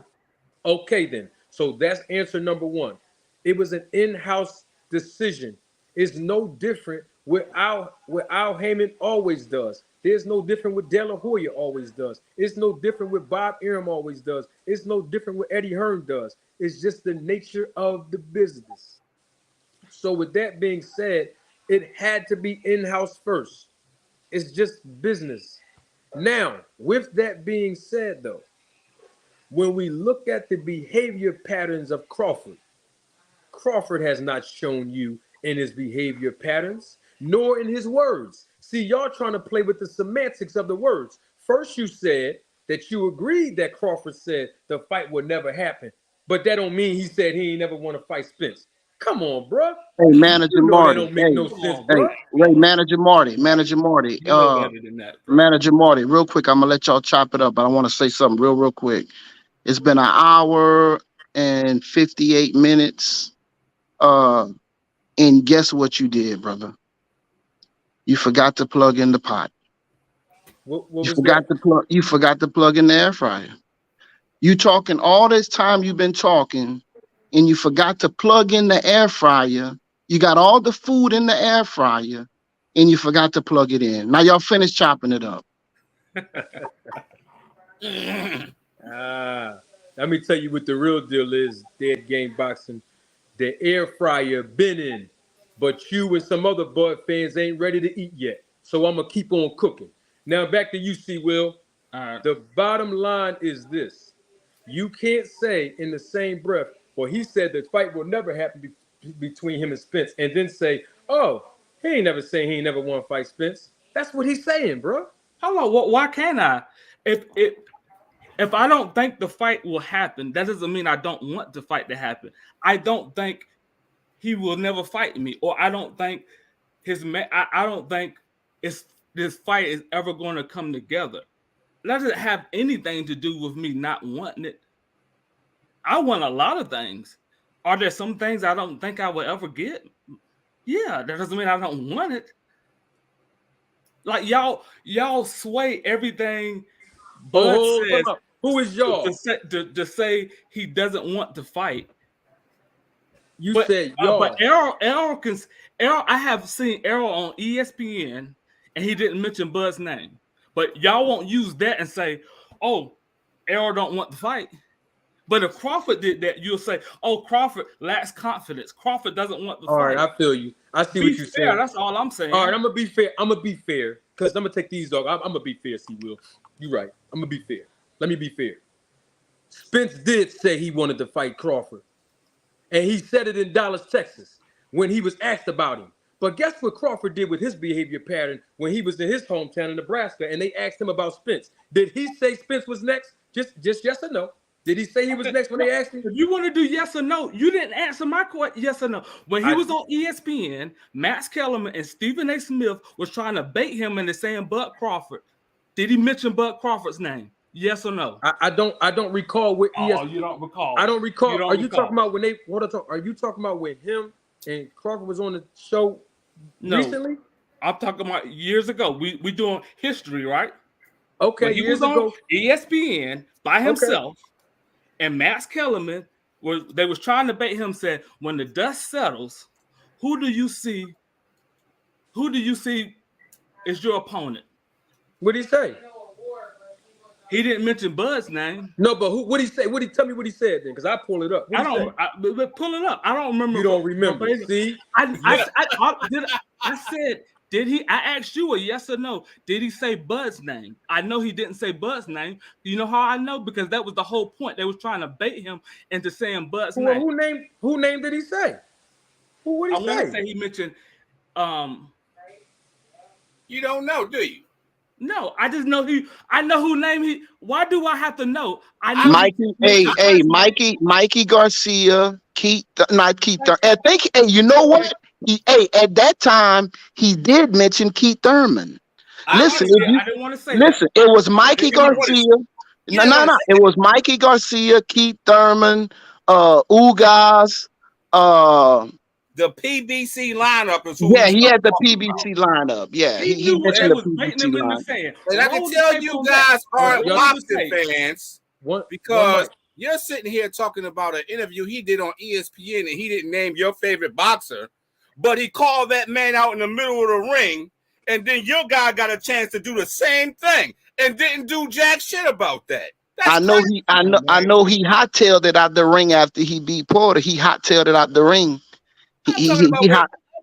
A: Okay, then. So that's answer number one. It was an in-house decision. It's no different with Al Heyman always does. There's no different with De La Hoya always does. It's no different with Bob Arum always does. It's no different with Eddie Hearn does. It's just the nature of the business. So with that being said, it had to be in-house first. It's just business. Now, with that being said, though, when we look at the behavior patterns of Crawford, Crawford has not shown you in his behavior patterns, nor in his words. See, y'all trying to play with the semantics of the words. First, you said that you agreed that Crawford said the fight would never happen, but that don't mean he said he ain't never want to fight Spence. Come on, bro.
C: Hey, Manager Marty.
A: That don't make no sense,
C: hey,
A: bro.
C: Ray, Manager Marty. Manager Marty, real quick, I'm gonna let y'all chop it up, but I want to say something real quick. It's been an hour and 58 minutes. And guess what you did, brother? You forgot to plug in the pot. You forgot to plug in the air fryer. You talking all this time you've been talking, and you forgot to plug in the air fryer. You got all the food in the air fryer, and you forgot to plug it in. Now y'all finish chopping it up.
A: Let me tell you what the real deal is, Dead Game Boxing. The air fryer been in, but you and some other Bud fans ain't ready to eat yet. So I'm going to keep on cooking. Now back to you, C. Will. The bottom line is this. You can't say in the same breath, well, he said the fight will never happen between him and Spence, and then say, oh, he ain't never saying he ain't never want to fight Spence. That's what he's saying, bro.
G: Hello, why can't I? If I don't think the fight will happen, that doesn't mean I don't want the fight to happen. I don't think he will never fight me, or I don't think I don't think this fight is ever going to come together. That doesn't have anything to do with me not wanting it. I want a lot of things. Are there some things I don't think I will ever get? Yeah, that doesn't mean I don't want it. Like y'all sway everything Bud says
A: Who is y'all?
G: To say he doesn't want to fight.
A: You said y'all.
G: But Errol, I have seen Errol on ESPN, and he didn't mention Bud's name. But y'all won't use that and say, "Oh, Errol don't want to fight." But if Crawford did that, you'll say, "Oh, Crawford lacks confidence. Crawford doesn't want to fight."
A: All right, I feel you. I see what you're saying.
G: That's all I'm saying.
A: All right, I'm gonna be fair. Because I'm gonna take these dog. I'm gonna be fair, C. Will. You're right. I'm gonna be fair. Let me be fair. Spence did say he wanted to fight Crawford. And he said it in Dallas, Texas, when he was asked about him. But guess what Crawford did with his behavior pattern when he was in his hometown in Nebraska, and they asked him about Spence? Did he say Spence was next? Just yes or no? Did he say he was next when they asked him?
G: If you want to do yes or no, you didn't answer my question. Yes or no? When he was on ESPN, Max Kellerman and Stephen A. Smith was trying to bait him into saying Bud Crawford. Did he mention Bud Crawford's name? Yes or no?
A: I don't recall what ESPN.
G: Oh, you don't recall.
A: I don't recall. Are you talking about when they? Are you talking about when him and Crawford was on the show recently?
G: I'm talking about years ago. We doing history, right?
A: Okay,
G: when he
A: years
G: was
A: ago.
G: on ESPN by himself, and Max Kellerman was trying to bait him. Said, when the dust settles, who do you see? Who do you see is your opponent?
A: What did he say?
G: He didn't mention Bud's name.
A: No, but what did he say? Tell me what he said then, because I pull it up.
G: Pull it up. I don't remember.
A: You don't remember? See,
G: I said, did he? I asked you a yes or no. Did he say Bud's name? I know he didn't say Bud's name. You know how I know? Because that was the whole point. They was trying to bait him into saying Bud's name.
A: Who name did he say? What did he say?
G: I want to say he mentioned.
D: You don't know, do you?
G: No, I just know I know who name he. Why do I have to know? I
C: know Mikey Garcia, not Keith. I think. Hey, you know what? At that time he did mention Keith Thurman. Listen,
G: I didn't want to say.
C: Listen,
G: that.
C: It was Mikey Garcia. No. It was Mikey Garcia, Keith Thurman, Ugas,
D: the PBC lineup is
C: he had the PBC lineup. Yeah, he mentioned the PBC lineup.
D: And I can tell you guys aren't boxing fans because you're sitting here talking about an interview he did on ESPN and he didn't name your favorite boxer, but he called that man out in the middle of the ring, and then your guy got a chance to do the same thing and didn't do jack shit about that.
C: I know he hot-tailed it out the ring after he beat Porter. He hot-tailed it out the ring.
D: I'm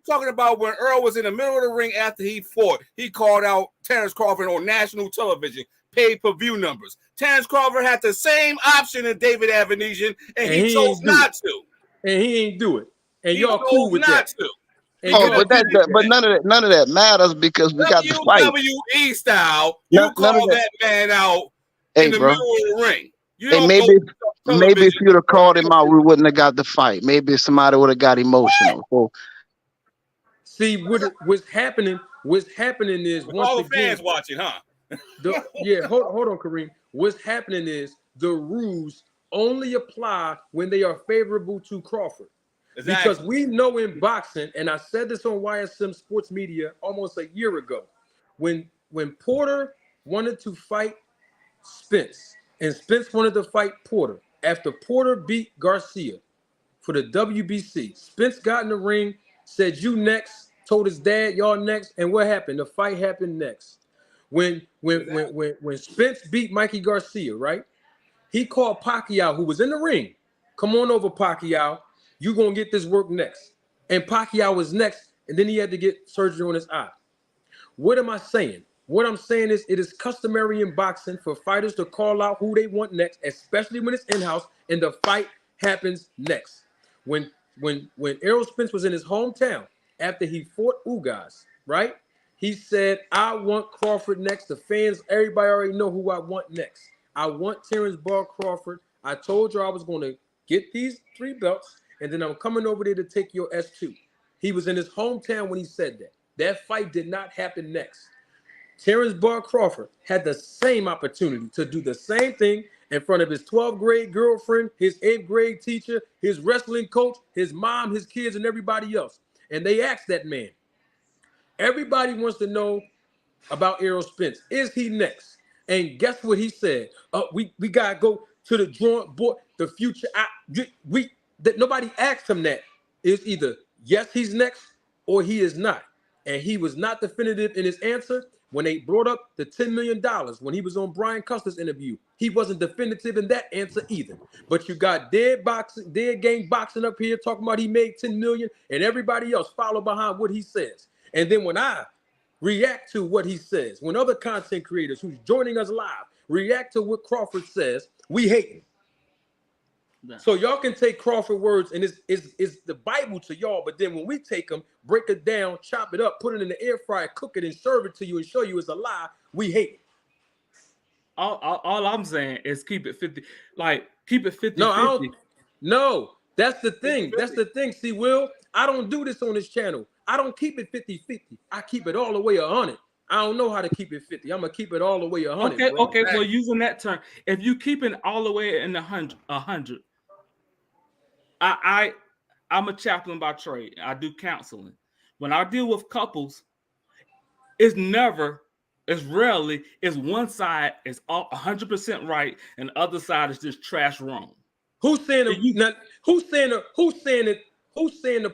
D: talking about when Earl was in the middle of the ring after he fought. He called out Terrence Crawford on national television, pay-per-view numbers. Terrence Crawford had the same option as David Avenesian, and he chose not to.
A: And he ain't do it. And y'all cool with that.
C: But none of that matters because we got the fight.
D: WWE style, you call that man out in the middle of the ring.
C: Maybe if you'd have called him out, we wouldn't have got the fight. Maybe somebody would have got emotional. So,
A: see, what's happening is
D: with all the fans watching, huh?
A: Hold on, Kareem. What's happening is the rules only apply when they are favorable to Crawford. Exactly. Because we know in boxing, and I said this on YSM Sports Media almost a year ago, when Porter wanted to fight Spence, and Spence wanted to fight Porter. After Porter beat Garcia for the WBC, Spence got in the ring, said, "You next," told his dad, "Y'all next." And what happened? The fight happened next. When Spence beat Mikey Garcia, right? He called Pacquiao, who was in the ring. "Come on over, Pacquiao. You're going to get this work next." And Pacquiao was next, and then he had to get surgery on his eye. What am I saying? What I'm saying is it is customary in boxing for fighters to call out who they want next, especially when it's in-house and the fight happens next. When Errol Spence was in his hometown after he fought Ugas, right? He said, "I want Crawford next. The fans, everybody already know who I want next. I want Terrence Bud Crawford. I told you I was going to get these 3 belts, and then I'm coming over there to take your S2." He was in his hometown when he said that. That fight did not happen next. Terrence Bud Crawford had the same opportunity to do the same thing in front of his 12th grade girlfriend, his 8th grade teacher, his wrestling coach, his mom, his kids, and everybody else. And they asked that man. Everybody wants to know about Errol Spence. Is he next? And guess what he said? We gotta go to the drawing board. The future. Nobody asked him that. It's either yes, he's next, or he is not. And he was not definitive in his answer. When they brought up the $10 million when he was on Brian Custer's interview, he wasn't definitive in that answer either. But you got dead gang boxing up here talking about he made 10 million, and everybody else follow behind what he says. And then when I react to what he says, when other content creators who's joining us live react to what Crawford says, we hate him. Yeah. So y'all can take Crawford words and it's the Bible to y'all, but then when we take them, break it down, chop it up, put it in the air fryer, cook it, and serve it to you and show you it's a lie, we hate it.
G: All I'm saying is keep it 50, like keep it 50.
A: No, that's the thing. 50-50. That's the thing. See, Will, I don't do this on this channel. I don't keep it 50-50. I keep it all the way 100. I don't know how to keep it 50. I'm gonna keep it all the way 100.
G: Okay. Well, using that term, if you keep it all the way in 100, I'm a chaplain by trade. I do counseling. When I deal with couples, it's rarely one side is all 100% right and the other side is just trash wrong.
A: Who's saying the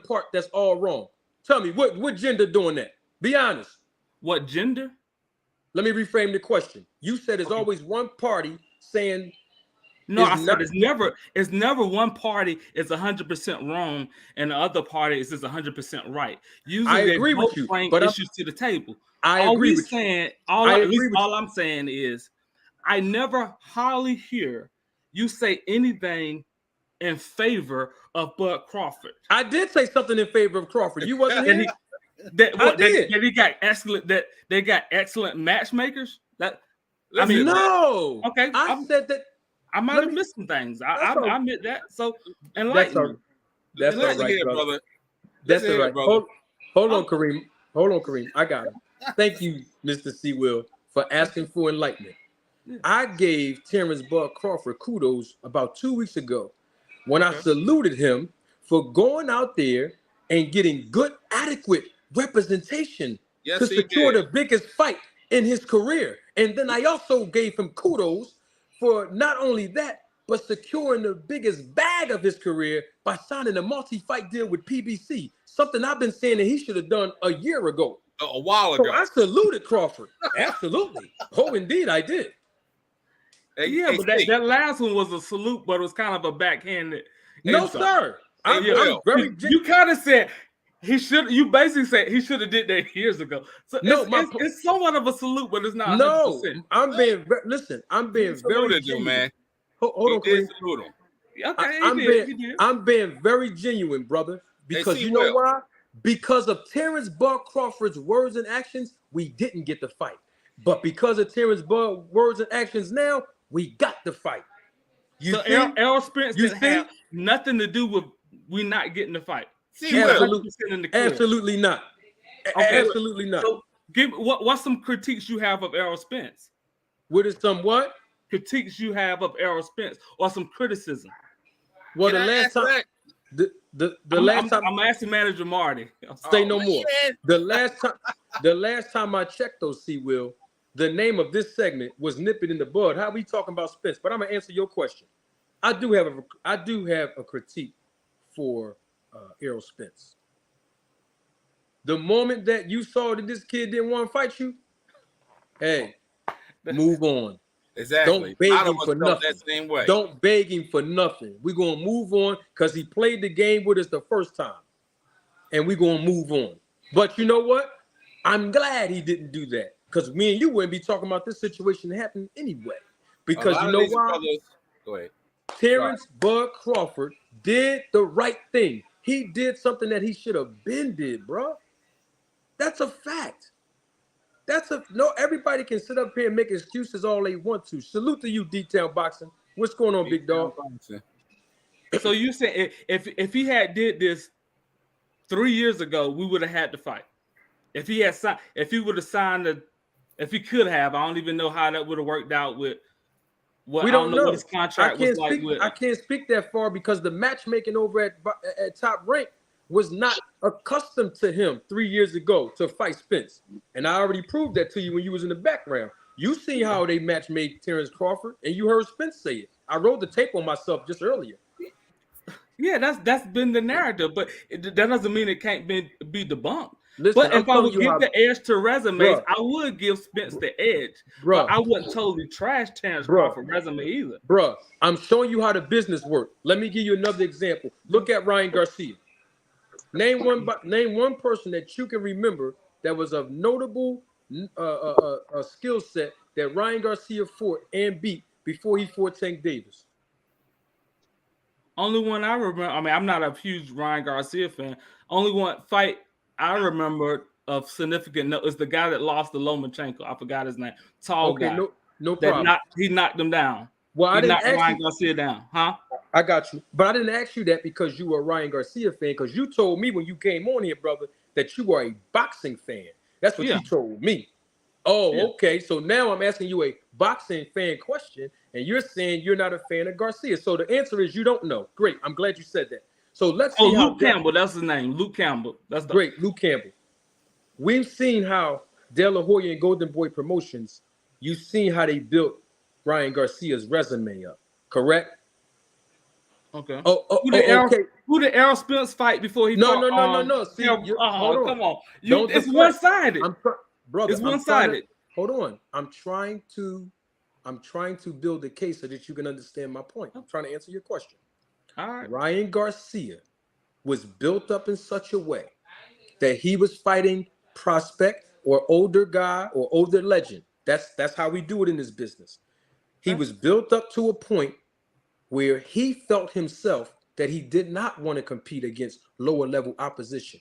A: part that's all wrong? Tell me what gender doing that? Be honest.
G: What gender?
A: Let me reframe the question. You said there's always one party saying.
G: No, I said it's never one party is 100% wrong and the other party is just 100% right. Usually
A: I agree with you,
G: bring
A: but
G: issues to the table.
A: I agree with you.
G: All I'm saying is I never hardly hear you say anything in favor of Bud Crawford.
A: I did say something in favor of Crawford. You wasn't here.
G: That they got excellent matchmakers. No. Okay.
A: I said that.
G: I might have missed some things. I admit that. So enlighten me.
A: That's all right, brother. That's all right. Hold on, Kareem. I got him. Thank you, Mr. C. Will, for asking for enlightenment. I gave Terrence Bud Crawford kudos about 2 weeks ago when I saluted him for going out there and getting good, adequate representation to secure the biggest fight in his career. And then I also gave him kudos for not only that, but securing the biggest bag of his career by signing a multi-fight deal with PBC, something I've been saying that he should have done a year ago.
D: A while ago.
A: So I saluted Crawford. Absolutely. Oh, indeed, I did.
G: But that last one was a salute, but it was kind of a backhanded.
A: No, sir.
G: You kind of said he should. You basically said he should have did that years ago. So it's somewhat of a salute, but it's not.
A: No, 100%. I'm being very genuine.
D: Man.
A: Hold on, Chris.
G: Okay,
A: I'm being very genuine, brother. Because you know why? Because of Terrence Bud Crawford's words and actions, we didn't get the fight. But because of Terrence Bud words and actions now, we got the fight.
G: Errol Spence didn't have nothing to do with we not getting the fight.
A: Absolutely not. Okay, absolutely not.
G: So what's some critiques you have of Errol Spence?
A: What is some what?
G: Critiques you have of Errol Spence or some criticism?
A: Well, the last time I'm
G: asking Manager Marty.
A: Say no more. The last time I checked those, C. Will, the name of this segment was Nip It in the Bud. How we talking about Spence? But I'm gonna answer your question. I do have a critique for Errol Spence. The moment that you saw that this kid didn't want to fight you, hey, move on.
D: Exactly.
A: Don't beg him for nothing.
D: That same way.
A: Don't beg him for nothing. We're gonna move on because he played the game with us the first time, and we're gonna move on. But you know what? I'm glad he didn't do that because me and you wouldn't be talking about this situation happening anyway. Because you know why?
D: Go ahead.
A: Terrence Bud Crawford did the right thing. He did something that he should have been did, bro. That's a fact. Everybody can sit up here and make excuses all they want to. Salute to you, Detail Boxing. What's going on, big dog?
G: So you said if he had did this 3 years ago, we would have had to fight. If he had signed, if he would have signed if he could have, I don't even know how that would have worked out with
A: we don't know
G: what his contract was like with.
A: I can't speak that far because the matchmaking over at Top Rank was not accustomed to him 3 years ago to fight Spence. And I already proved that to you when you was in the background. You see how they match made Terrence Crawford, and you heard Spence say it. I wrote the tape on myself just earlier.
G: Yeah, that's been the narrative, but that doesn't mean it can't be debunked.
A: Listen,
G: But
A: I'm
G: if I
A: telling
G: would
A: you
G: give
A: how,
G: the edge to resumes,
A: bruh,
G: I would give Spence the edge. But
A: bruh,
G: I wouldn't totally trash Terrence
A: bruh,
G: Crawford resume either.
A: bruh. I'm showing you how the business works. Let me give you another example. Look at Ryan Garcia. Name one person that you can remember that was of notable skill set that Ryan Garcia fought and beat before he fought Tank Davis.
G: Only one I remember. I mean, I'm not a huge Ryan Garcia fan. Only one fight I remember of significant note is the guy that lost to Lomachenko. I forgot his name. Tall
A: Okay,
G: guy
A: no
G: that
A: problem.
G: he knocked him down.
A: Well, I
G: He
A: didn't
G: knocked
A: ask
G: Ryan
A: you.
G: Garcia down, huh?
A: I got you, but I didn't ask you that because you were a Ryan Garcia fan. Because you told me when you came on here, brother, that you are a boxing fan. That's what
G: Yeah.
A: you told me. Oh,
G: Yeah.
A: okay. So now I'm asking you a boxing fan question, and you're saying you're not a fan of Garcia. So the answer is you don't know. Great. I'm glad you said that. So let's
G: Oh,
A: see how
G: Luke Campbell. That's his name. Luke Campbell. That's the
A: great Luke Campbell. We've seen how De La Hoya and Golden Boy Promotions. You've seen how they built Ryan Garcia's resume up. Correct?
G: okay.
A: Okay.
G: Who did Errol Spence fight before he
A: No,
G: fought?
A: no, no, no, no. See, hold on.
G: Come on.
A: Don't
G: It's
A: deflect.
G: one sided.
A: Brother.
G: It's one sided.
A: Hold on. I'm trying to build a case so that you can understand my point. I'm trying to answer your question.
G: All right.
A: Ryan Garcia was built up in such a way that he was fighting prospect or older guy or older legend. That's how we do it in this business. He was built up to a point where he felt himself that he did not want to compete against lower level opposition.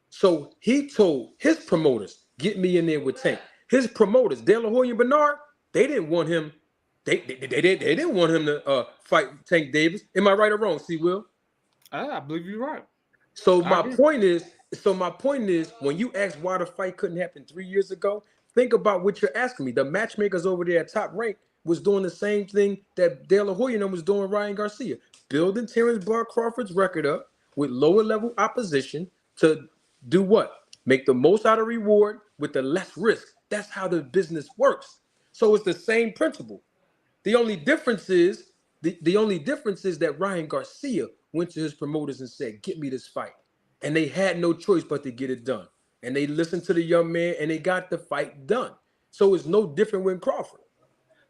A: So he told his promoters, get me in there with Tank. His promoters, De La Hoya and Bernard, they didn't want him. They didn't want him to fight Tank Davis. Am I right or wrong, C. Will?
G: I believe you're right.
A: So my point is, when you ask why the fight couldn't happen 3 years ago, think about what you're asking me. The matchmakers over there at Top Rank was doing the same thing that De La Hoya was doing Ryan Garcia, building Terrence Crawford's record up with lower level opposition to do what? Make the most out of reward with the less risk. That's how the business works. So it's the same principle. The only difference is that Ryan Garcia went to his promoters and said, "Get me this fight," and they had no choice but to get it done. And they listened to the young man, and they got the fight done. So it's no different with Crawford.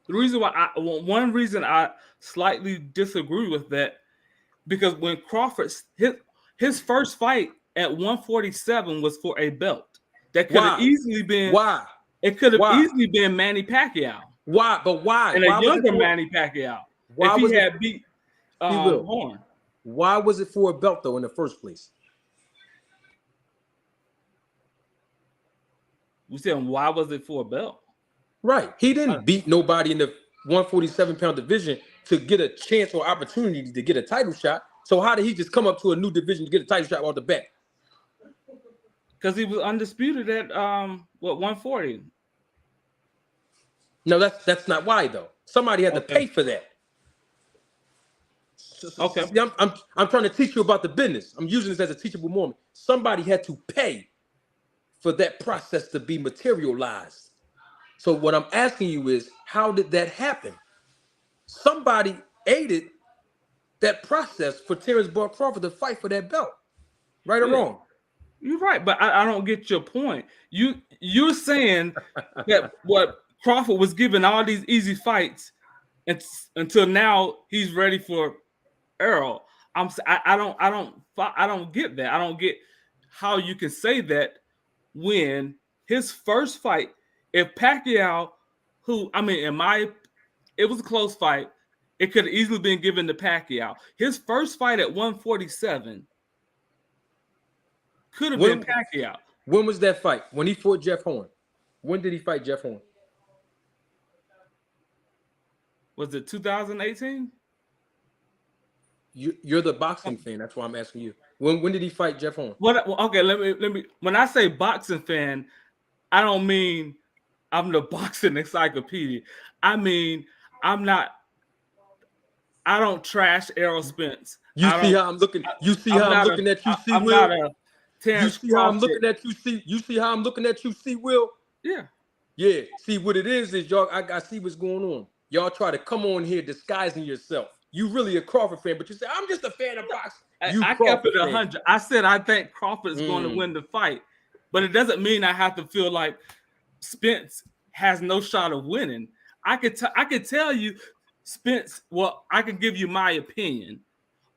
G: The reason why one reason I slightly disagree with that, because when Crawford his first fight at 147 was for a belt that could have easily been It could have easily been Manny Pacquiao.
A: Why? But why?
G: And
A: why
G: a younger Manny Pacquiao.
A: Why
G: if
A: was
G: he had beat Horn.
A: Why was it for a belt though in the first place?
G: We said why was it for a belt?
A: Right. He didn't beat nobody in the 147-pound division to get a chance or opportunity to get a title shot. So how did he just come up to a new division to get a title shot off the bat?
G: Because he was undisputed at 140.
A: No, that's not why though. Somebody had to pay for that.
G: Okay.
A: See, I'm trying to teach you about the business. I'm using this as a teachable moment. Somebody had to pay for that process to be materialized. So what I'm asking you is, how did that happen? Somebody aided that process for Terrence Crawford to fight for that belt. Right or wrong?
G: You're right, but I don't get your point. You're saying that what Crawford was given all these easy fights until now he's ready for Errol. I don't get that. I don't get how you can say that when his first fight, if Pacquiao, it was a close fight. It could have easily been given to Pacquiao. His first fight at 147 could have been Pacquiao.
A: When was that fight? When he fought Jeff Horn. When did he fight Jeff Horn?
G: Was it 2018?
A: You're the boxing fan. That's why I'm asking you. When did he fight Jeff Horn?
G: Okay, let me. When I say boxing fan, I don't mean I'm the boxing encyclopedia. I mean I don't trash Errol Spence.
A: You see how I'm looking at you, C. Will? You see how I'm looking at you, C. You see how I'm looking at you, C. Will?
G: Yeah.
A: Yeah. See, what it is y'all. I see what's going on. Y'all try to come on here disguising yourself. You really a Crawford fan, but you say I'm just a fan of boxing. You
G: I kept
A: Crawford
G: it
A: fan.
G: 100. I said I think Crawford is going to win the fight, but it doesn't mean I have to feel like Spence has no shot of winning. I could tell you, Spence. Well, I can give you my opinion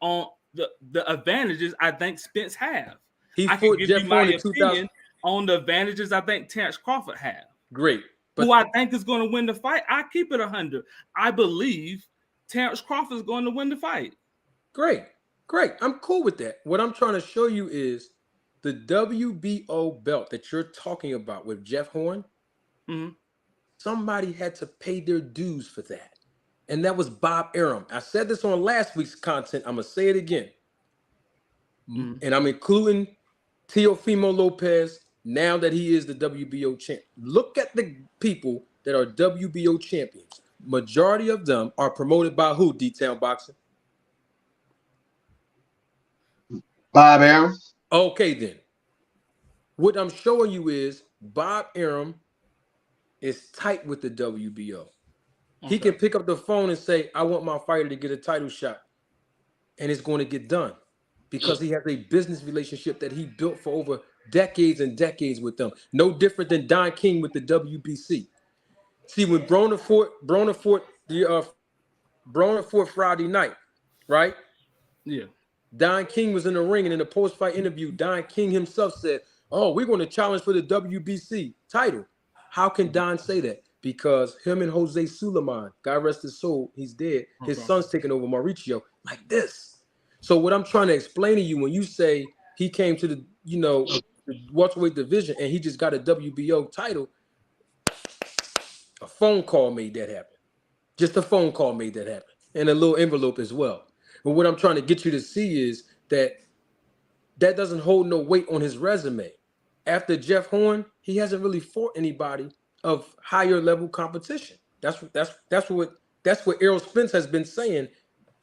G: on the advantages I think Spence have.
A: He
G: I can
A: fought
G: give
A: Jeff
G: you my
A: Horn in 2000.
G: opinion on the advantages I think Terrence Crawford have.
A: Great. But
G: who I think is going to win the fight. I keep it 100. I believe Terrence Crawford is going to win the fight.
A: Great. I'm cool with that. What I'm trying to show you is the WBO belt that you're talking about with Jeff Horn.
G: Mm-hmm.
A: Somebody had to pay their dues for that. And that was Bob Arum. I said this on last week's content. I'm going to say it again. Mm-hmm. And I'm including Teofimo Lopez now that he is the WBO champ. Look at the people that are WBO champions. Majority of them are promoted by who, D-Town Boxing?
C: Bob Arum.
A: Okay, then. What I'm showing you is Bob Arum is tight with the WBO. Okay. He can pick up the phone and say, I want my fighter to get a title shot. And it's going to get done because he has a business relationship that he built for over decades and decades with them. No different than Don King with the WBC. See, when Broner fought Friday night, right?
G: Yeah.
A: Don King was in the ring, and in a post-fight interview, Don King himself said, oh, we're going to challenge for the WBC title. How can Don say that? Because him and Jose Suleiman, God rest his soul, he's dead. His son's taking over Mauricio like this. So what I'm trying to explain to you, when you say he came to the, the welterweight division and he just got a WBO title, a phone call made that happen. Just a phone call made that happen. And a little envelope as well. But what I'm trying to get you to see is that doesn't hold no weight on his resume. After Jeff Horn, he hasn't really fought anybody of higher level competition. That's what Errol Spence has been saying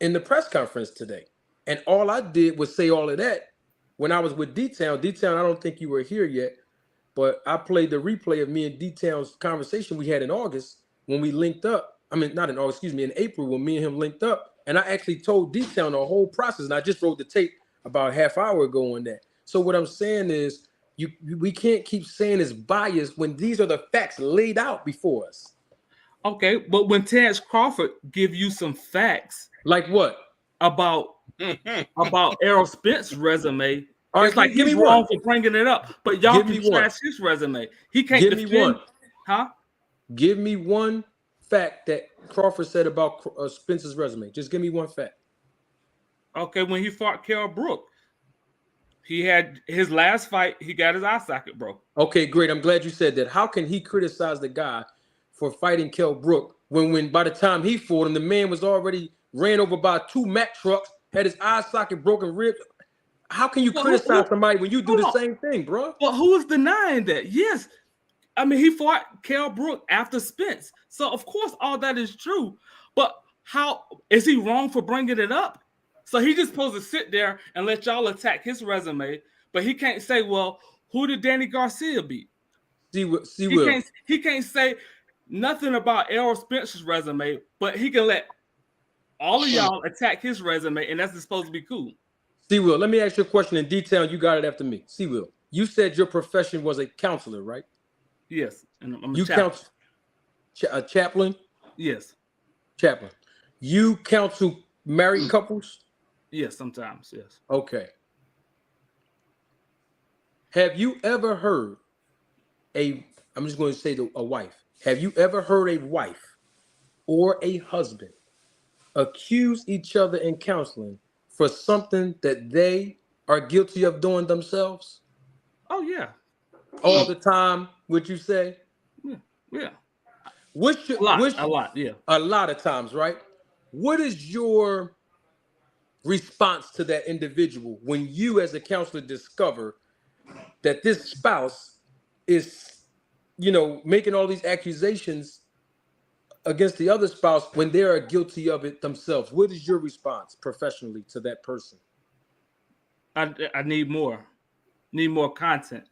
A: in the press conference today. And all I did was say all of that when I was with D-Town. D-Town, I don't think you were here yet, but I played the replay of me and D-Town's conversation we had in August when we linked up. I mean, not in August, excuse me, in April when me and him linked up. And I actually told D-Town the whole process, and I just wrote the tape about a half hour ago on that. So what I'm saying is we can't keep saying it's biased when these are the facts laid out before us.
G: Okay, but when Terrence Crawford give you some facts,
A: like what
G: about Errol Spence's resume,
A: all
G: it's
A: right,
G: like he's wrong for bringing it up. But y'all can trash his resume. He can't
A: give
G: defend.
A: me one.
G: Huh?
A: Give me one fact that Crawford said about Spence's resume. Just give me one fact.
G: Okay, when he fought Kell Brook, he had his last fight. He got his eye socket broke.
A: Okay, great. I'm glad you said that. How can he criticize the guy for fighting Kell Brook when by the time he fought him, the man was already ran over by 2 Mack trucks, had his eye socket broken ribs? How can you criticize somebody when you do the same thing, bro?
G: Well, who is denying that? Yes. I mean, he fought Kell Brook after Spence. So, of course, all that is true. But how is he wrong for bringing it up? So he's just supposed to sit there and let y'all attack his resume, but he can't say, well, who did Danny Garcia beat? He can't say nothing about Errol Spence's resume, but he can let all of y'all attack his resume, and that's supposed to be cool.
A: C-Will, let me ask you a question in detail. You got it after me. C-Will, you said your profession was a counselor, right?
G: Yes. And I'm a chaplain.
A: A chaplain?
G: Yes.
A: Chaplain. You counsel married couples?
G: Yes, sometimes, yes.
A: Okay. Have you ever heard I'm just going to say a wife. Have you ever heard a wife or a husband accuse each other in counseling for something that they are guilty of doing themselves?
G: Oh, yeah.
A: All the time, would you say?
G: Yeah.
A: A
G: lot, yeah.
A: A lot of times, right? What is your response to that individual when you as a counselor discover that this spouse is, making all these accusations against the other spouse when they are guilty of it themselves? What is your response professionally to that person?
G: I need more content.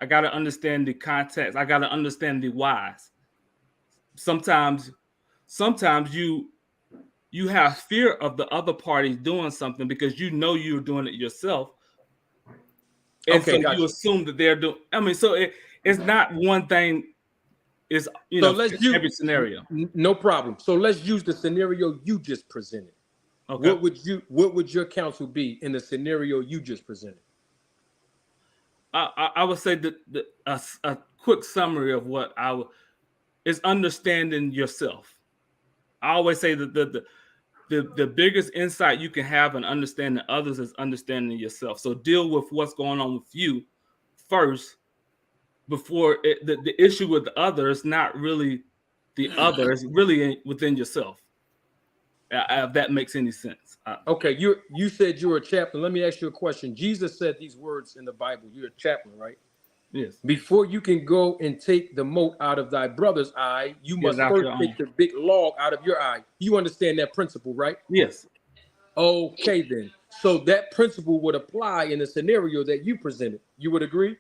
G: I got to understand the context. I got to understand the whys. Sometimes you have fear of the other party doing something because you know you're doing it yourself. And
A: Okay,
G: so
A: gotcha.
G: you assume that they're doing. I mean, so it's not one thing. Is
A: let's use
G: every scenario.
A: No problem. So let's use the scenario you just presented.
G: Okay.
A: What would your counsel be in the scenario you just presented?
G: I would say that a quick summary of what is understanding yourself. I always say that the biggest insight you can have in understanding others is understanding yourself. So deal with what's going on with you first before the issue with the other is not really the other. It's really within yourself. If that makes any sense.
A: Okay, you said you're a chaplain. Let me ask you a question. Jesus said these words in the Bible. You're a chaplain, right?
G: Yes.
A: Before you can go and take the mote out of thy brother's eye, you must first take the big log out of your eye. You understand that principle, right?
G: Yes.
A: Okay, then. So that principle would apply in the scenario that you presented. You would agree?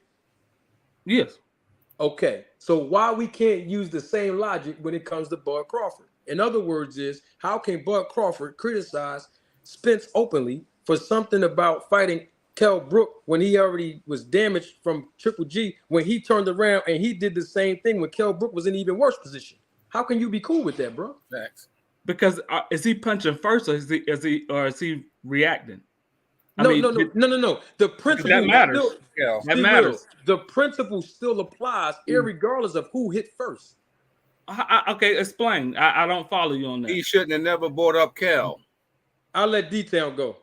G: Yes.
A: Okay. So why we can't use the same logic when it comes to Bud Crawford? In other words, how can Bud Crawford criticize Spence openly for something about fighting Kell Brook when he already was damaged from Triple G, when he turned around and he did the same thing when Kell Brook was in an even worse position? How can you be cool with that, bro?
D: Facts.
G: Because is he punching first, or is he reacting?
A: No. The principle
G: that matters.
A: That matters. The principle still applies, irregardless of who hit first.
G: Okay, explain. I don't follow you on that.
D: He shouldn't have never brought up Kel.
A: I'll let detail go.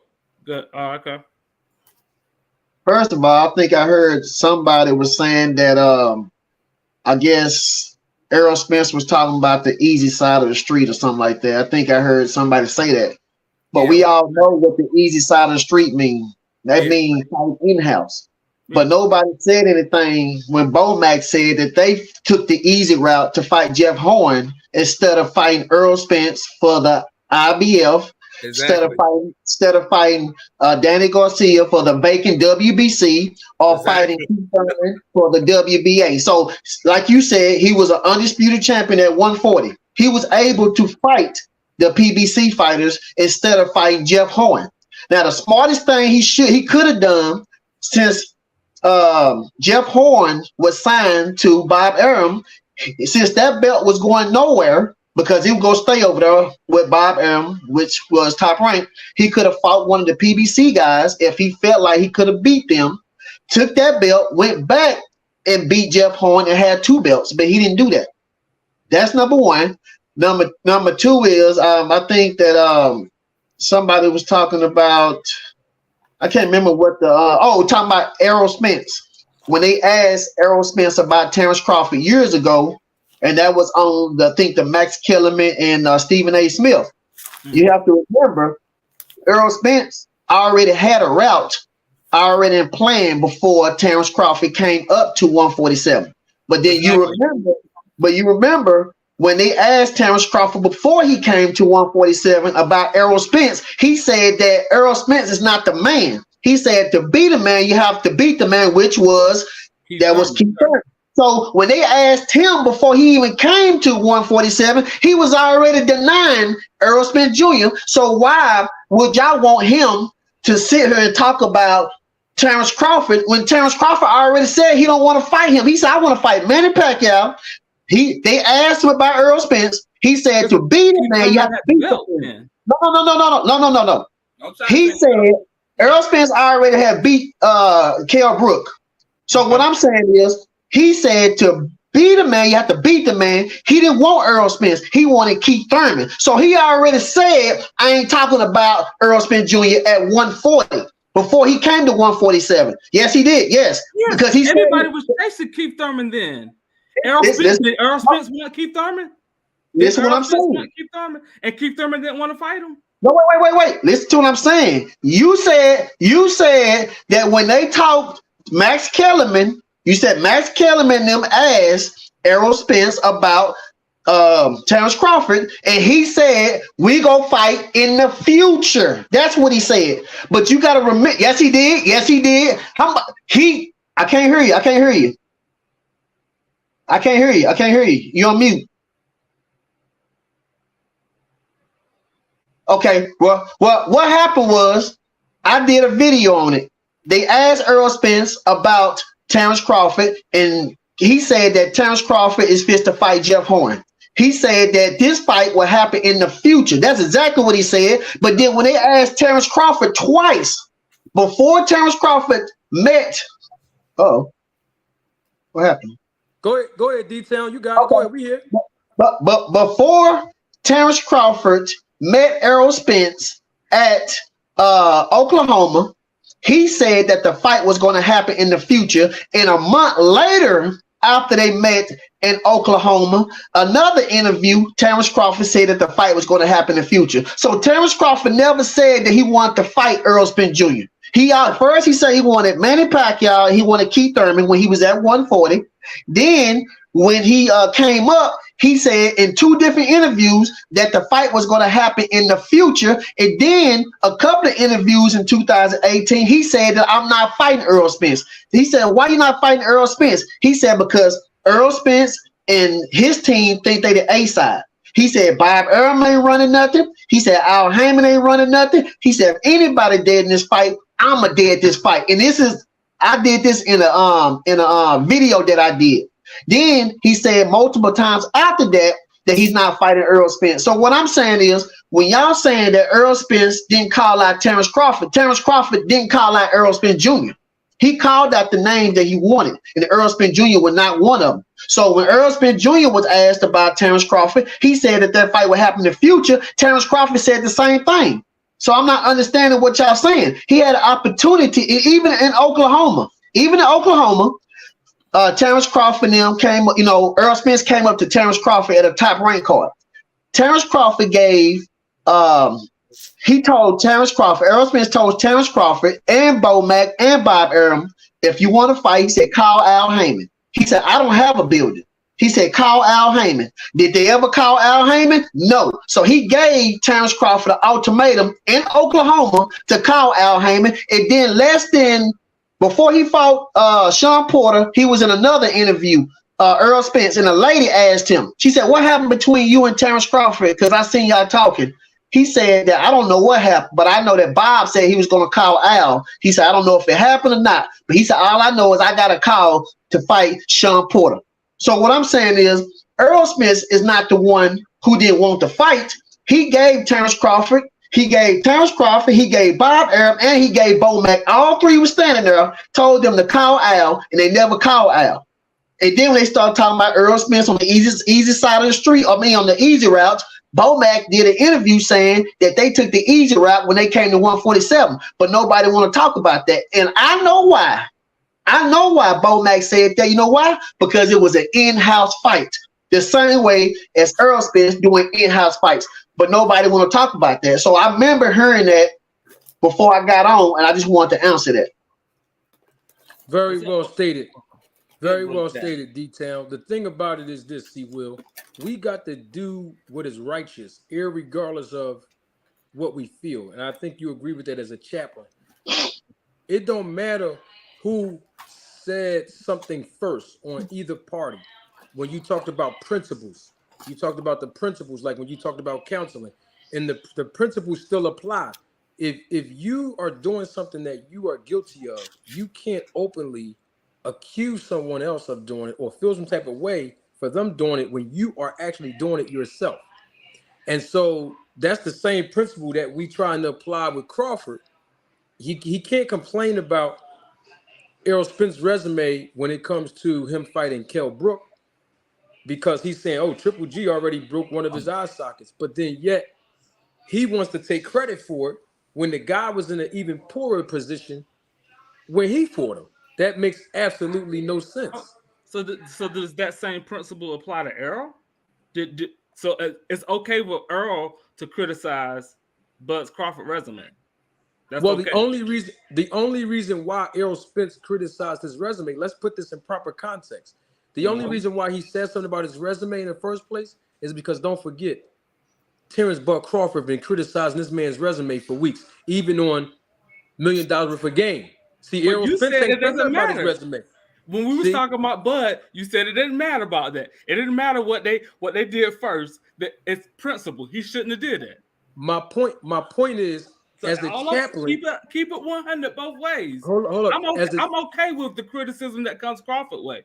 G: Good. Okay.
C: First of all, I think I heard somebody was saying that I guess Errol Spence was talking about the easy side of the street or something like that. I think I heard somebody say that. But we all know what the easy side of the street means. That means in-house. But nobody said anything when Bomac said that they took the easy route to fight Jeff Horn instead of fighting Earl Spence for the IBF, instead of fighting Danny Garcia for the vacant WBC, or fighting Keith Thurman for the WBA. So, like you said, he was an undisputed champion at 140. He was able to fight the PBC fighters instead of fighting Jeff Horn. Now, the smartest thing he could have done, since Jeff Horn was signed to Bob Arum, since that belt was going nowhere because he was going to stay over there with Bob Arum, which was Top Rank, he could have fought one of the PBC guys if he felt like he could have beat them, took that belt, went back and beat Jeff Horn and had 2 belts, but he didn't do that. That's number one. Number two is I think that somebody was talking about, I can't remember what talking about Errol Spence. When they asked Errol Spence about Terrence Crawford years ago, and that was on the Max Kellerman and Stephen A. Smith. You have to remember, Errol Spence already had a route already planned before Terrence Crawford came up to 147. But then you remember when they asked Terrence Crawford before he came to 147 about Errol Spence, he said that Errol Spence is not the man. He said to beat a man, you have to beat the man, which was Keith Thurman. So when they asked him before he even came to 147, he was already denying Errol Spence Jr. So why would y'all want him to sit here and talk about Terrence Crawford when Terrence Crawford already said he don't want to fight him? He said, I want to fight Manny Pacquiao. They asked him about Errol Spence. He said to beat him, man, you have to beat him. No. He said Errol Spence already had beat Kell Brook. So what I'm saying is, he said to beat a man, you have to beat the man. He didn't want Errol Spence. He wanted Keith Thurman. So he already said, I ain't talking about Errol Spence Jr. at 140 before he came to 147. Yes, he did. Yes. Because
G: everybody was chasing Keith Thurman then. Did Errol Spence want Keith Thurman?
C: Listen to what I'm saying.
G: Keith Thurman, and Keith Thurman didn't want to fight him.
C: No, wait. Listen to what I'm saying. You said that when they talked Max Kellerman, you said Max Kellerman them asked Errol Spence about Terrence Crawford, and he said we go fight in the future. That's what he said. But you got to remember, yes, he did. I can't hear you.
H: I can't hear you. I can't hear you. You're on mute. Okay. Well, what happened was I did a video on it. They asked Earl Spence about Terrence Crawford, and he said that Terrence Crawford is fit to fight Jeff Horn. He said that this fight will happen in the future. That's exactly what he said. But then when they asked Terrence Crawford twice before Terrence Crawford met, what happened?
A: Go ahead, D-Town. You got it. Go ahead. We here.
H: But before Terrence Crawford met Errol Spence at Oklahoma, he said that the fight was going to happen in the future. And a month later, after they met in Oklahoma, another interview, Terrence Crawford said that the fight was going to happen in the future. So Terrence Crawford never said that he wanted to fight Errol Spence Jr. First he said he wanted Manny Pacquiao, he wanted Keith Thurman when he was at 140. Then when he came up, he said in two different interviews that the fight was going to happen in the future. And then a couple of interviews in 2018, he said that I'm not fighting Errol Spence. He said, why are you not fighting Errol Spence? He said, because Errol Spence and his team think they the A side. He said, Bob Arum ain't running nothing. He said, Al Heyman ain't running nothing. He said, if anybody dead in this fight, I'm a dead this fight. And I did this in a video that I did. Then he said multiple times after that he's not fighting Errol Spence. So what I'm saying is, when y'all saying that Errol Spence didn't call out Terrence Crawford didn't call out Errol Spence Jr. He called out the name that he wanted, and Errol Spence Jr. was not one of them. So when Errol Spence Jr. was asked about Terrence Crawford, he said that fight would happen in the future. Terrence Crawford said the same thing. So I'm not understanding what y'all saying. He had an opportunity, even in Oklahoma. Terrence Crawford and them came, Errol Spence came up to Terrence Crawford at a top rank card. Terrence Crawford Errol Spence told Terrence Crawford and Bo Mack and Bob Arum, if you want to fight, he said, call Al Heyman. He said, I don't have a building. He said, call Al Heyman. Did they ever call Al Heyman? No. So he gave Terrence Crawford an ultimatum in Oklahoma to call Al Heyman. And then before he fought Sean Porter, he was in another interview, Earl Spence, and a lady asked him, she said, what happened between you and Terrence Crawford? Because I seen y'all talking. He said that I don't know what happened, but I know that Bob said he was going to call Al. He said, I don't know if it happened or not, but he said, all I know is I got a call to fight Sean Porter. So what I'm saying is, Earl Spence is not the one who didn't want to fight. He gave Terrence Crawford, he gave Bob Arum, and he gave Bo Mack. All three was standing there, told them to call Al, and they never called Al. And then when they started talking about Earl Spence on the easy side of the street, on the easy route, Bo Mack did an interview saying that they took the easy route when they came to 147, but nobody want to talk about that. And I know why. Bo Mack said that. You know why? Because it was an in-house fight, the same way as Earl Spence doing in-house fights, but nobody want to talk about that. So I remember hearing that before I got on, and I just wanted to answer that.
A: Very well stated. Very well stated, D-Town. The thing about it is this, C-Will. We got to do what is righteous, irregardless of what we feel. And I think you agree with that as a chaplain. It don't matter who said something first on either party. When you talked about principles, you talked about the principles, like when you talked about counseling, and the principles still apply. If you are doing something that you are guilty of, you can't openly accuse someone else of doing it or feel some type of way for them doing it when you are actually doing it yourself. And so that's the same principle that we trying to apply with Crawford. He can't complain about Errol Spence's resume when it comes to him fighting Kell Brook, because he's saying, oh, Triple G already broke one of his eye sockets. But then yet he wants to take credit for it when the guy was in an even poorer position when he fought him. That makes absolutely no sense.
G: So does that same principle apply to Errol? So it's okay with Earl to criticize Bud's Crawford resume? That's
A: well,
G: okay.
A: the only reason why Errol Spence criticized his resume, let's put this in proper context. The only reason why he said something about his resume in the first place is because, don't forget, Terrence Bud Crawford been criticizing this man's resume for weeks, even on $1 Million Worth of Game. See, Errol Spence ain't thinking about his resume.
G: When we was talking about Bud, you said it didn't matter about that. It didn't matter what they did first. That it's principle. He shouldn't have did that.
A: My point is,
G: So
A: as the chaplain,
G: keep it 100 both ways.
A: Hold up.
G: I'm okay with the criticism that comes Crawford way.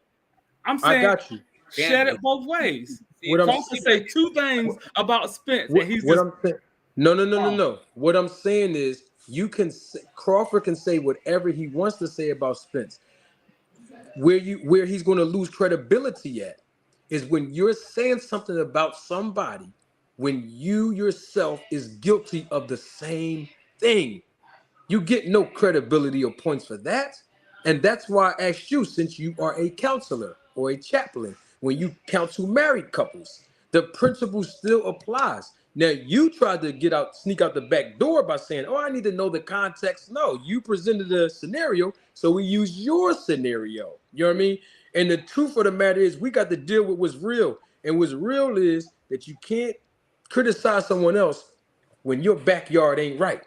G: I'm
A: I
G: saying
A: got you.
G: Shed it both ways.
A: What
G: Crawford say two things about Spence, and he's
A: what
G: just
A: I'm saying. No. What I'm saying is, Crawford can say whatever he wants to say about Spence. Where he's going to lose credibility at is when you're saying something about somebody when you yourself is guilty of the same thing. You get no credibility or points for that. And that's why I asked you, since you are a counselor or a chaplain, when you counsel married couples, the principle still applies. Now, you tried to sneak out the back door by saying, oh, I need to know the context. No, you presented a scenario, so we use your scenario. You know what I mean? And the truth of the matter is, we got to deal with what's real. And what's real is that you can't criticize someone else when your backyard ain't right.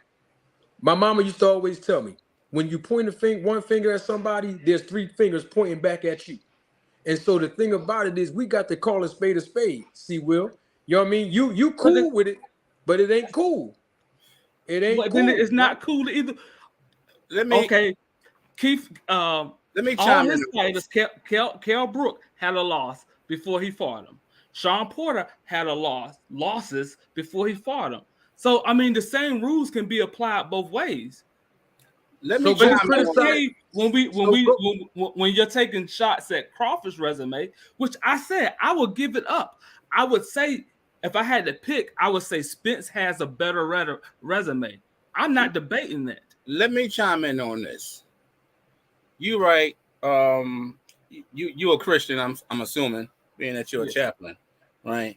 A: My mama used to always tell me, when you point one finger at somebody, there's three fingers pointing back at you. And so the thing about it is, we got to call a spade, see, Will. You know what I mean? You cool with it, but it ain't cool. It ain't
G: but
A: cool.
G: Then it's not cool either. Keith,
D: let me
G: all his fighters, Kell Brook had a loss before he fought him. Sean Porter had losses before he fought him. So, I mean, the same rules can be applied both ways.
D: Let me
G: when you're taking shots at Crawford's resume, which I said I would give it up. I would say, if I had to pick, I would say Spence has a better resume. I'm not debating that.
D: Let me chime in on this. You right. You a Christian, I'm assuming, being that you're a chaplain, right?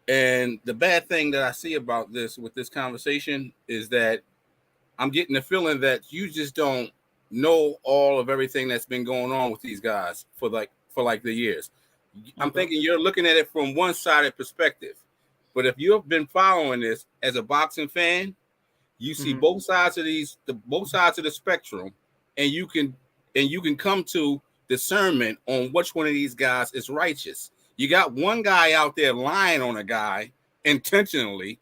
D: And the bad thing that I see about this with this conversation is that I'm getting the feeling that you just don't know all of everything that's been going on with these guys for the years. I'm thinking you're looking at it from one-sided perspective. But if you've been following this as a boxing fan, you see both sides of the spectrum, and you can come to discernment on which one of these guys is righteous. You got one guy out there lying on a guy intentionally,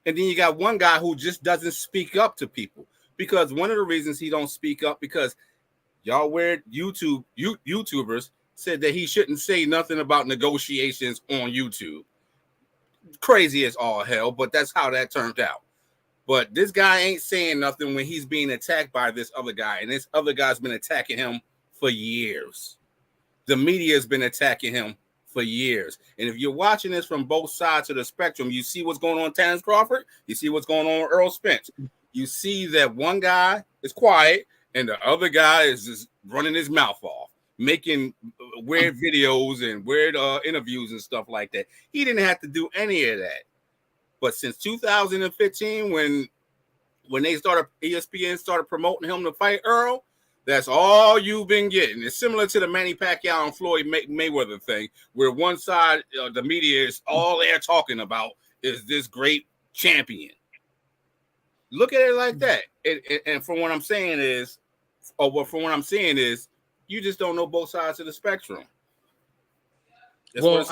D: and then you got one guy who just doesn't speak up to people. Because one of the reasons he don't speak up, because y'all weird YouTubers said that he shouldn't say nothing about negotiations on YouTube. Crazy as all hell, but that's how that turned out. But this guy ain't saying nothing when he's being attacked by this other guy, and this other guy's been attacking him for years. The media has been attacking him for years. And if you're watching this from both sides of the spectrum, you see what's going on with Terrence Crawford, you see what's going on with Earl Spence. You see that one guy is quiet and the other guy is just running his mouth off, making weird videos and weird interviews and stuff like that. He didn't have to do any of that. But since 2015, when ESPN started promoting him to fight Earl, that's all you've been getting. It's similar to the Manny Pacquiao and Floyd Mayweather thing, where one side, the media is all they're talking about is this great champion. Look at it like that. And from what I'm saying is, you just don't know both sides of the spectrum.
A: Well,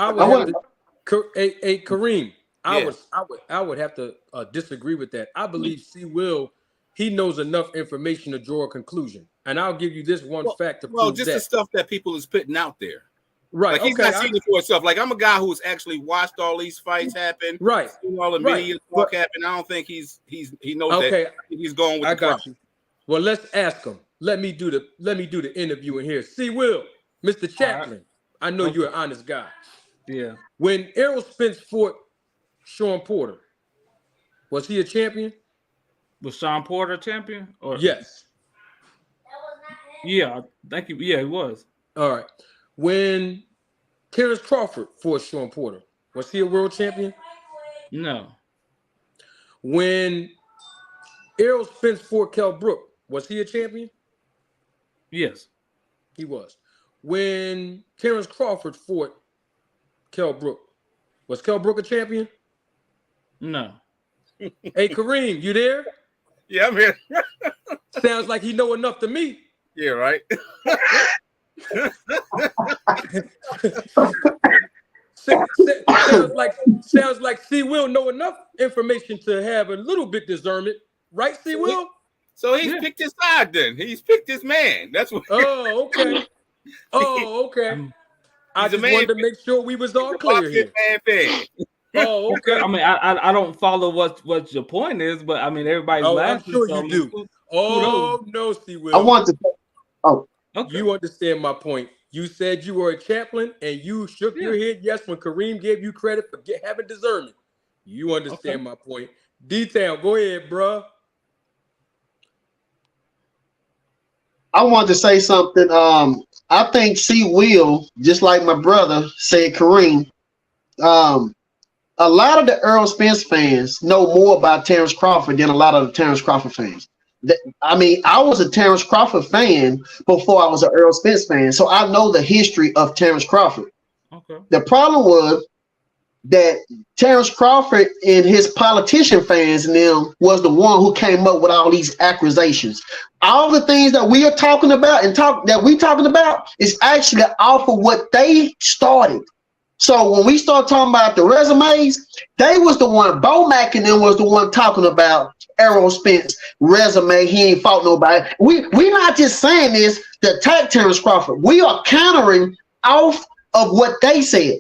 A: Kareem, I would have to disagree with that. I believe C. Will, he knows enough information to draw a conclusion. And I'll give you this one fact to prove
D: just the stuff that people is putting out there.
A: Right.
D: Like he's not seeing it for himself. Like I'm a guy who's actually watched all these fights happen.
A: Right.
D: Seen all the media talk happen. I don't think he knows that. I think he's going with the crowd.
A: You. Well, let's ask him. Let me do the interview in here. See, Will, Mr. Chaplain, I know you're an honest guy.
G: Yeah.
A: When Errol Spence fought Sean Porter, was he a champion?
G: Was Sean Porter a champion?
A: Yes.
G: Yeah, thank you. Yeah, he was.
A: All right. When Terrence Crawford fought Sean Porter, was he a world champion?
G: No.
A: When Errol Spence fought Kell Brook, was he a champion?
G: Yes.
A: He was. When Terrence Crawford fought Kell Brook, was Kell Brook a champion?
G: No.
A: Hey, Kareem, you there?
D: Yeah, I'm here.
A: Sounds like he know enough to me.
D: Yeah, right.
A: sounds like C. Will know enough information to have a little bit discernment, right? C. Will.
D: So he's picked his side. Then he's picked his man. That's what.
A: Oh, okay. Oh, okay. I just wanted to make sure we was all clear here. Oh, okay.
G: I mean, I don't follow what your point is, but I mean, everybody's laughing.
A: I'm sure you do. Oh, no, C. Will.
H: I want to. Oh,
A: okay. You understand my point. You said you were a chaplain, and you shook your head yes when Kareem gave you credit for having discernment. You understand my point. D-Town, go ahead, bro.
H: I wanted to say something. I think C. Will, just like my brother said, Kareem. A lot of the Earl Spence fans know more about Terrence Crawford than a lot of the Terrence Crawford fans. I mean, I was a Terrence Crawford fan before I was an Earl Spence fan, so I know the history of Terrence Crawford. Okay. The problem was that Terrence Crawford and his politician fans and them was the one who came up with all these accusations. All the things that we are talking about is actually off of what they started. So when we start talking about the resumes, they was the one, Bo Mack and them was the one talking about Errol Spence resume. He ain't fought nobody. We not just saying this to attack Terrence Crawford. We are countering off of what they said.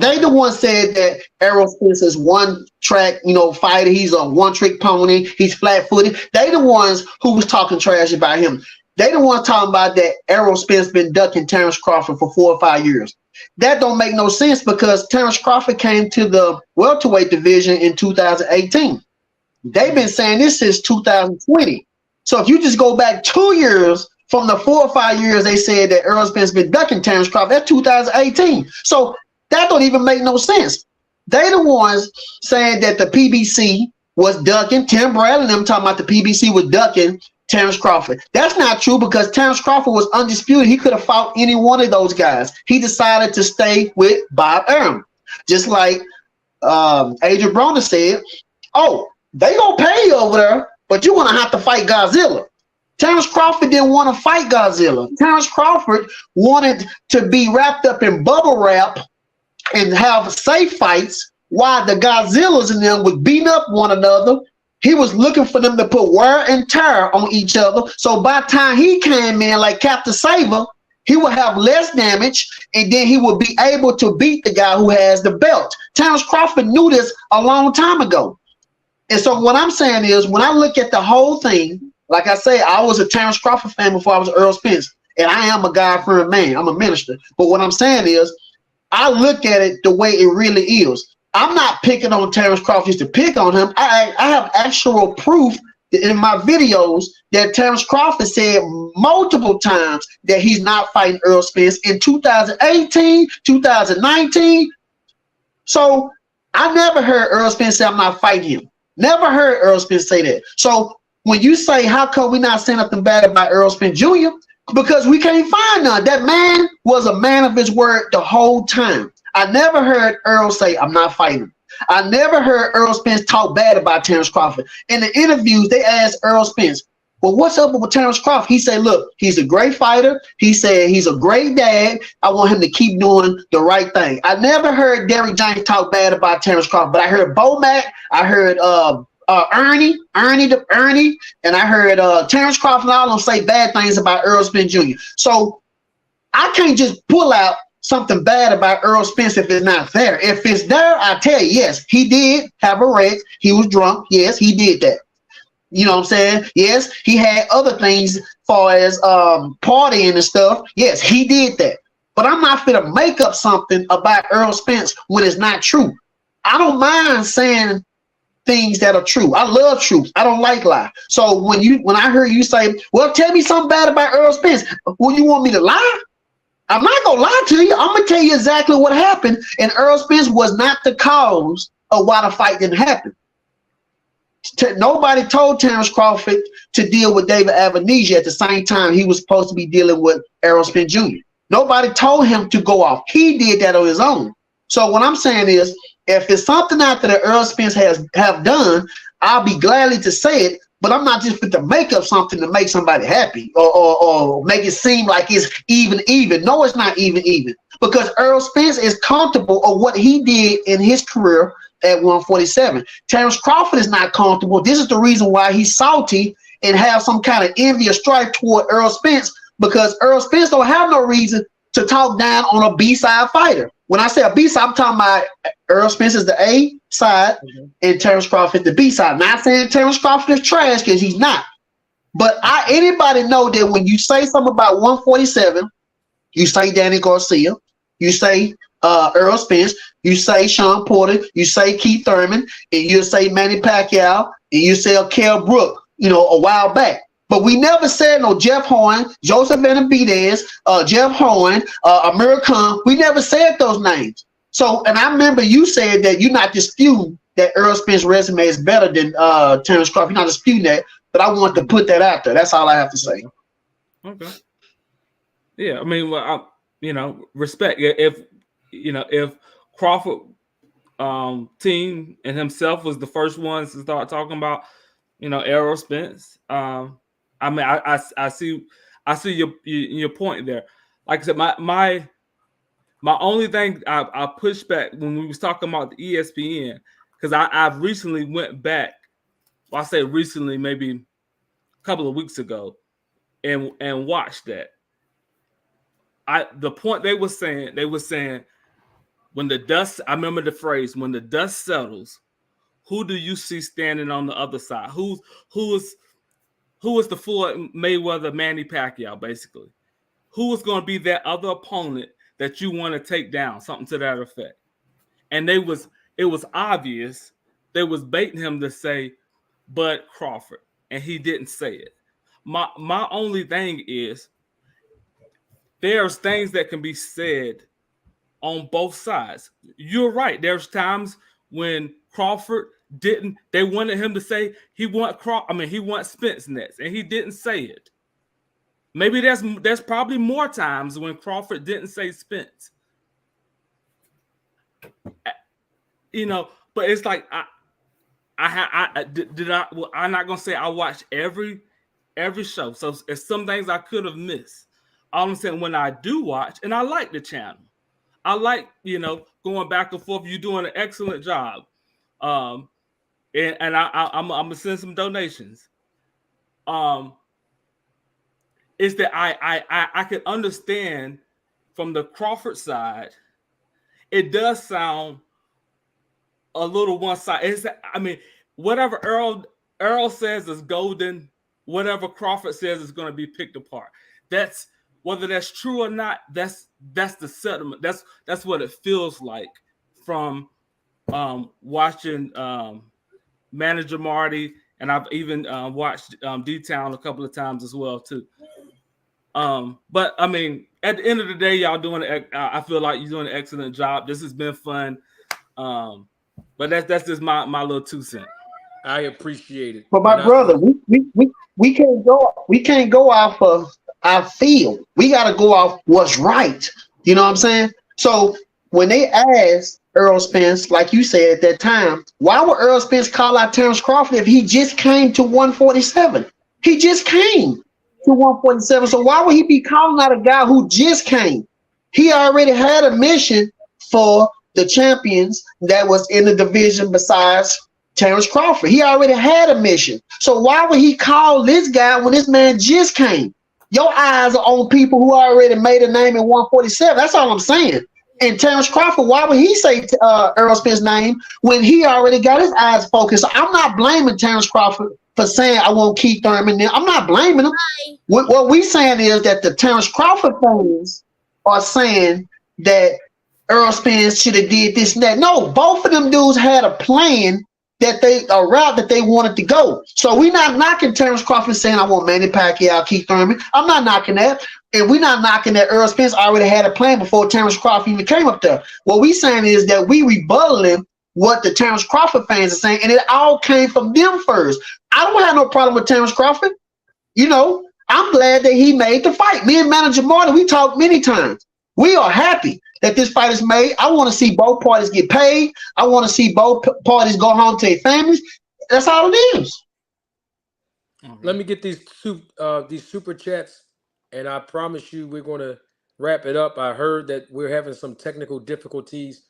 H: They the one said that Errol Spence is one track, fighter. He's a one trick pony. He's flat footed. They the ones who was talking trash about him. They the ones talking about that Errol Spence been ducking Terrence Crawford for 4 or 5 years. That don't make no sense because Terrence Crawford came to the welterweight division in 2018. They've been saying this since 2020. So if you just go back 2 years from the 4 or 5 years they said that Errol Spence been ducking Terrence Crawford, that's 2018. So that don't even make no sense. They the ones saying that the PBC was ducking. Tim Bradley and them talking about the PBC was ducking Terrence Crawford. That's not true because Terrence Crawford was undisputed. He could have fought any one of those guys. He decided to stay with Bob Arum. Just like Adrian Broner said, oh, they gonna pay you over there, but you're gonna have to fight Godzilla. Terrence Crawford didn't want to fight Godzilla. Terrence Crawford wanted to be wrapped up in bubble wrap and have safe fights while the Godzillas and them was beating up one another. He was looking for them to put wear and tear on each other. So by the time he came in like Captain Saber, he would have less damage and then he would be able to beat the guy who has the belt. Terrence Crawford knew this a long time ago. And so what I'm saying is when I look at the whole thing, like I say, I was a Terrence Crawford fan before I was Earl Spence. And I am a God-fearing man. I'm a minister. But what I'm saying is I look at it the way it really is. I'm not picking on Terrence Crawford just to pick on him. I have actual proof in my videos that Terrence Crawford said multiple times that he's not fighting Earl Spence in 2018, 2019. So I never heard Earl Spence say I'm not fighting him. Never heard Earl Spence say that. So when you say, how come we not saying nothing bad about Earl Spence Jr.? Because we can't find none. That man was a man of his word the whole time. I never heard Earl say, I'm not fighting him. I never heard Earl Spence talk bad about Terrence Crawford. In the interviews, they asked Earl Spence, well, what's up with Terrence Crawford? He said, look, he's a great fighter. He said he's a great dad. I want him to keep doing the right thing. I never heard Derrick James talk bad about Terrence Crawford, but I heard Bo Mack, I heard Ernie, and I heard Terrence Crawford and all of them say bad things about Earl Spence Jr. So I can't just pull out something bad about Earl Spence if it's not there. If it's there, I tell you, yes, he did have a wreck. He was drunk. Yes, he did that. You know what I'm saying? Yes, he had other things as far as partying and stuff. Yes, he did that. But I'm not fit to make up something about Earl Spence when it's not true. I don't mind saying things that are true. I love truth. I don't like lie. So when I heard you say, well, tell me something bad about Earl Spence, well, you want me to lie? I'm not going to lie to you. I'm going to tell you exactly what happened. And Earl Spence was not the cause of why the fight didn't happen. Nobody told Terrence Crawford to deal with David Avenisia at the same time he was supposed to be dealing with Errol Spence Jr. Nobody told him to go off. He did that on his own. So what I'm saying is, if it's something out there that Earl Spence have done, I'll be gladly to say it. but I'm not just fit to make up something to make somebody happy or make it seem like it's even. No, it's not even because Earl Spence is comfortable of what he did in his career at 147. Terrence Crawford is not comfortable. This is the reason why he's salty and have some kind of envy or strife toward Earl Spence, because Earl Spence don't have no reason to talk down on a B-side fighter. When I say a B-side, I'm talking about Earl Spence is the A side and Terrence Crawford the B side. Not saying Terrence Crawford is trash, because he's not. But anybody know that when you say something about 147, you say Danny Garcia, you say Earl Spence, you say Sean Porter, you say Keith Thurman, and you say Manny Pacquiao, and you say Kell Brook, a while back. But we never said no Jeff Horn, Joseph Benavidez, Jeff Horn, Amir Khan. We never said those names. So, and I remember you said that you're not disputing that Earl Spence's resume is better than Terrence Crawford. You're not disputing that, but I want to put that out there. That's all I have to say.
G: Okay. Yeah, I mean, well, respect. If Crawford team and himself was the first ones to start talking about, Errol Spence. I mean, I see your point there. Like I said, my only thing I pushed back when we was talking about the ESPN, because I've recently went back. Well, I say recently, maybe a couple of weeks ago, and watched that. The point they were saying when the dust. I remember the phrase, when the dust settles, who do you see standing on the other side? Who is the Floyd Mayweather Manny Pacquiao, basically? Who is going to be that other opponent that you want to take down? Something to that effect. And it was obvious they was baiting him to say Bud Crawford, and he didn't say it. My only thing is there's things that can be said on both sides. You're right. There's times when Crawford didn't. They wanted him to say he wants Spence next, and he didn't say it. Maybe there's probably more times when Crawford didn't say Spence. But it's like I'm not gonna say I watched every show. So it's some things I could have missed. All I'm saying, when I do watch, and I like the channel, I like going back and forth. You're doing an excellent job. And I'm gonna send some donations. Is that I can understand from the Crawford side, it does sound a little one side. Whatever Earl says is golden. Whatever Crawford says is going to be picked apart. That's whether that's true or not. That's the settlement. That's what it feels like from watching Manager Marty, and I've even watched D-Town a couple of times as well too. But I mean, at the end of the day, y'all I feel like you're doing an excellent job. This has been fun. But that's just my little 2 cents.
A: I appreciate it.
H: But my brother, we can't go off of our field. We got to go off what's right. You know what I'm saying? So when they asked Earl Spence, like you said at that time, why would Earl Spence call out Terrence Crawford if he just came to 147? He just came to 147. So why would he be calling out a guy who just came? He already had a mission for the champions that was in the division besides Terrence Crawford. He already had a mission. So why would he call this guy when this man just came? Your eyes are on people who already made a name in 147. That's all I'm saying. And Terrence Crawford, why would he say Earl Spence's name when he already got his eyes focused? I'm not blaming Terrence Crawford for saying I want Keith Thurman there. I'm not blaming him. What we saying is that the Terrence Crawford fans are saying that Earl Spence should have did this and that. No, both of them dudes had a plan, a route that they wanted to go. So we're not knocking Terrence Crawford saying I want Manny Pacquiao, Keith Thurman. I'm not knocking that. And we're not knocking that Earl Spence already had a plan before Terrence Crawford even came up there. What we're saying is that we rebuttaling what the Terrence Crawford fans are saying, and it all came from them first. I don't have no problem with Terrence Crawford. I'm glad that he made the fight. Me and Manager Martin, we talked many times. We are happy that this fight is made. I want to see both parties get paid. I want to see both parties go home to their families. That's all it is.
A: Let me get these super chats, and I promise you we're gonna wrap it up. I heard that we're having some technical difficulties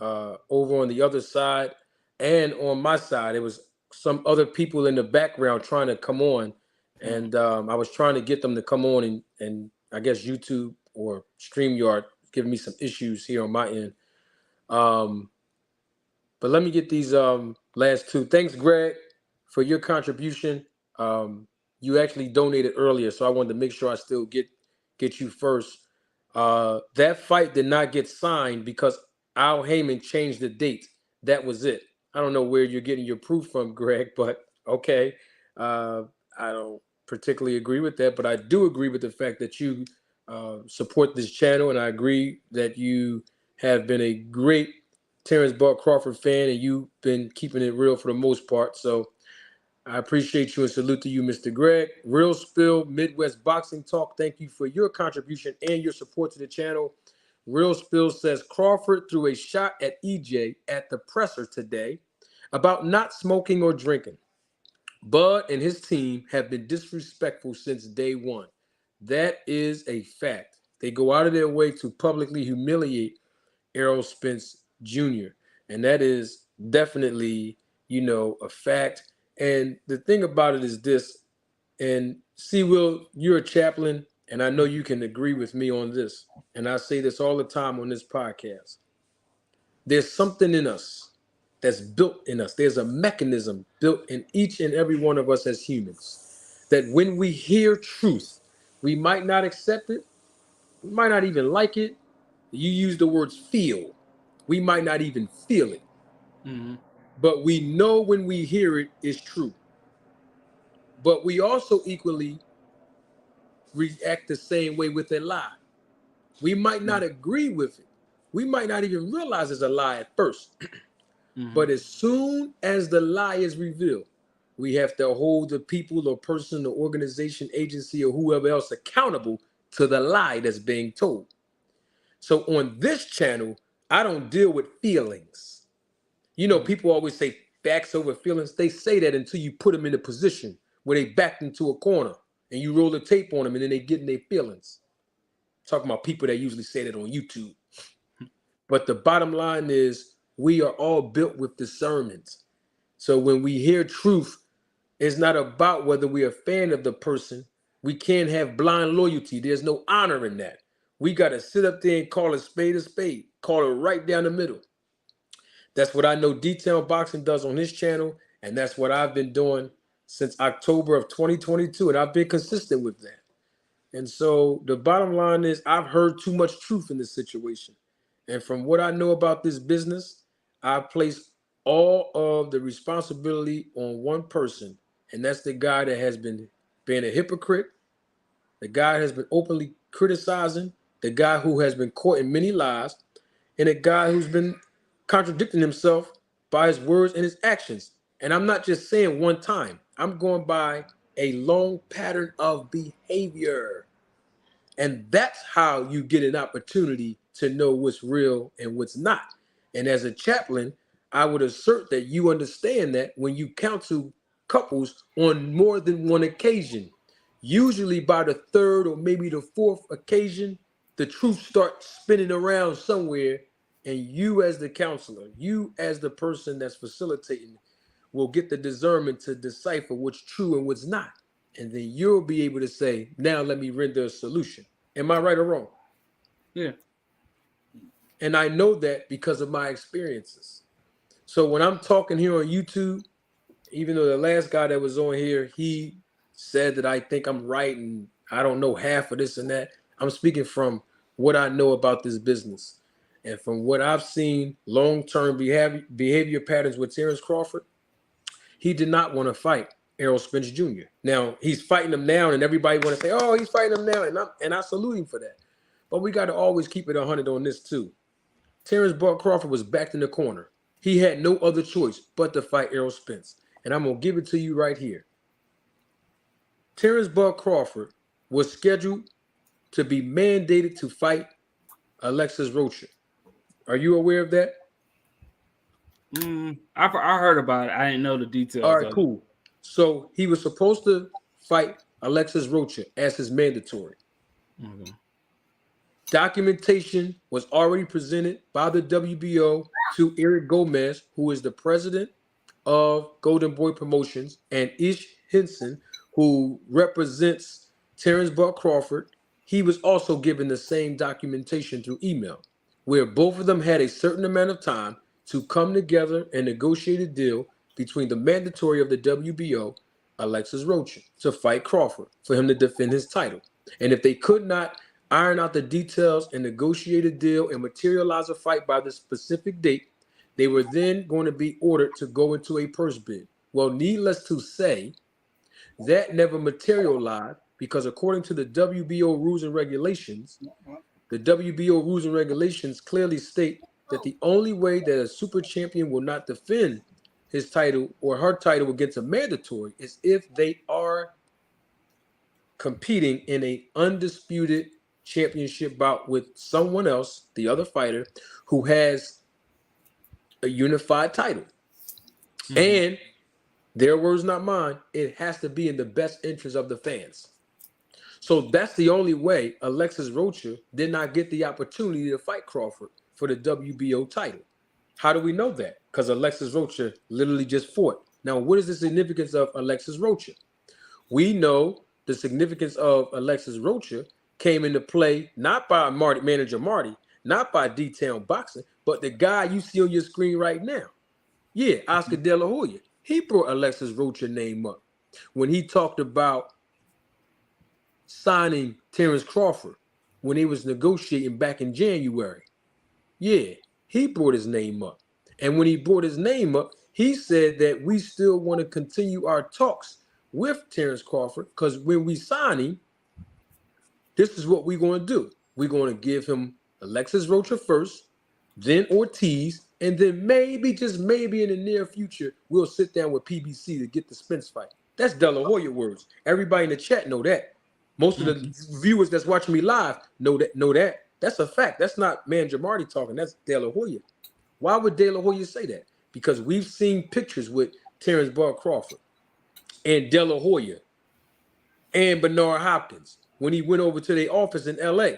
A: over on the other side and on my side. It was some other people in the background trying to come on, and I was trying to get them to come on, and I guess YouTube or StreamYard giving me some issues here on my end. Um, but let me get these last two. Thanks, Greg, for your contribution. You actually donated earlier, so I wanted to make sure I still get you first. That fight did not get signed because Al Heyman changed the date. That was it. I don't know where you're getting your proof from, Greg, but okay. Uh, I don't particularly agree with that, but I do agree with the fact that you support this channel, and I agree that you have been a great Terrence Buck Crawford fan, and you've been keeping it real for the most part. So I appreciate you and salute to you, Mr. Greg. Real Spill, Midwest Boxing Talk, thank you for your contribution and your support to the channel. Real Spill says Crawford threw a shot at EJ at the presser today about not smoking or drinking. Bud and his team have been disrespectful since day one. That is a fact. They go out of their way to publicly humiliate Errol Spence Jr. And that is definitely, a fact. And the thing about it is this, and see, Will, you're a chaplain, and I know you can agree with me on this. And I say this all the time on this podcast. There's something in us that's built in us. There's a mechanism built in each and every one of us as humans that when we hear truth, we might not accept it, we might not even like it. You use the words feel. We might not even feel it. But we know when we hear it is true. But we also equally react the same way with a lie. We might not agree with it. We might not even realize it's a lie at first. But as soon as the lie is revealed, we have to hold the people or person or organization, agency, or whoever else accountable to the lie that's being told. So on this channel, I don't deal with feelings. People always say facts over feelings. They say that until you put them in a position where they backed into a corner and you roll the tape on them and then they get in their feelings. Talking about people that usually say that on YouTube. But the bottom line is we are all built with discernment. So when we hear truth, it's not about whether we're a fan of the person. We can't have blind loyalty. There's no honor in that. We got to sit up there and call a spade, call it right down the middle. That's what I know Detailed Boxing does on his channel, and that's what I've been doing since October of 2022, and I've been consistent with that. And so the bottom line is I've heard too much truth in this situation. And from what I know about this business, I place all of the responsibility on one person, and that's the guy that has been being a hypocrite, the guy has been openly criticizing, the guy who has been caught in many lies, and a guy who's been contradicting himself by his words and his actions. And I'm not just saying one time. I'm going by a long pattern of behavior. And that's how you get an opportunity to know what's real and what's not. And as a chaplain, I would assert that you understand that when you counsel couples on more than one occasion. Usually by the third or maybe the fourth occasion, the truth starts spinning around somewhere, and you as the counselor, you as the person that's facilitating, will get the discernment to decipher what's true and what's not. And then you'll be able to say, now let me render a solution. Am I right or wrong?
G: Yeah.
A: And I know that because of my experiences. So when I'm talking here on YouTube, even though the last guy that was on here, he said that I think I'm right and I don't know half of this and that. I'm speaking from what I know about this business. And from what I've seen, long-term behavior patterns with Terrence Crawford, he did not want to fight Errol Spence Jr. Now, he's fighting him now, and everybody want to say, oh, he's fighting him now, and I salute him for that. But we got to always keep it 100 on this, too. Terrence Buck Crawford was backed in the corner. He had no other choice but to fight Errol Spence. And I'm going to give it to you right here. Terrence Buck Crawford was scheduled to be mandated to fight Alexis Rocha. Are you aware of that?
G: I heard about it. I didn't know the details.
A: All right, cool. So he was supposed to fight Alexis Rocha as his mandatory.
G: Okay.
A: Documentation was already presented by the WBO to Eric Gomez, who is the president of Golden Boy Promotions, and Ish Henson, who represents Terrence Buck Crawford. He was also given the same documentation through email, where both of them had a certain amount of time to come together and negotiate a deal between the mandatory of the WBO, Alexis Rocha, to fight Crawford for him to defend his title. And if they could not iron out the details and negotiate a deal and materialize a fight by the specific date, they were then going to be ordered to go into a purse bid. Well, needless to say, that never materialized because according to the WBO rules and regulations, the WBO rules and regulations clearly state that the only way that a super champion will not defend his title or her title against a mandatory is if they are competing in a undisputed championship bout with someone else, the other fighter, who has a unified title.
G: Mm-hmm.
A: And their words, not mine, it has to be in the best interest of the fans. So that's the only way Alexis Rocha did not get the opportunity to fight Crawford for the WBO title. How do we know that? Because Alexis Rocha literally just fought. Now, what is the significance of Alexis Rocha? We know the significance of Alexis Rocha came into play not by manager Marty, not by D-Town Boxing, but the guy you see on your screen right now. Yeah, Oscar De La Hoya. He brought Alexis Rocha name up when he talked about signing Terrence Crawford when he was negotiating back in January. Yeah, he brought his name up. And when he brought his name up, he said that we still want to continue our talks with Terrence Crawford because when we sign him, this is what we're going to do. We're going to give him Alexis Rocha first, then Ortiz, and then maybe, just maybe in the near future, we'll sit down with PBC to get the Spence fight. That's De La Hoya words. Everybody in the chat know that. Most of the viewers that's watching me live know that. That's a fact. That's not Manager Marty talking. That's De La Hoya. Why would De La Hoya say that? Because we've seen pictures with Terrence Bud Crawford and De La Hoya and Bernard Hopkins when he went over to their office in LA.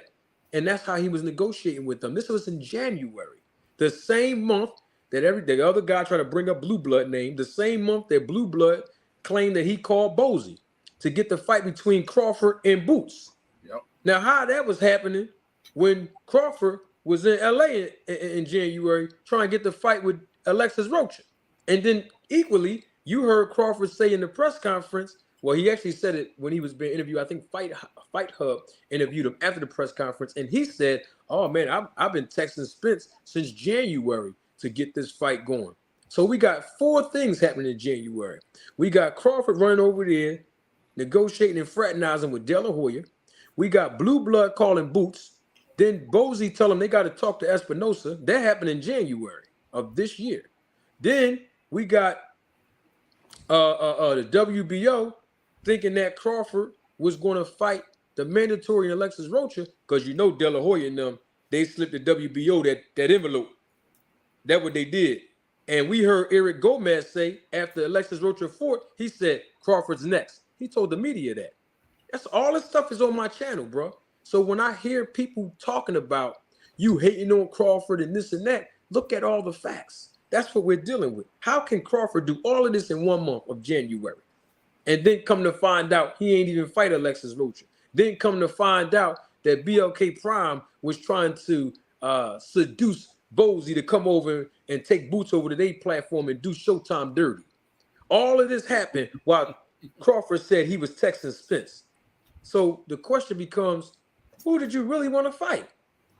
A: And that's how he was negotiating with them. This was in January. The same month that the other guy tried to bring up Blue Blood name, the same month that Blue Blood claimed that he called Bozy to get the fight between Crawford and Boots.
D: Yep.
A: Now, how that was happening when Crawford was in LA in January trying to get the fight with Alexis Rocha. And then equally, you heard Crawford say in the press conference, well, he actually said it when he was being interviewed. I think Fight Hub interviewed him after the press conference. And he said, oh, man, I've been texting Spence since January to get this fight going. So we got 4 things happening in January. We got Crawford running over there, negotiating and fraternizing with De La Hoya. We got Blue Blood calling Boots. Then Bozy tell them they got to talk to Espinosa. That happened in January of this year. Then we got the WBO thinking that Crawford was going to fight the mandatory and Alexis Rocha because you know De La Hoya and them, they slipped the WBO that envelope. That's what they did. And we heard Eric Gomez say after Alexis Rocha fought, he said Crawford's next. He told the media that. That's all this stuff is on my channel, bro. So when I hear people talking about you hating on Crawford and this and that, look at all the facts. That's what we're dealing with. How can Crawford do all of this in 1 month of January? And then come to find out he ain't even fight Alexis Rocha. Then come to find out that BLK Prime was trying to seduce Bozy to come over and take Boots over to their platform and do Showtime dirty. All of this happened while Crawford said he was texting Spence. So the question becomes, who did you really want to fight?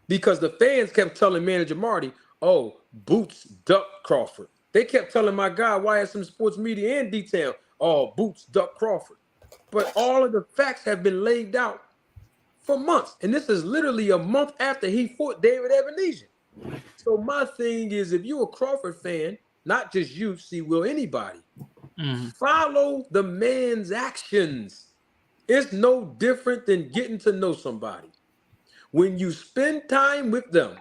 A: Because the fans kept telling Manager Marty, oh, Boots duck Crawford. They kept telling my guy, YSM Sports Media and D-Town, oh, Boots duck Crawford. But all of the facts have been laid out for months. And this is literally a month after he fought David Ebenezer. So my thing is, if you're a Crawford fan, not just you, see, will anybody, follow the man's actions. It's no different than getting to know somebody. When you spend time with them,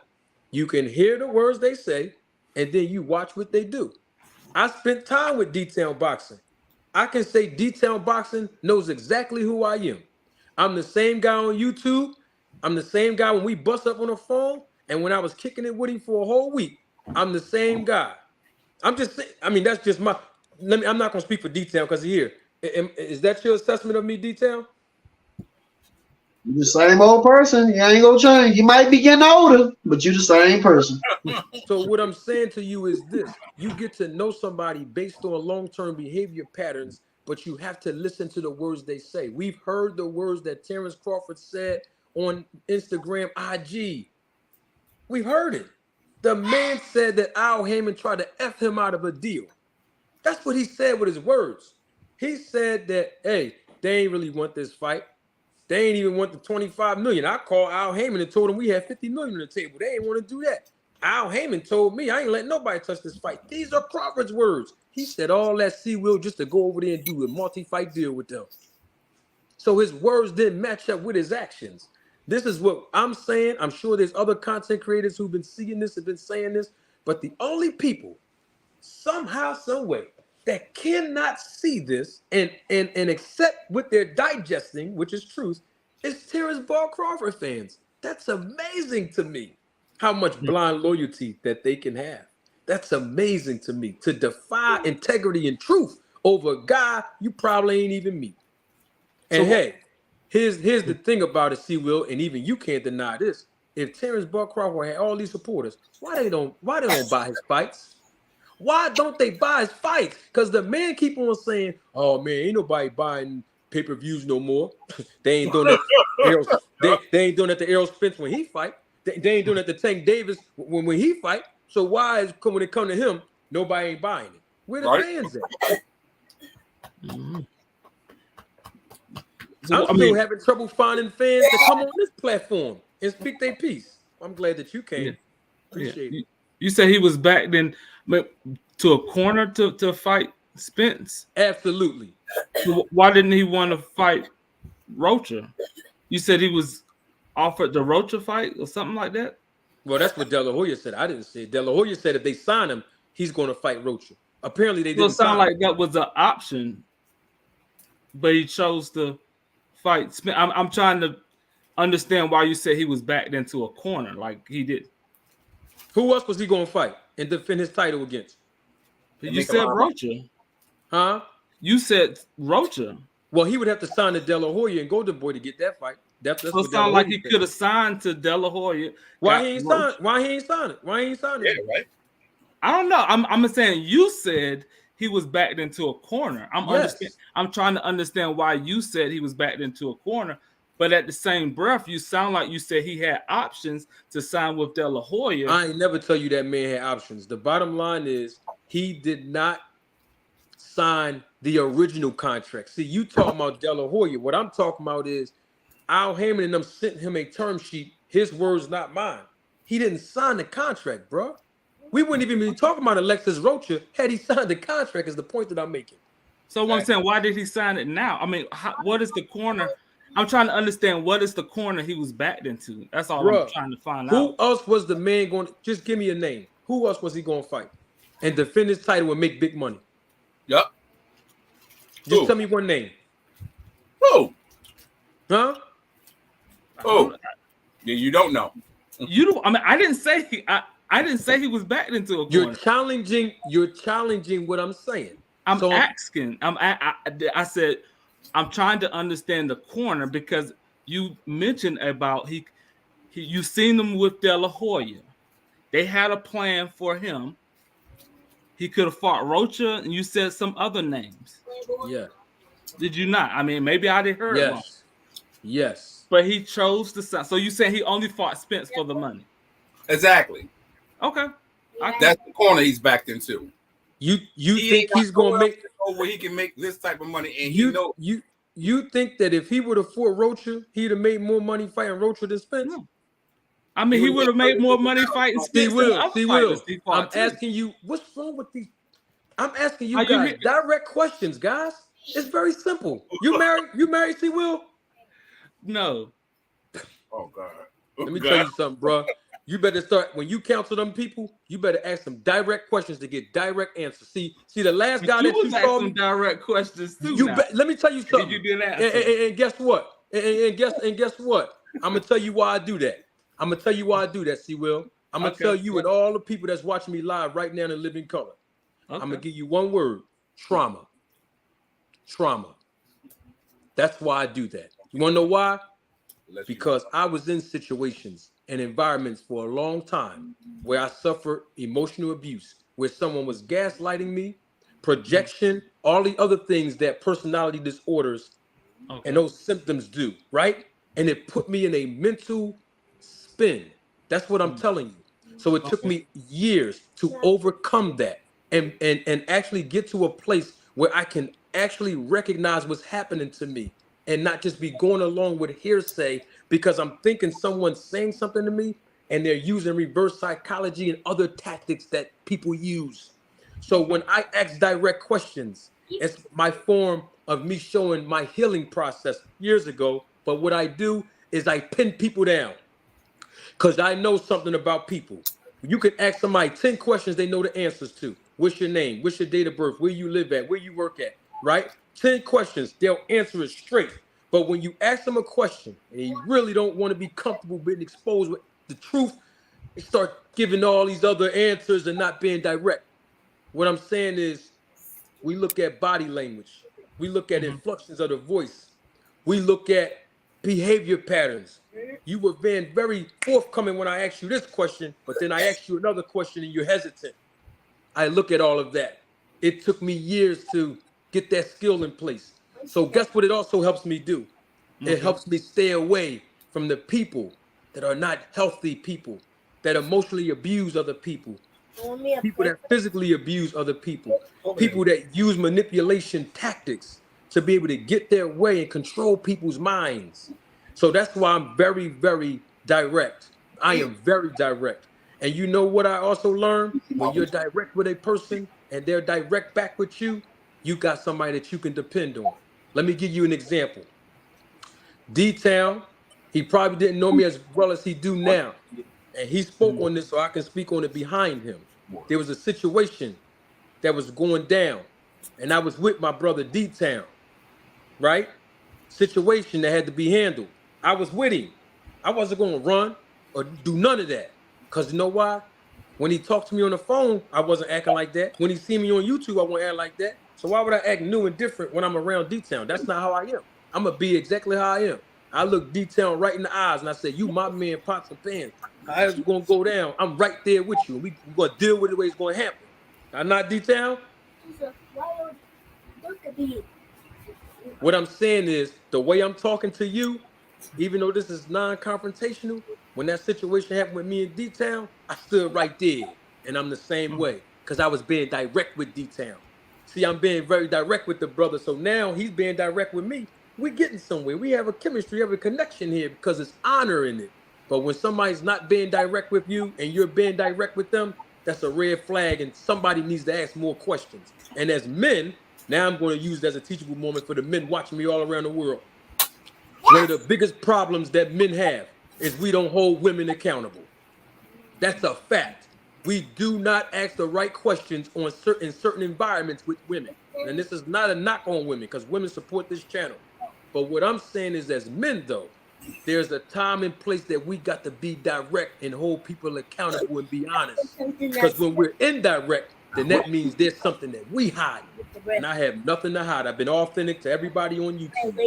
A: you can hear the words they say, and then you watch what they do. I spent time with D-Town Boxing. I can say Detail Boxing knows exactly who I am. I'm the same guy on YouTube. I'm the same guy when we bust up on the phone, and when I was kicking it with him for a whole week. I'm the same guy. I'm just saying. I mean, that's just my. I'm not gonna speak for Detail because here. Is that your assessment of me, Detail?
H: You the same old person. You ain't gonna change. You might be getting older, but you the same person.
A: So what I'm saying to you is this: you get to know somebody based on long-term behavior patterns, but you have to listen to the words they say. We've heard the words that Terrence Crawford said on Instagram, IG. We've heard it. The man said that Al Heyman tried to F him out of a deal. That's what he said with his words. He said that, hey, they ain't really want this fight. They ain't even want the 25 million. I called Al Heyman and told him we had 50 million on the table. They ain't want to do that. Al Heyman told me I ain't letting nobody touch this fight. These are Crawford's words. He said all that C-Will just to go over there and do a multi-fight deal with them. So his words didn't match up with his actions. This is what I'm saying. I'm sure there's other content creators who've been seeing this, have been saying this, but the only people somehow, some way, that cannot see this and accept what they're digesting, which is truth, is Terrence Ball Crawford fans. That's amazing to me, how much blind loyalty that they can have. That's amazing to me, to defy integrity and truth over a guy you probably ain't even meet. And hey, here's the thing about it, C-Will, and even you can't deny this. If Terrence Ball Crawford had all these supporters, why they don't buy his fights? Why don't they buy his fights? Because the man keep on saying, oh man, ain't nobody buying pay-per-views no more. They ain't doing that. They ain't doing that to Errol Spence when he fight. They ain't doing that to Tank Davis when he fight. So why is when it come to him, nobody ain't buying it? Where the fans at?
G: Mm-hmm.
A: I'm still having trouble finding fans to come on this platform and speak their piece. I'm glad that you came.
G: Yeah.
A: Appreciate it.
G: You said he was back then to a corner to fight Spence?
A: Absolutely.
G: So why didn't he want to fight Rocha? You said he was offered the Rocha fight or something like that?
A: Well, that's what De La Hoya said. I didn't say it. De La Hoya said if they sign him, he's going to fight Rocha. Apparently, they didn't
G: sound like
A: him.
G: That was an option, but he chose to fight Spence. I'm trying to understand why you said he was backed into a corner like he did.
A: Who else was he going to fight and defend his title against?
G: You said Rocha.
A: Huh?
G: You said Rocha.
A: Well, he would have to sign to De La Hoya and Golden Boy to get that fight. That's
G: so it sounds like he could have signed to De La Hoya.
A: Why he ain't signed? Why he ain't signed it? Why he ain't signed it?
D: Yeah, right.
G: I don't know. I'm saying you said he was backed into a corner. I'm trying to understand why you said he was backed into a corner, but at the same breath, you sound like you said he had options to sign with De La Hoya.
A: I ain't never tell you that man had options. The bottom line is he did not sign the original contract. See, you talking about De La Hoya. What I'm talking about is Al Heyman and them sent him a term sheet. His words, not mine. He didn't sign the contract, bro. We wouldn't even be talking about Alexis Rocha had he signed the contract, is the point that I'm making.
G: So I'm saying, why did he sign it now? I mean, what is the corner? I'm trying to understand what is the corner he was backed into. That's all I'm trying to find out.
A: Who else was the man going to, just give me a name. Who else was he going to fight and defend his title and make big money?
D: Yep.
A: Just tell me one name.
D: Who?
A: Huh?
D: Oh. Yeah, you don't know.
G: You don't. I mean, I didn't say I didn't say he was backed into a corner.
A: You're challenging what I'm saying.
G: I'm asking. I said I'm trying to understand the corner because you mentioned about you seen them with De La Hoya. They had a plan for him. He could have fought Rocha, and you said some other names.
A: Yeah.
G: Did you not? I mean, maybe I didn't hear it wrong.
A: Yes.
G: But he chose to sign. So you said he only fought Spence for the money.
D: Exactly.
G: Okay.
D: That's the corner he's backed into.
A: You think he's gonna make
D: where he can make this type of money, and
A: you think that if he would have fought Rocha, he'd have made more money fighting Rocha than Spence?
G: No. I mean, he would have made more money fighting Spence than other fighters he fought.
A: I'm asking you, what's wrong with these? I'm asking you guys direct questions, guys. It's very simple. You married C-Will?
G: No.
D: Oh God.
A: Let me tell you something, bro. You better start when you counsel them people. You better ask them direct questions to get direct answers. See the last
G: But
A: guy
G: you
A: that you
G: was
A: saw
G: asking
A: me.
G: direct questions too.
A: You
G: Now,
A: let me tell you
G: and you
A: something.
G: didn't
A: And,
G: answer.
A: and guess what? And guess what? I'm gonna tell you why I do that. I'm gonna tell you why I do that. See, Will. I'm gonna
G: Okay.
A: tell you and all the people that's watching me live right now in living color. I'm gonna
G: Okay.
A: give you one word: trauma. Trauma. That's why I do that. You wanna know why? Because I was in situations and environments for a long time where I suffered emotional abuse, where someone was gaslighting me, projection, all the other things that personality disorders and
G: Okay.
A: those symptoms do, right? And it put me in a mental spin. That's what I'm telling you. So it took
G: Okay.
A: me years to overcome that and actually get to a place where I can actually recognize what's happening to me and not just be going along with hearsay because I'm thinking someone's saying something to me and they're using reverse psychology and other tactics that people use. So when I ask direct questions, it's my form of me showing my healing process years ago. But what I do is I pin people down because I know something about people. You can ask somebody 10 questions they know the answers to. What's your name? What's your date of birth? Where you live at? Where you work at? Right? 10 questions, they'll answer it straight. But when you ask them a question and you really don't want to be comfortable being exposed with the truth, they start giving all these other answers and not being direct. What I'm saying is, we look at body language. We look at
G: Mm-hmm.
A: inflections of the voice. We look at behavior patterns. You were being very forthcoming when I asked you this question, but then I asked you another question and you're hesitant. I look at all of that. It took me years to get that skill in place. So guess what it also helps me do? It
G: Okay.
A: helps me stay away from the people that are not healthy people, that emotionally abuse other people, people that physically abuse other people, people that use manipulation tactics to be able to get their way and control people's minds. So that's why I'm very, very direct. I am very direct. And you know what I also learned? When you're direct with a person and they're direct back with you, you got somebody that you can depend on. Let me give you an example. D-Town, he probably didn't know me as well as he do now. And he spoke on this so I can speak on it behind him. There was a situation that was going down, and I was with my brother D-Town, right? Situation that had to be handled. I was with him. I wasn't going to run or do none of that. Because you know why? When he talked to me on the phone, I wasn't acting like that. When he see me on YouTube, I won't act like that. So why would I act new and different when I'm around D-Town? That's not how I am. I'm going to be exactly how I am. I look D-Town right in the eyes and I say, you my man, pots and pans. However it's going to go down, I'm right there with you. We're going to deal with it the way it's going to happen. I'm not D-Town. What I'm saying is the way I'm talking to you, even though this is non-confrontational, when that situation happened with me in D-Town, I stood right there. And I'm the same way. Because I was being direct with D-Town. See, I'm being very direct with the brother. So now he's being direct with me. We're getting somewhere. We have a chemistry, we have a connection here because it's honor in it. But when somebody's not being direct with you and you're being direct with them, that's a red flag. And somebody needs to ask more questions. And as men, now I'm going to use it as a teachable moment for the men watching me all around the world. One of the biggest problems that men have is we don't hold women accountable. That's a fact. We do not ask the right questions on certain environments with women. And this is not a knock on women because women support this channel. But what I'm saying is, as men, though, there's a time and place that we got to be direct and hold people accountable and be honest. Because when we're indirect, then that means there's something that we hide. And I have nothing to hide. I've been authentic to everybody on YouTube.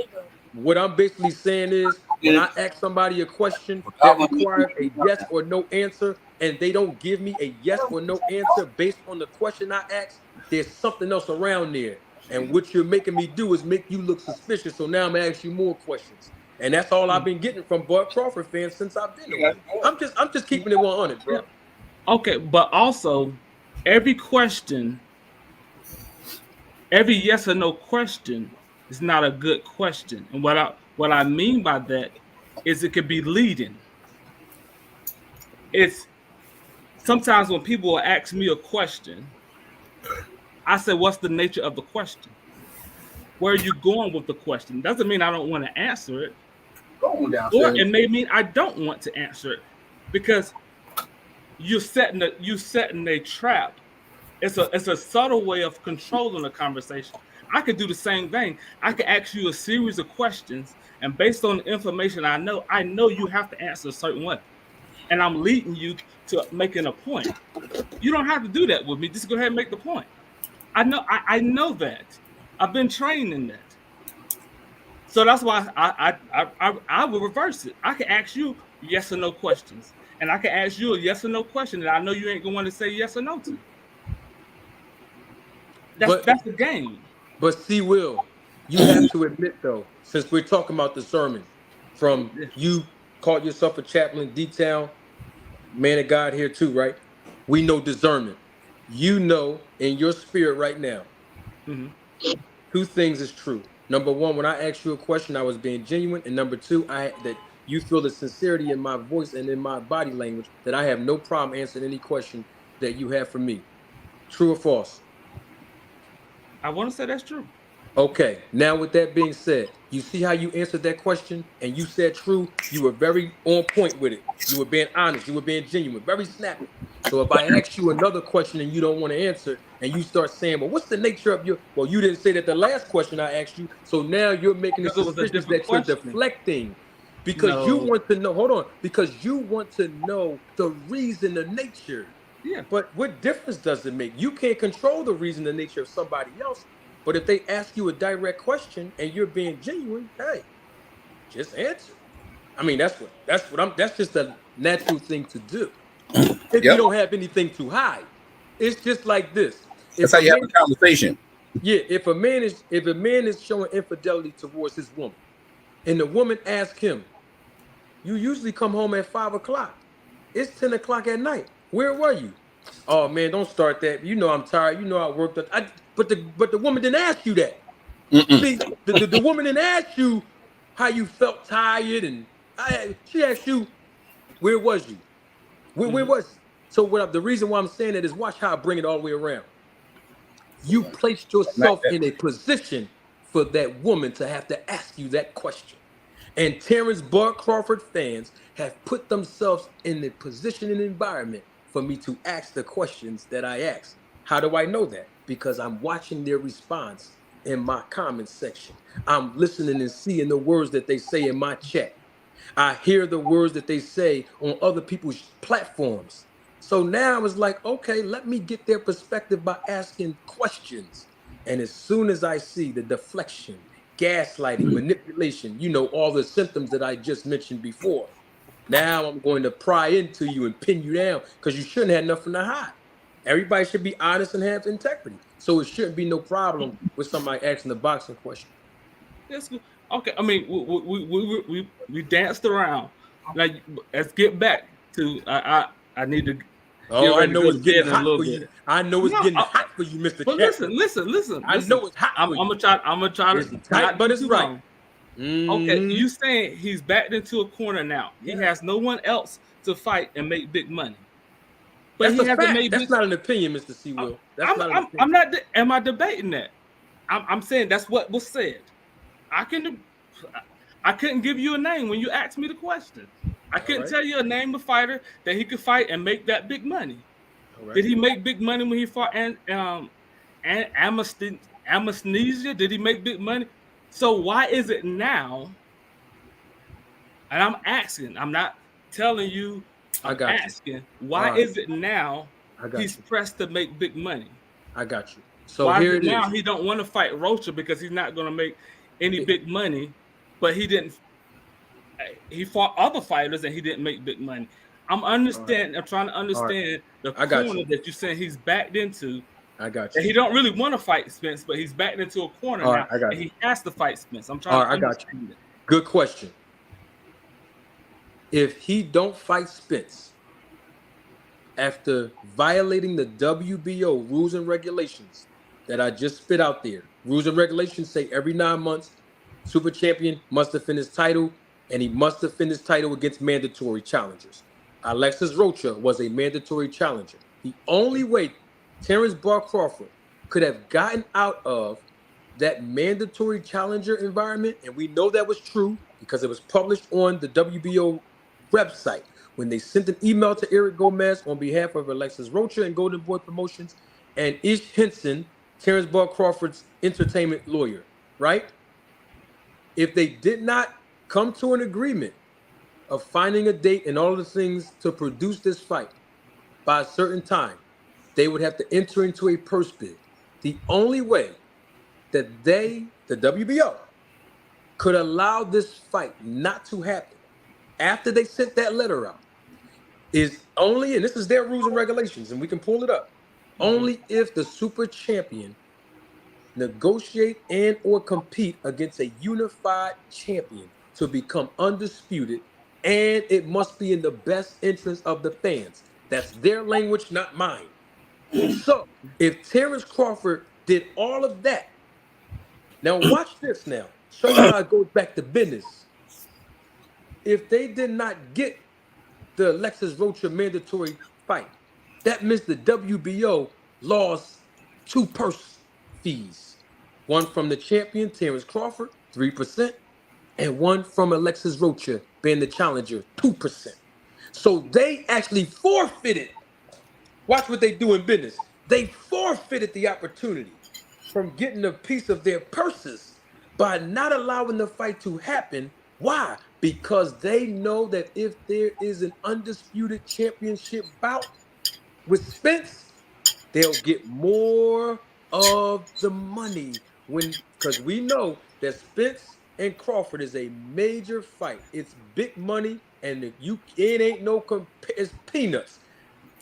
A: What I'm basically saying is, when I ask somebody a question that requires a yes or no answer, and they don't give me a yes or no answer based on the question I asked, there's something else around there. And what you're making me do is make you look suspicious. So now I'm gonna ask you more questions. And that's all I've been getting from Bud Crawford fans since I've been on. I'm just keeping it 100, bro.
G: Okay, but also every question, every yes or no question is not a good question. And what I mean by that is it could be leading. It's sometimes when people will ask me a question, I say, what's the nature of the question? Where are you going with the question? Doesn't mean I don't want to answer it. Or it may mean I don't want to answer it. Because you're setting a trap. It's a subtle way of controlling a conversation. I could do the same thing. I could ask you a series of questions, and based on the information I know you have to answer a certain way, and I'm leading you to making a point. You don't have to do that with me. Just go ahead and make the point. I know that. I've been trained in that. So that's why I will reverse it. I can ask you yes or no questions, and I can ask you a yes or no question that I know you ain't gonna want to say yes or no to. That's the game.
A: But see, Will, you have to admit though, since we're talking about the sermon, from
G: Yeah.
A: you called yourself a chaplain, D-Town, man of God here too, right? We know discernment. You know in your spirit right now,
G: Mhm.
A: two things is true. Number one, when I asked you a question, I was being genuine, and number two, that you feel the sincerity in my voice and in my body language that I have no problem answering any question that you have for me. True or false?
G: I want to say that's true.
A: Okay, now with that being said, you see how you answered that question and you said true. You were very on point with it. You were being honest. You were being genuine, very snappy. So if I ask you another question and you don't want to answer and you start saying, well, what's the nature of your, well, you didn't say that the last question I asked you. So now you're making it
G: Because it was a
A: suspicious
G: different
A: that you're
G: question.
A: deflecting because you
G: No.
A: want to know, hold on, because you want to know the reason, the nature.
G: Yeah.
A: But what difference does it make? You can't control the reason, the nature of somebody else. But if they ask you a direct question and you're being genuine, hey, just answer. I mean, that's just a natural thing to do. If you
D: Yep.
A: don't have anything to hide. It's just like this.
D: That's
A: If
D: how
A: a
D: you have a
A: man,
D: conversation.
A: yeah, if a man is showing infidelity towards his woman, and the woman asks him, you usually come home at 5 o'clock. It's 10 o'clock at night. Where were you? Oh man, don't start that. You know I'm tired. You know I worked. But the woman didn't ask you that.
D: Mm-mm.
A: See, the woman didn't ask you how you felt tired, and she asked you where was you? Where
G: Mhm.
A: was? So the reason why I'm saying that is watch how I bring it all the way around. You placed yourself in a position for that woman to have to ask you that question. And Terrence Bud Crawford fans have put themselves in the position and environment for me to ask the questions that I ask. How do I know that? Because I'm watching their response in my comment section. I'm listening and seeing the words that they say in my chat. I hear the words that they say on other people's platforms. So now it's like, okay, let me get their perspective by asking questions. And as soon as I see the deflection, gaslighting, manipulation, all the symptoms that I just mentioned before, now I'm going to pry into you and pin you down because you shouldn't have nothing to hide. Everybody should be honest and have integrity. So it shouldn't be no problem with somebody asking the boxing question.
G: That's good. Okay. I mean, we danced around. Now let's get back to I need to get
A: Oh, I
G: ready to
A: know
G: go
A: it's
G: to
A: getting
G: bed in a
A: hot
G: little
A: for
G: bit.
A: you. I know it's
G: No,
A: getting hot for you, Mr.
G: but
A: Chaplain. I
G: listen.
A: know it's hot
G: I'm,
A: for
G: I'm
A: you.
G: gonna try. I'm gonna try
A: It's
G: to
A: tight,
G: not
A: but
G: be
A: it's
G: too
A: right.
G: long. Okay,
A: Mm-hmm.
G: you saying he's backed into a corner now. He
A: Yeah.
G: has no one else to fight and make big money, but
A: That's
G: he
A: a
G: hasn't
A: fact.
G: made
A: That's
G: big.
A: not an opinion, Mr. C.
G: I'm
A: Will. That's not an
G: I'm
A: opinion.
G: not. Am I debating that? I'm saying that's what was said. I can. I couldn't give you a name when you asked me the question. I
A: All
G: couldn't
A: right.
G: tell you a name of fighter that he could fight and make that big money.
A: All right.
G: Did he make big money when he fought and amnestia? Did he make big money? So why is it now? And I'm asking, I'm not telling you,
A: I
G: I'm
A: got you.
G: asking,
A: All
G: why
A: right.
G: is it now
A: I got
G: he's
A: you.
G: pressed to make big money?
A: I got you. So
G: Why is
A: here
G: it
A: it
G: now
A: is.
G: he don't want to fight Rocha because he's not going to make any
A: It-
G: big money, but he fought other fighters and he didn't make big money. I'm
A: all right.
G: trying to
A: All right.
G: understand the
A: I got you.
G: corner that you're saying he's backed into.
A: I got
G: And
A: you.
G: he don't really want to fight Spence, but he's backed into a corner
A: All right.
G: now,
A: I got
G: and
A: you.
G: he has to fight Spence. I'm trying
A: All
G: to
A: right. I got you.
G: understand it.
A: Good question. If he don't fight Spence after violating the WBO rules and regulations that I just spit out there, rules and regulations say every 9 months, super champion must defend his title, and he must defend his title against mandatory challengers. Alexis Rocha was a mandatory challenger. The only way Terrence Bar Crawford could have gotten out of that mandatory challenger environment, and we know that was true because it was published on the WBO website, when they sent an email to Eric Gomez on behalf of Alexis Rocha and Golden Boy Promotions and Ish Henson, Terrence Bud Crawford's entertainment lawyer, right? If they did not come to an agreement of finding a date and all of the things to produce this fight by a certain time, they would have to enter into a purse bid. The only way that they, the WBO, could allow this fight not to happen after they sent that letter out is only, and this is their rules and regulations, and we can pull it up, only if the super champion negotiate and or compete against a unified champion to become undisputed, and it must be in the best interest of the fans. That's their language, not mine. So if Terrence Crawford did all of that, now watch this now. Show you how it goes back to business. If they did not get the Alexis Rocha mandatory fight, that means the WBO lost 2 purse fees. One from the champion, Terrence Crawford, 3%, and one from Alexis Rocha, being the challenger, 2%. So they actually forfeited. Watch what they do in business. They forfeited the opportunity from getting a piece of their purses by not allowing the fight to happen. Why? Because they know that if there is an undisputed championship bout with Spence, they'll get more of the money because we know that Spence and Crawford is a major fight. It's big money, and it ain't no it's peanuts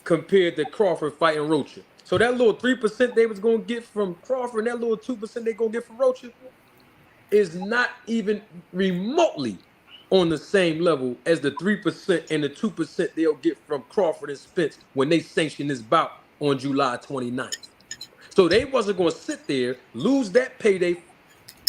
A: compared to Crawford fighting Rocha. So that little 3% they was gonna get from Crawford and that little 2% they gonna get from Rocha is not even remotely on the same level as the 3% and the 2% they'll get from Crawford and Spence when they sanction this bout on July 29th. So they wasn't gonna sit there, lose that payday,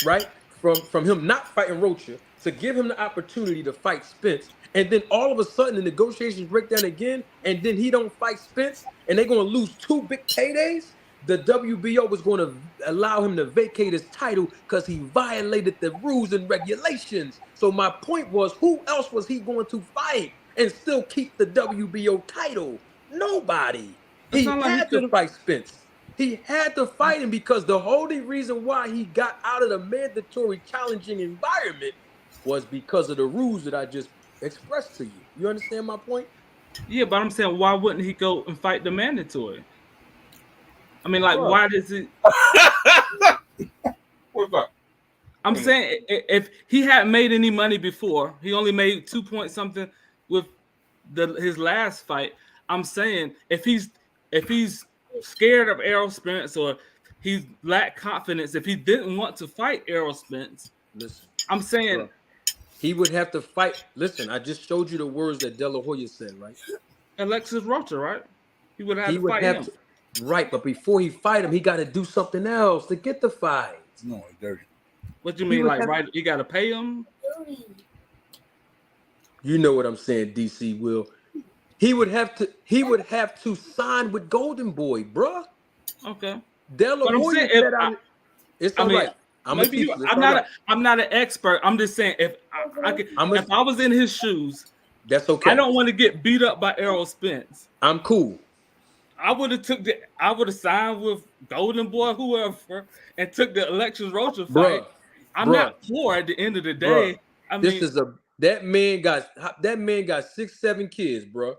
A: right? From him not fighting Rocha to give him the opportunity to fight Spence, and then all of a sudden the negotiations break down again, and then he don't fight Spence, and they're gonna lose 2 big paydays. The WBO was going to allow him to vacate his title because he violated the rules and regulations. So my point was, who else was he going to fight and still keep the WBO title? Nobody. He had to fight Spence. He had to fight him because the only reason why he got out of the mandatory challenging environment was because of the rules that I just expressed to you. You understand my point?
G: Yeah, but I'm saying, why wouldn't he go and fight the mandatory? I mean, like, why does it?
D: What's up?
G: I'm saying, if he hadn't made any money before, he only made 2 point something with his last fight. I'm saying, if he's scared of Errol Spence, or he lacked confidence, if he didn't want to fight Errol Spence,
A: listen,
G: I'm saying,
A: bro, he would have to fight. Listen, I just showed you the words that De La Hoya said, right?
G: Alexis Rocha, right? He would have to fight him.
A: Right, but before he fight him, he got to do something else to get the fight.
D: No, it's dirty.
G: What do you mean, like, right? You got to pay him?
A: You know what I'm saying, DC Will. He would have to sign with Golden Boy, bruh.
G: Okay.
A: De La Hoya said, it's all right.
G: I'm not an expert. I'm just saying, if I was in his shoes,
A: that's okay.
G: I don't want to get beat up by Errol Spence.
A: I'm cool.
G: I would have signed with Golden Boy, whoever, and took the Alexis Rocha fight. I'm not poor at the end of the day.
A: That man got 6-7 kids, bro.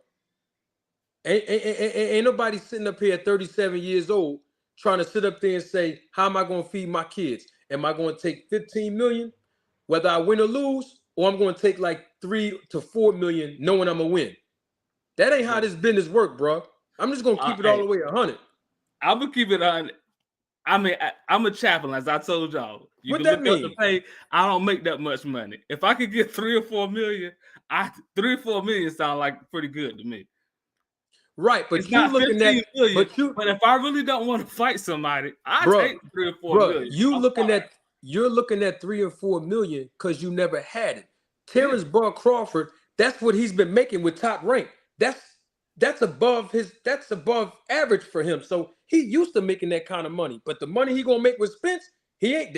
A: Ain't nobody sitting up here at 37 years old trying to sit up there and say, how am I going to feed my kids? Am I going to take 15 million, whether I win or lose, or I'm going to take like 3 to 4 million knowing I'm going to win? That ain't how this business work, bro. I'm just going to keep it all the way 100.
G: I'm going to keep it on. I mean, I'm a chaplain, as I told y'all.
A: What that mean?
G: The pay, I don't make that much money. If I could get 3 or 4 million, 3 or 4 million sound like pretty good to me.
A: Right, but you looking at
G: million, but if I really don't want to fight somebody, I take 3 or 4 million.
A: You're looking at 3 or 4 million because you never had it. Terrence Bud Crawford, that's what he's been making with Top Rank. That's above average for him. So he used to making that kind of money. But the money he gonna make with Spence, he in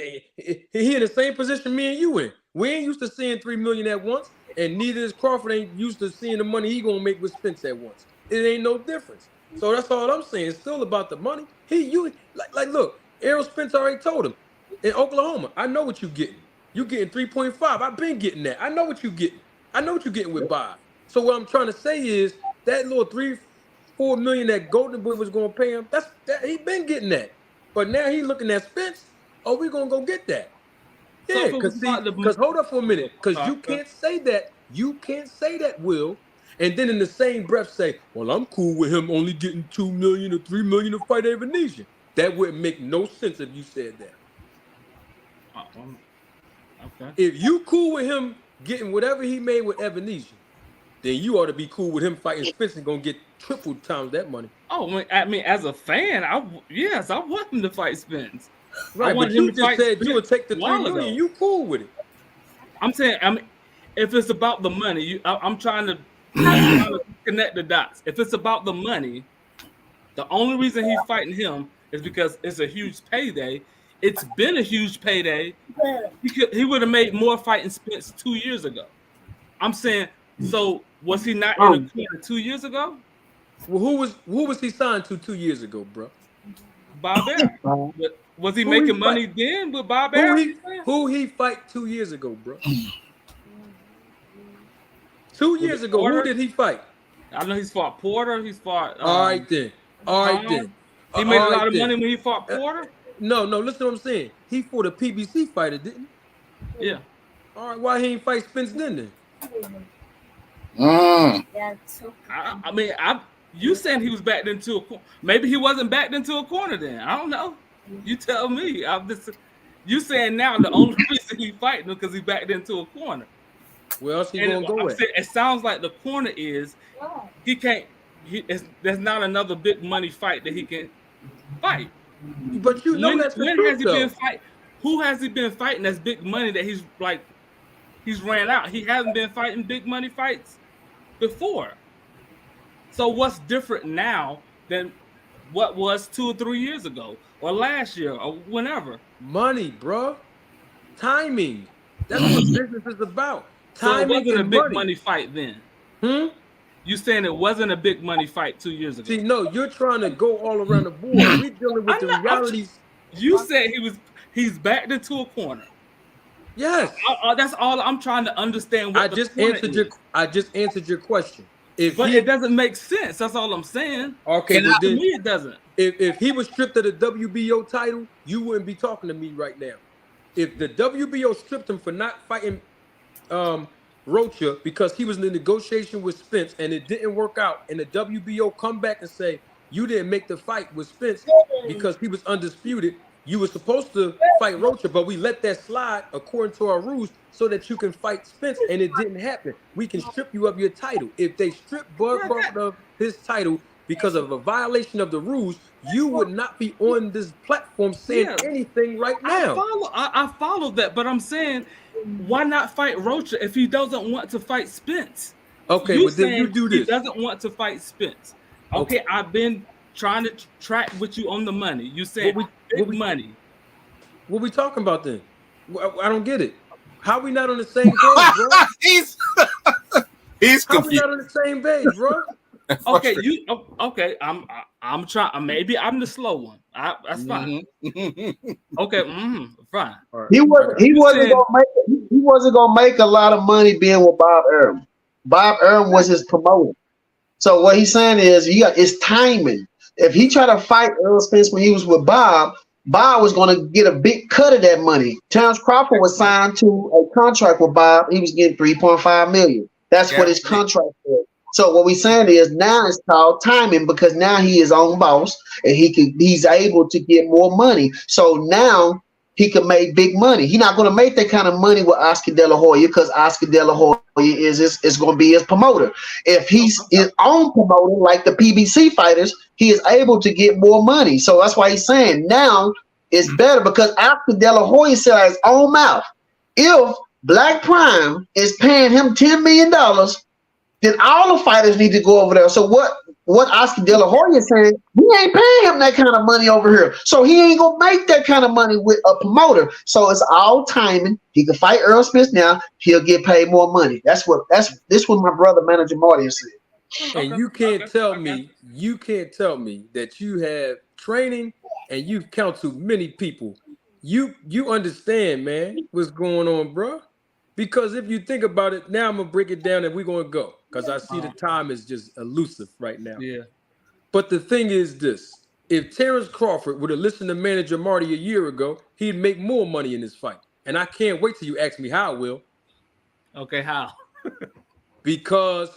A: the same position me and you in. We ain't used to seeing 3 million at once. and neither is Crawford ain't used to seeing the money he gonna make with Spence at once. It ain't no difference. So that's all I'm saying. It's still about the money. Look, Errol Spence already told him in Oklahoma. I know what you getting. You getting 3.5. I've been getting that. I know what you getting. I know what you're getting with Bob. So what I'm trying to say is that little 3-4 million that Golden Boy was gonna pay him. That he been getting that. But now he looking at Spence. Oh, we gonna go get that.
G: So
A: Yeah,
G: if it was about
A: because hold up for a minute, because
G: Sorry,
A: you can't say that. You can't say that, Will, and then in the same breath say, "Well, I'm cool with him only getting 2 million or 3 million to fight Evanesia." That wouldn't make no sense if you said that.
G: okay.
A: If you cool with him getting whatever he made with Evanesia, then you ought to be cool with him fighting Spence and gonna get triple times that money.
G: Oh, I mean, as a fan, I want him to fight Spence.
A: Right, but you just said you would take the 3 million. You cool with it?
G: I'm saying, if it's about the money, I'm trying to connect the dots. If it's about the money, the only reason he's fighting him is because it's a huge payday. It's been a huge payday. He would have made more fighting Spence 2 years ago. I'm saying, so was he not in a corner 2 years ago?
A: Well, who was he signed to 2 years ago, bro?
G: Bob Arum. Was he making money then with Bob Arum?
A: Who he fight 2 years ago, bro? 2 years ago, who did he fight?
G: I know he's fought Porter. He's fought.
A: All right then.
G: He made a lot of money when he fought Porter.
A: No, listen to what I'm saying. He fought a PBC fighter, didn't
G: he? Yeah.
A: All right, why he ain't fight Spence then?
G: I mean, you saying he was backed into a corner. Maybe he wasn't backed into a corner then. I don't know. You tell me. You saying now the only reason he fighting because he backed into a corner.
A: Where else he gonna go at?
G: It sounds like the corner is he can't. There's not another big money fight that he can fight.
A: But you know that's the truth,
G: has he been fighting? Who has he been fighting that's big money that he's ran out? He hasn't been fighting big money fights before. So what's different now than what was 2 or 3 years ago or last year or whenever?
A: Money, bro. Timing. That's what business is about. Timing.
G: So it wasn't a big money fight then. You saying it wasn't a big money fight 2 years ago?
A: See, no, you're trying to go all around the board. We're dealing with the realities.
G: You said he's backed into a corner.
A: Yes.
G: That's all I'm trying to understand.
A: I just answered your question.
G: It doesn't make sense. That's all I'm saying.
A: Okay,
G: to me it doesn't.
A: If he was stripped of the WBO title, you wouldn't be talking to me right now. If the WBO stripped him for not fighting Rocha because he was in the negotiation with Spence and it didn't work out, and the WBO come back and say you didn't make the fight with Spence because he was undisputed, you were supposed to fight Rocha, but we let that slide according to our rules so that you can fight Spence, and it didn't happen. We can strip you of your title. If they strip Bud Crawford of his title because of a violation of the rules, you would not be on this platform saying anything right now.
G: I follow that, but I'm saying, why not fight Rocha if he doesn't want to fight Spence?
A: Okay, but then you do this.
G: He doesn't want to fight Spence. Okay, I've been trying to track with you on the money. You said big money.
A: What we talking about then? I don't get it. How we not on the same page, bro?
D: he's
A: confused. How we not on the same page, bro?
G: Okay, okay. I'm trying. Maybe I'm the slow one. That's fine. Okay, fine.
H: He wasn't gonna make a lot of money being with Bob Arum. Bob Arum was his promoter. So what he's saying is, it's timing. If he tried to fight Errol Spence when he was with Bob was going to get a big cut of that money. Terrence Crawford was signed to a contract with Bob. He was getting $3.5 million. That's what his contract was. So what we're saying is now it's called timing because now he is own boss and he's able to get more money. So now he can make big money. He's not going to make that kind of money with Oscar De La Hoya because Oscar De La Hoya is going to be his promoter. If he's his own promoter, like the PBC fighters, he is able to get more money. So that's why he's saying now it's better because Oscar De La Hoya said out his own mouth, if Black Prime is paying him $10 million, then all the fighters need to go over there. So what what Oscar De La Hoya said, we ain't paying him that kind of money over here. So he ain't gonna make that kind of money with a promoter. So it's all timing. He can fight Earl Spence now, he'll get paid more money. That's what my brother manager Marty said.
A: And you can't tell me that you have training and you've counseled many people. You understand, man, what's going on, bro? Because if you think about it, now I'm gonna break it down and we're gonna go. Because I see the time is just elusive right now.
G: Yeah.
A: But the thing is this: if Terrence Crawford would have listened to manager Marty a year ago, he'd make more money in this fight. And I can't wait till you ask me how, Will.
G: Okay, how?
A: Because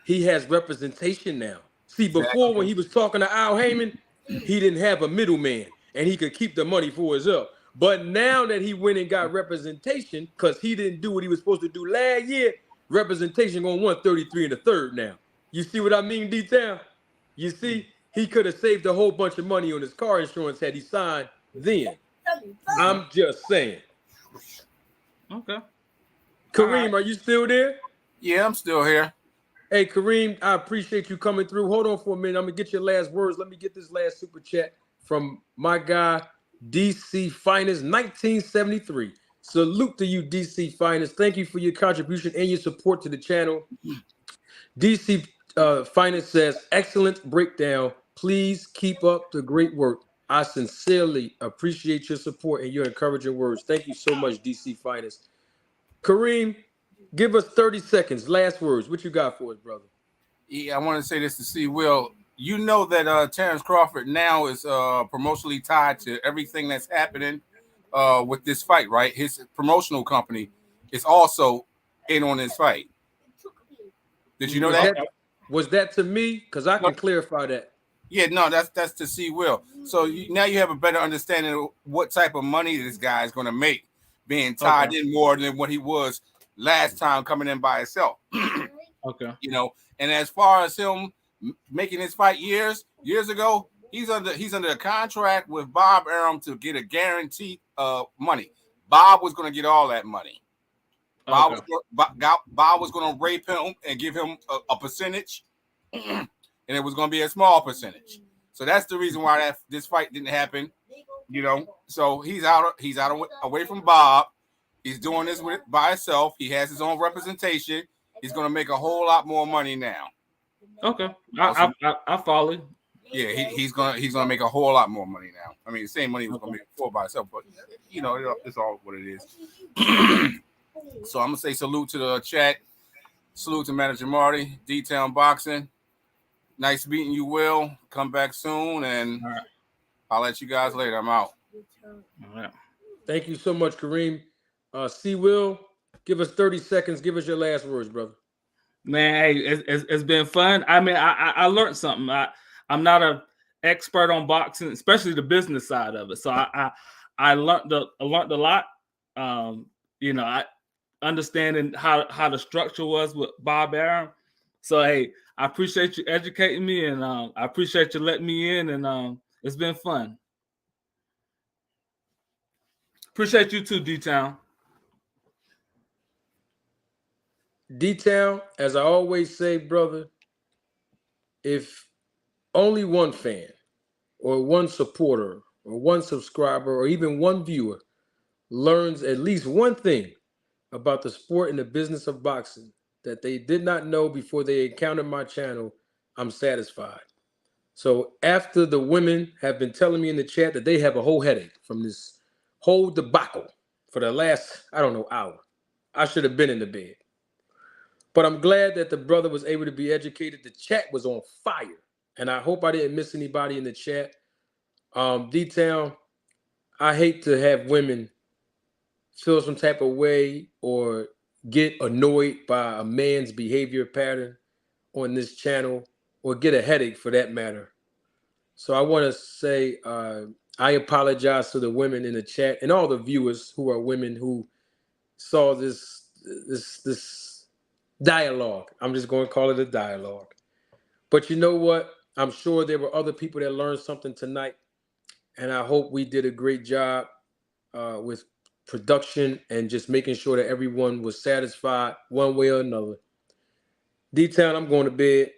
A: he has representation now. See, before when he was talking to Al Heyman, he didn't have a middleman and he could keep the money for himself. But now that he went and got representation, because he didn't do what he was supposed to do last year, representation on 133 in the third now. You see what I mean, D-Town? You see, he could have saved a whole bunch of money on his car insurance had he signed then. I'm just saying.
G: Okay.
A: Kareem, are you still there?
D: Yeah, I'm still here.
A: Hey, Kareem, I appreciate you coming through. Hold on for a minute. I'm going to get your last words. Let me get this last super chat from my guy, DC Finest, 1973. Salute to you, DC Finest. Thank you for your contribution and your support to the channel. DC Finest says, excellent breakdown. Please keep up the great work. I sincerely appreciate your support and your encouraging words. Thank you so much, DC Finest. Kareem, give us 30 seconds. Last words. What you got for us, brother?
D: Yeah, I want to say this to see Will. You know that Terrence Crawford now is promotionally tied to everything that's happening with this fight, right? His promotional company is also in on this fight. Did you know that?
A: Was that to me? Because I can clarify that.
D: Yeah, no, that's to see Will. So now you have a better understanding of what type of money this guy is going to make, being tied in more than what he was last time coming in by himself.
G: Okay.
D: You know, and as far as him making his fight years ago, he's under a contract with Bob Arum to get a guarantee of money. Bob was going to get all that money. Bob was going to rape him and give him a percentage, and it was going to be a small percentage. So that's the reason why this fight didn't happen. You know, so he's out away from Bob. He's doing this by himself. He has his own representation. He's going to make a whole lot more money now.
G: Okay, I follow you.
D: Yeah, he's gonna make a whole lot more money now. I mean, the same money he was gonna make before by himself, but you know, it's all what it is. So I'm gonna say salute to the chat, salute to Manager Marty, D-Town Boxing. Nice meeting you, Will. Come back soon, and I'll let you guys later. I'm out.
G: All right.
A: Thank you so much, Kareem. C. Will, give us 30 seconds. Give us your last words, brother.
G: Man, hey, it's been fun. I mean, I learned something. I'm not an expert on boxing, especially the business side of it. So I learned a lot. You know, I understanding how the structure was with Bob Arum. So hey, I appreciate you educating me, and I appreciate you letting me in, and it's been fun. Appreciate you too, D-Town.
A: D-Town, as I always say, brother, if only one fan or one supporter or one subscriber or even one viewer learns at least one thing about the sport and the business of boxing that they did not know before they encountered my channel, I'm satisfied. So after the women have been telling me in the chat that they have a whole headache from this whole debacle for the last, hour, I should have been in the bed. But I'm glad that the brother was able to be educated. The chat was on fire. And I hope I didn't miss anybody in the chat. D-Town, I hate to have women feel some type of way or get annoyed by a man's behavior pattern on this channel or get a headache for that matter. So I want to say I apologize to the women in the chat and all the viewers who are women who saw this dialogue. I'm just going to call it a dialogue. But you know what? I'm sure there were other people that learned something tonight. And I hope we did a great job with production and just making sure that everyone was satisfied one way or another. D-Town, I'm going to bed.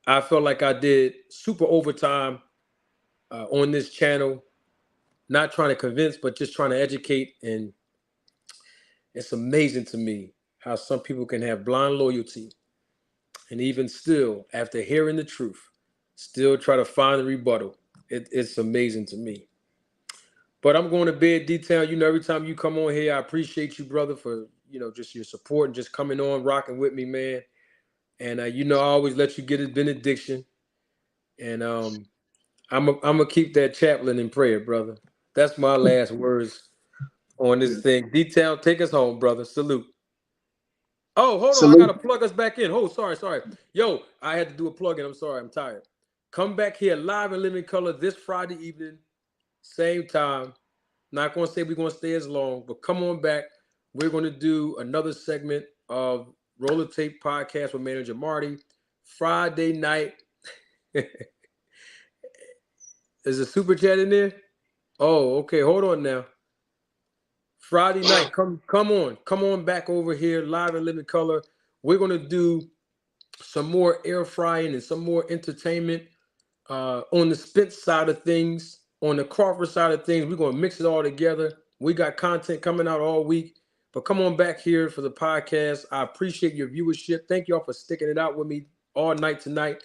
A: I felt like I did super overtime on this channel, not trying to convince, but just trying to educate. And it's amazing to me how some people can have blind loyalty and even still, after hearing the truth, still try to find the rebuttal. It's amazing to me. But I'm going to bed, D-Town. You know, every time you come on here, I appreciate you, brother, for, you know, just your support and just coming on, rocking with me, man. And, you know, I always let you get a benediction. And I'm going to keep that chaplain in prayer, brother. That's my last words on this thing. D-Town, take us home, brother. Salute. Oh, hold on. I got to
H: Salute.
A: plug us back in. Oh, sorry. Yo, I had to do a plug-in. I'm sorry. I'm tired. Come back here live and living color this Friday evening, same time. Not going to say we're going to stay as long, but come on back. We're going to do another segment of Roller Tape Podcast with Manager Marty. Friday night. Is a super chat in there? Oh, okay. Hold on now. Friday night. Come on back over here, live and living color. We're going to do some more air frying and some more entertainment on the Spence side of things. On the Crawford side of things, we're going to mix it all together. We got content coming out all week. But come on back here for the podcast. I appreciate your viewership. Thank y'all for sticking it out with me all night tonight.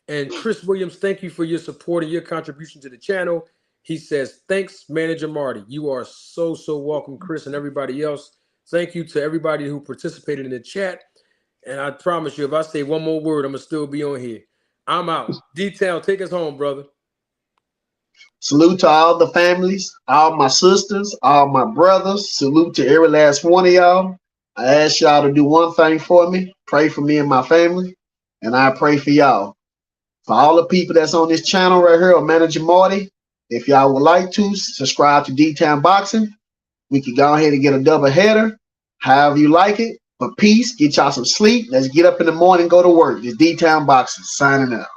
A: And Chris Williams, thank you for your support and your contribution to the channel. He says, thanks, Manager Marty. You are so welcome, Chris, and everybody else. Thank you to everybody who participated in the chat. And I promise you, if I say one more word, I'm going to still be on here. I'm out. D-Town, take us home, brother.
H: Salute to all the families, all my sisters, all my brothers. Salute to every last one of y'all. I ask y'all to do one thing for me. Pray for me and my family. And I pray for y'all. For all the people that's on this channel right here, or Manager Marty, if y'all would like to, subscribe to D-Town Boxing. We can go ahead and get a double header, however you like it. But peace, get y'all some sleep. Let's get up in the morning, go to work. It's D-Town Boxing, signing out.